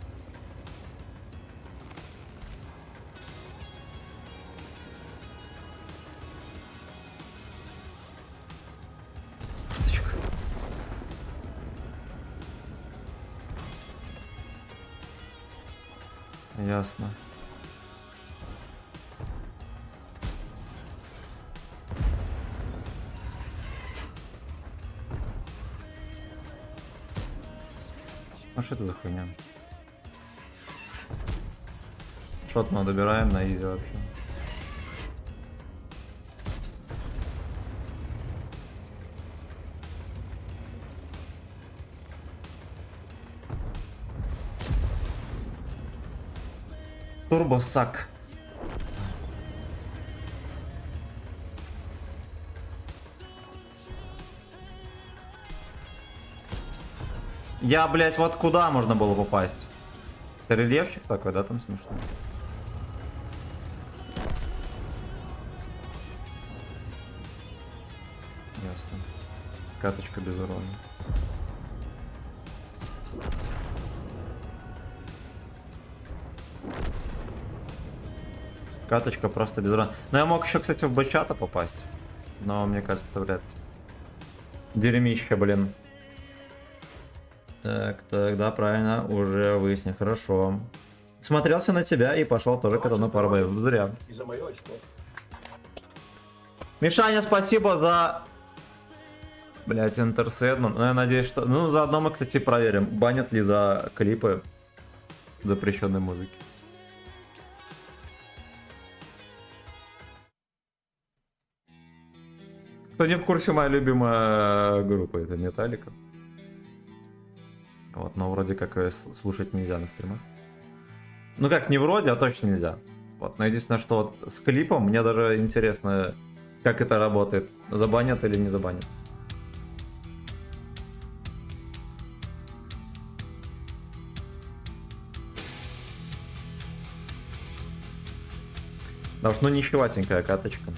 Ясно. А что это за хуйня? Шот мы добираем на изи вообще. Турбосак. Я, блять, вот куда можно было попасть? Это рельефчик такой, да, там смешно? Ясно. Каточка без урона. Каточка просто без урона. Но я мог еще, кстати, в бачата попасть. Но мне кажется, это вряд ли. Дерьмище, блин. Так, да, правильно, уже выяснил, хорошо. Смотрелся на тебя и пошел тоже к этому пару боев. Зря. И за мое очко. Мишаня, спасибо за... Блять, Интерседман. Ну, я надеюсь, что... Ну, заодно мы, кстати, проверим, банят ли за клипы запрещенной музыки. Кто не в курсе, моя любимая группа это Металлика. Вот, но вроде как её слушать нельзя на стримах. Ну как, не вроде, а точно нельзя. Вот, но единственное, что вот с клипом мне даже интересно, как это работает. Забанят или не забанят. Потому что, ну, нищеватенькая каточка.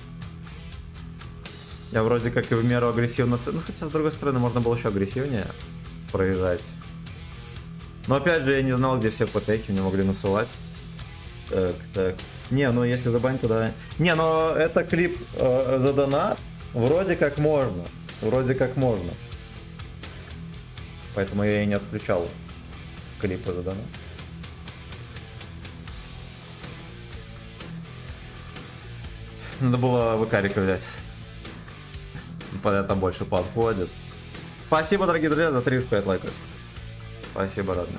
Я вроде как и в меру агрессивно... Ну, хотя, с другой стороны, можно было еще агрессивнее проезжать. Но, опять же, я не знал, где все ПТХи мне могли насылать. Так. Не, ну, если забанить, то да. Не, но это клип за донат. Вроде как можно. Вроде как можно. Поэтому я и не отключал клипы за донат. Надо было ВКарика взять. Под это больше подходит. Спасибо, дорогие друзья, за 35 лайков. Спасибо, родные.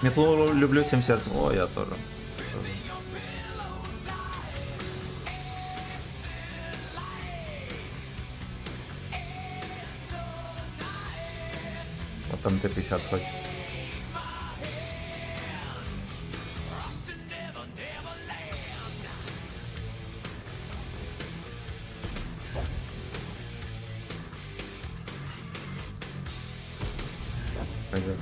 Метлу люблю всем сердцем. О, я тоже. Вот там Т-50 хочет. Пойдет.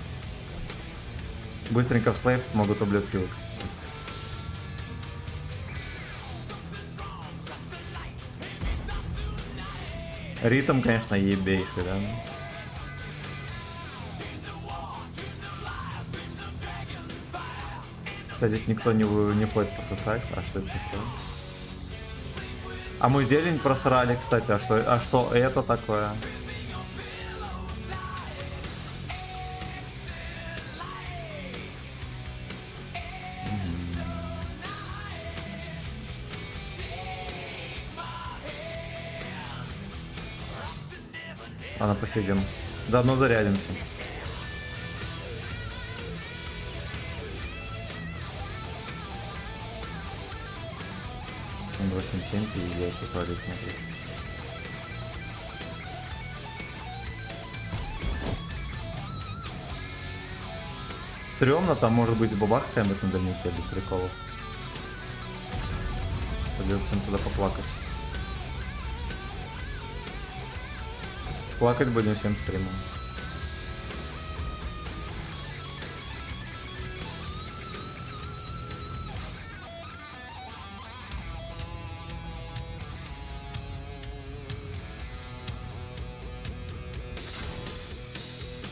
Быстренько в слейв могут ублюдки выкатиться. Ритм, конечно, ебейший, да? Кстати, здесь никто не ходит пососать. А что это такое? А мы зелень просрали, кстати. А что это такое? Ладно, посидим. Заодно зарядимся. Он 277 пиздец, творит, смотри. Стрёмно, там может быть бабах какая-нибудь на дальнике без приколов. Придется им туда поплакать. Плакать будем всем стримом.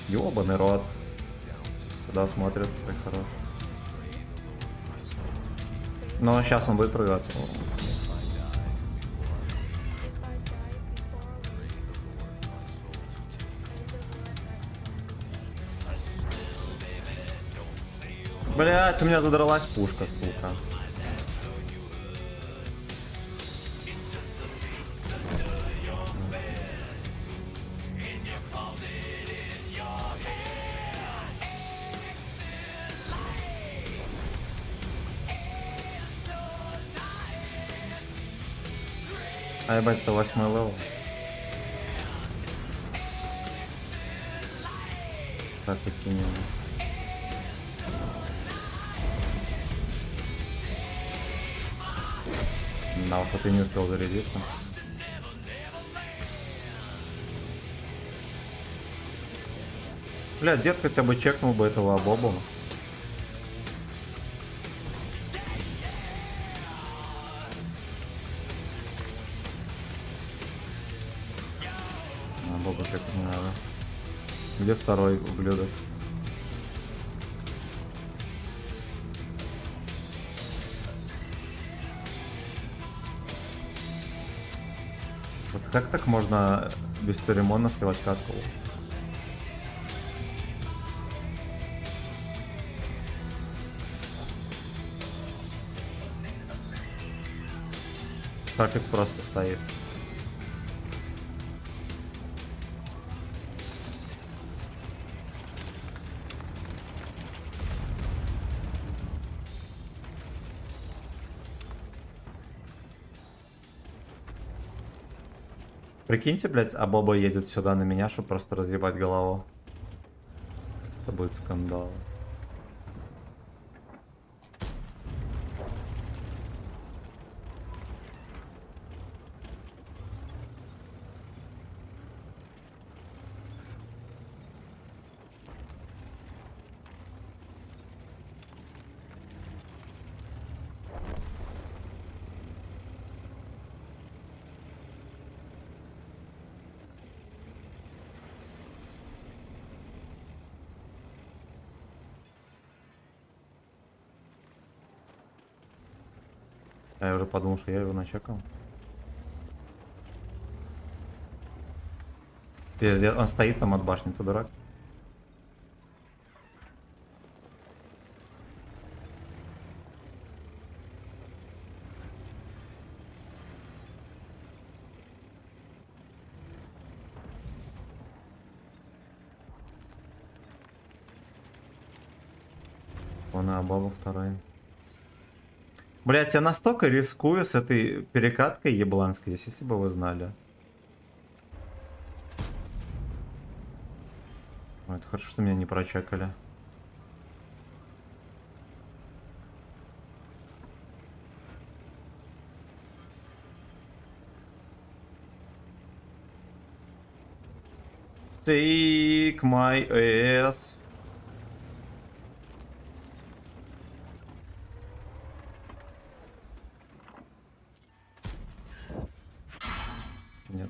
Ёбаный рот. Когда смотрят, так хорош. Но сейчас он будет прыгаться. Блять, у меня задралась пушка, сука. А ебать, это 8 левел. Так, покинем. На вот ты не успел зарядиться. Бля, дед хотя бы чекнул бы этого Бобу. А, Бобу чекнуть не надо. Где второй ублюдок? Вот как так можно бесцеремонно сливать катку. Трафик просто стоит. Прикиньте, блядь, а Боба едет сюда на меня, чтобы просто разъебать голову. Это будет скандал. А я уже подумал, что я его начекал. Пиздец, он стоит там от башни, ты дурак? Он и Абаба второй. Блять, я настолько рискую с этой перекаткой ебланской, если бы вы знали. Ой, это хорошо, что меня не прочекали. Take my ass. Нет.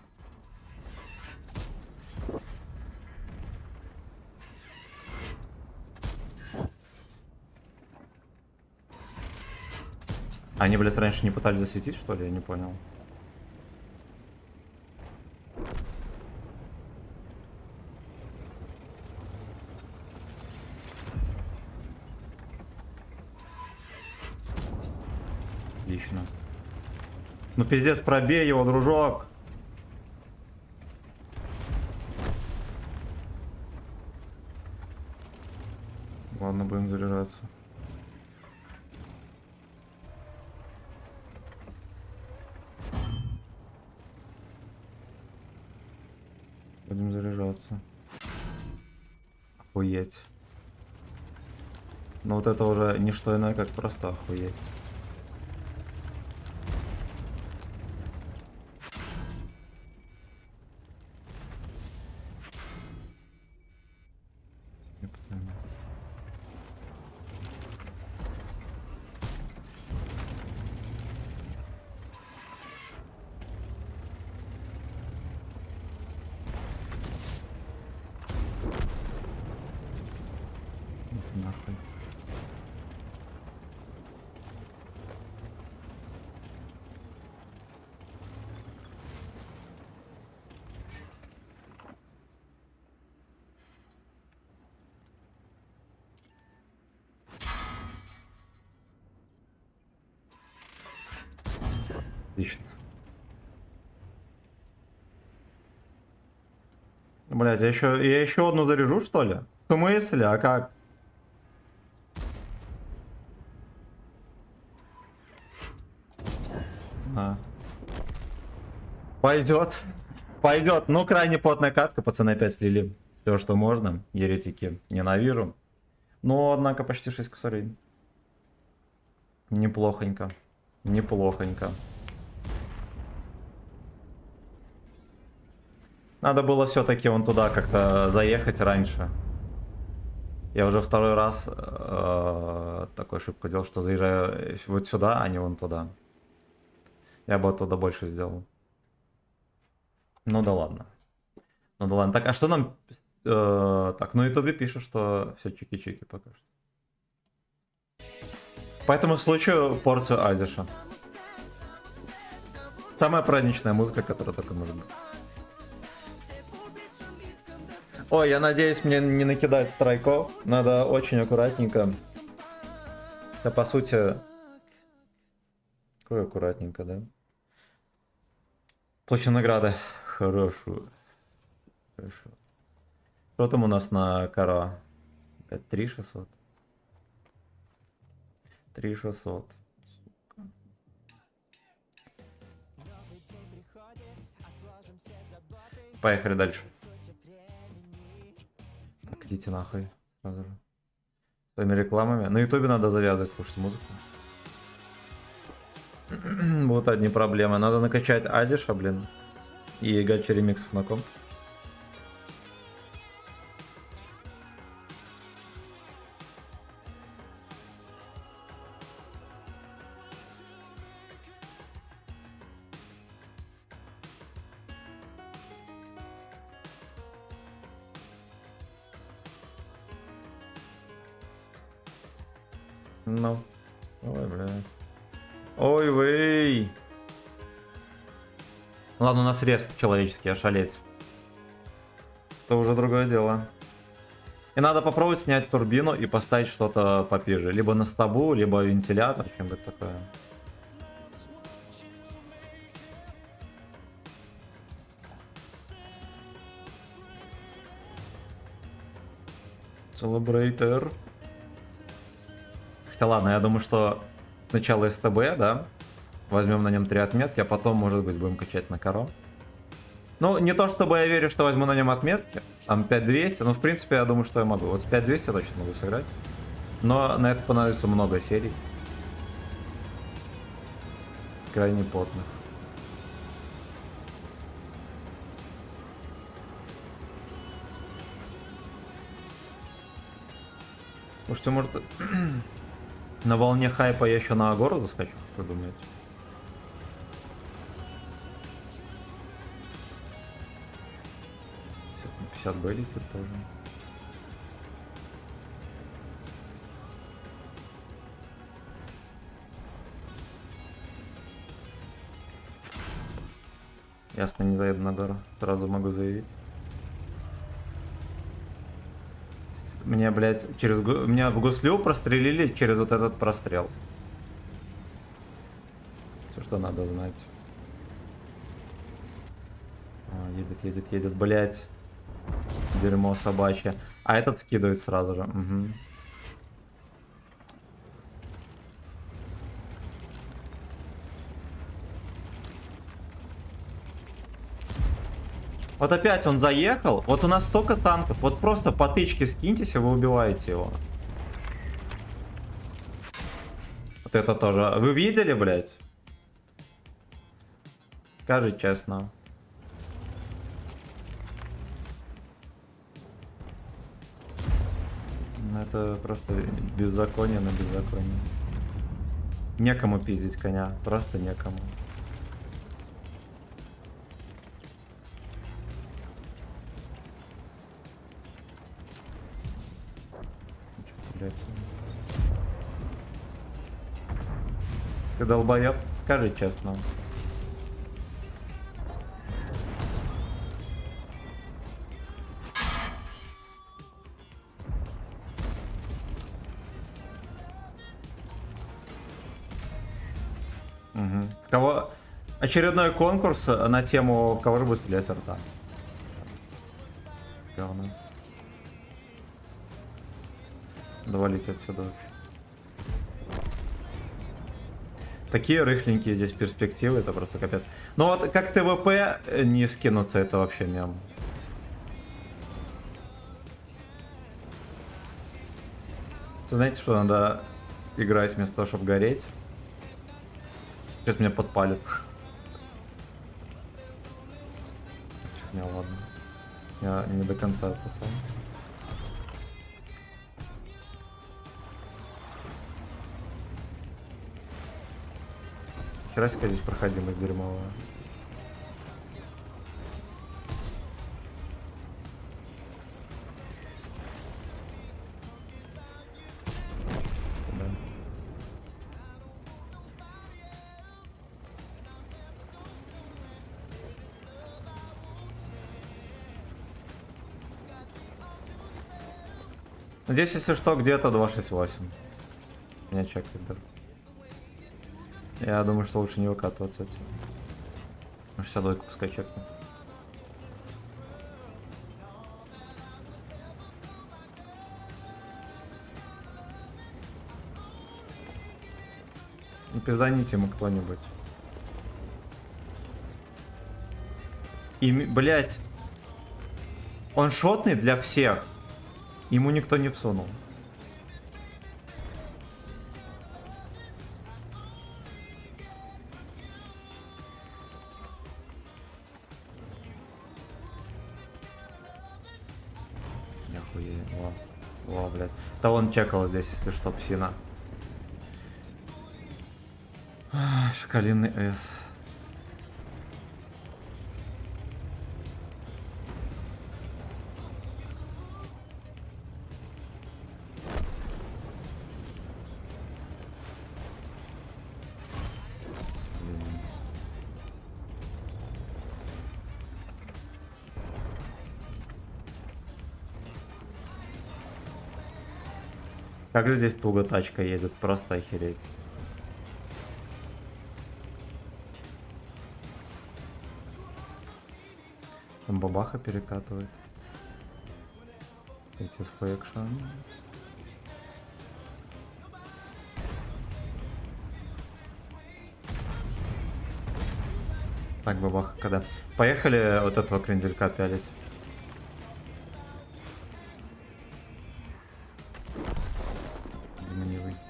Они, блядь, раньше не пытались засветить, что ли? Я не понял. Отлично. Ну пиздец, пробей его, дружок. Ладно, будем заряжаться. Будем заряжаться. Охуеть. Ну вот это уже не что иное, как просто охуеть. Это нахуй. Отлично. Блять, я еще одну заряжу, что ли? В смысле? А как? А. Пойдет. Пойдет. Ну, крайне плотная катка, пацаны опять слили. Все, что можно. Еретики. Ненавижу. Но, однако, почти 6 косарей. Неплохонько. Неплохонько. Надо было все-таки вон туда как-то заехать раньше. Я уже второй раз такую ошибку делал, что заезжаю вот сюда, а не вон туда. Я бы оттуда больше сделал. Ну да ладно. Ну да ладно. Так, а что нам... так, на ютубе пишут, что все чики-чики пока что. По этому случаю порцию Азиша. Самая праздничная музыка, которая только может быть. Ой, я надеюсь, мне не накидать страйков. Надо очень аккуратненько. Да, по сути... Какой аккуратненько, да? Площадь награды. Хорошо. Хорошо. Что там у нас на кара? 3600. 3600. Сука. Поехали дальше. Так, идите нахуй. Сразу же. Своими рекламами. На ютубе надо завязывать слушать музыку. Вот одни проблемы. Надо накачать Адиша, блин. И гача ремиксов на комп. Ну. Ой, бля. Ой, вей. Ладно, у нас рез человеческий, ошалеть. Это уже другое дело. И надо попробовать снять турбину и поставить что-то попиже. Либо на стабу, либо вентилятор, чем-нибудь такое. Celebrator. Хотя ладно, я думаю, что сначала СТБ, да? Возьмем на нем 3 отметки, а потом, может быть, будем качать на коро. Ну, не то чтобы я верю, что возьму на нем отметки. Там 5200, ну, в принципе, я думаю, что я могу. Вот с 5200 точно могу сыграть. Но на это понадобится много серий. Крайне потных. Слушайте, может... На волне хайпа я еще на Агору заскочу, как вы думаете? На 50 Б летит тоже. Ясно, не заеду на гору. Сразу могу заявить. Мне, блядь, меня в гуслю прострелили через вот этот прострел. Все, что надо знать. Едет, блядь. Дерьмо собачье. А этот вкидывает сразу же. Угу. Вот опять он заехал. Вот у нас столько танков. Вот просто по тычке скиньтесь, и вы убиваете его. Вот это тоже. Вы видели, блядь? Скажи честно. Ну, это просто беззаконие на беззаконие. Некому пиздить коня. Просто некому. Ты долбоёб? Скажи честно. Угу. Кого? Очередной конкурс на тему кого же будет стрелять с рта. Говно. Довалите отсюда вообще. Такие рыхленькие здесь перспективы, это просто капец. Ну вот как ТВП не скинуться, это вообще мем. Знаете, что надо играть вместо того, чтобы гореть? Сейчас меня подпалит. Не, ладно. Я не до конца отсосал. Херасика здесь проходимость дерьмовая. Да. Ну, здесь, если что, где-то 268. Меня чекает, да. Я думаю, что лучше не выкатываться отсюда. 62 пускай чекнет. Не пизданите ему кто-нибудь. И, блять, он шотный для всех. Ему никто не всунул. Нихуя. Во, блядь. Да он чекал здесь, если что, псина. Ах, шоколинный С. Как же здесь туго тачка едет, просто охереть. Там бабаха перекатывает. Satisfaction. Так, бабаха, когда? Поехали вот этого кренделька пялить. Видимо, не выйдет.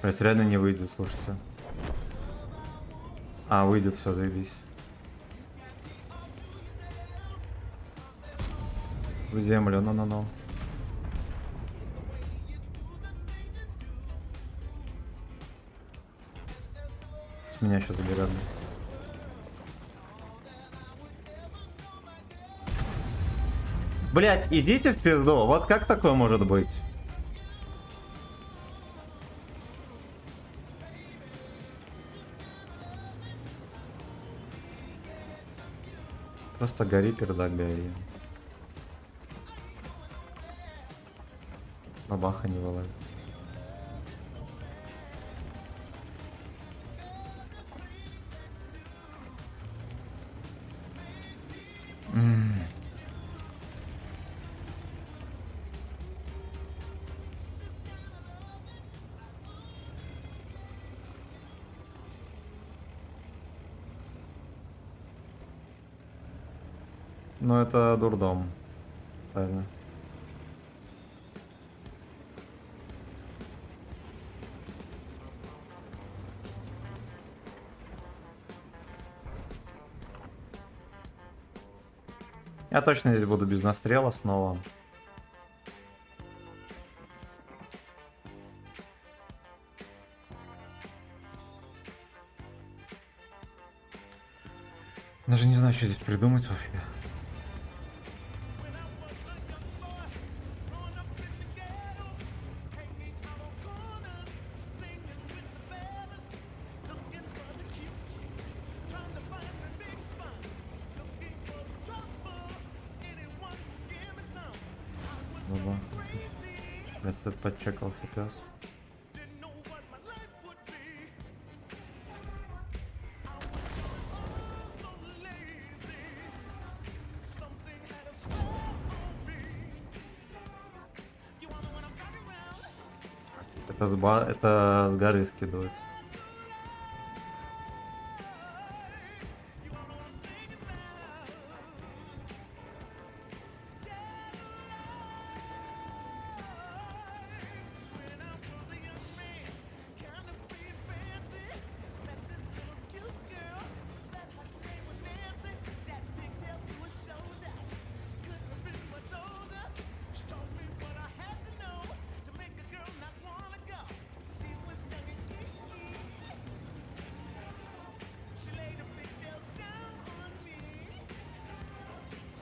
Блять, реально не выйдет, слушайте. А, выйдет, все, заебись. В землю, ну-ну-ну. С меня сейчас заберет. Блять, идите в пизду. Вот как такое может быть? Просто гори, пердак, гори. Бабаха не вылазит. Ну это дурдом. Правильно. Я точно здесь буду без настрела снова. Даже не знаю, что здесь придумать вообще. Баба. Этот подчекался пес. Это с горы скидывается.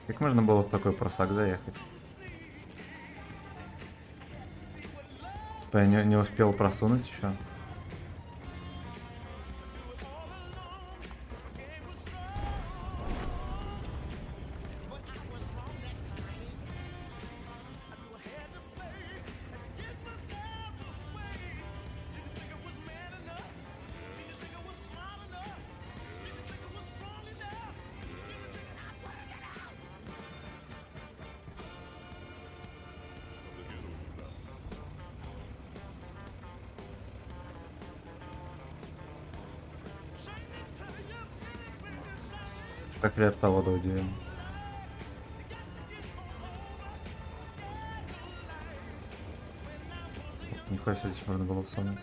Как можно было в такой просак заехать? Типа я не успел просунуть еще. Как воду удивим. Нихуя себе здесь можно было всунуть.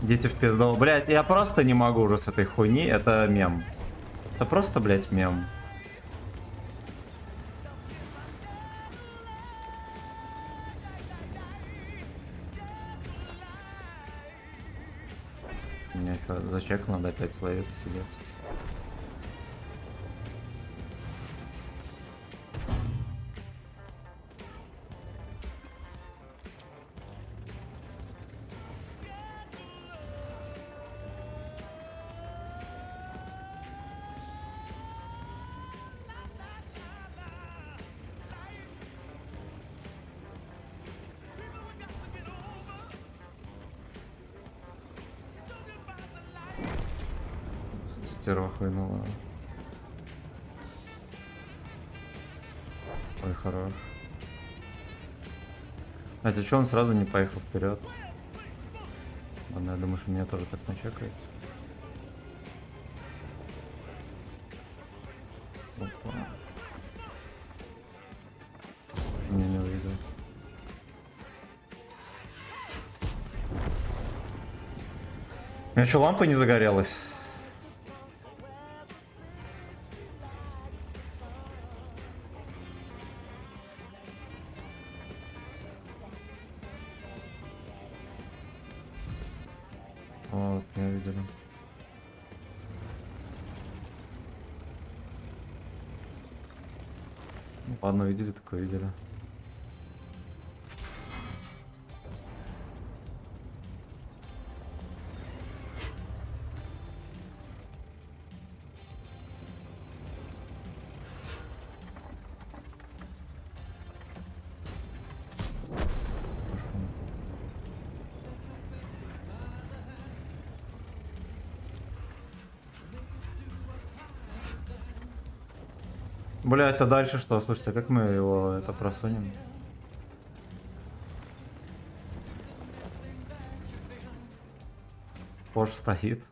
Идите в пизду. Блять, я просто не могу уже с этой хуйни. Это мем. Это просто, блять, мем. Мне еще за чек надо опять словиться сидеть. Стерва хуйнула. Ой, хорош. А ты что, он сразу не поехал вперед? Ладно, я думаю, что меня тоже так начекает. Опа. Не увидел. У меня что, лампа не загорелась? Вот, меня видели. Ну, ладно, видели, такое видели. Блять, а дальше что? Слушайте, а как мы его это просунем? Пош стоит.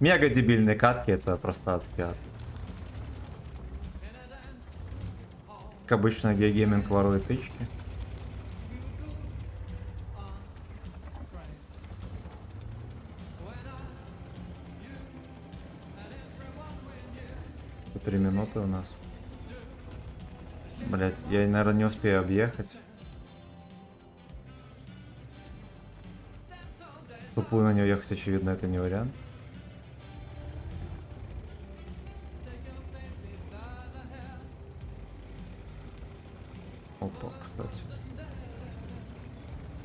Мега дебильные катки, это просто адский ад. Как обычно, гейминг ворует тычки. По 3 минуты у нас. Блять, я, наверное, не успею объехать. Тупую на него ехать, очевидно, это не вариант. Опа, кстати.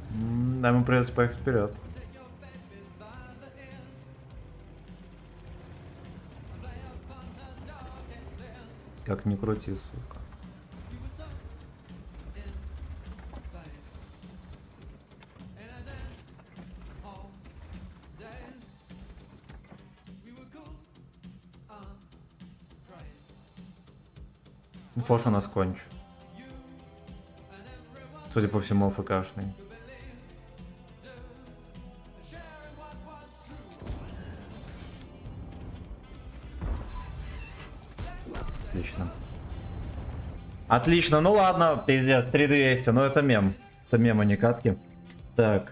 Да, ему придется поехать вперед. Как ни крути, сука. Фош у нас конч. Судя по всему, АФКшный. Отлично. Отлично, ну ладно, пиздец, 3200, но это мем. Это мем, а не катки. Так.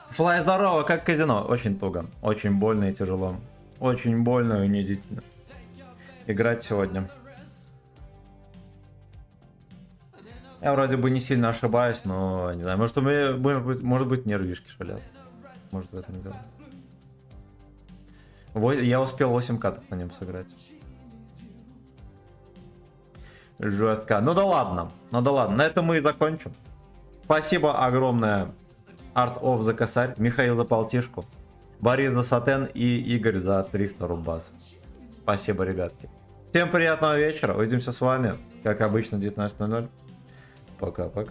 Флай, здорово, как казино. Очень туго, очень больно и тяжело. Очень больно и унизительно. Играть сегодня. Я вроде бы не сильно ошибаюсь, но не знаю, может быть нервишки шалят. Может в этом дело. Я успел 8 каток на нем сыграть. Жестко. Ну да ладно, на этом мы и закончим. Спасибо огромное Art of the Косарь, Михаил за полтишку, Борис за сатен и Игорь за 300 рубасов. Спасибо, ребятки. Всем приятного вечера. Увидимся с вами, как обычно, в 19:00. Пока-пока.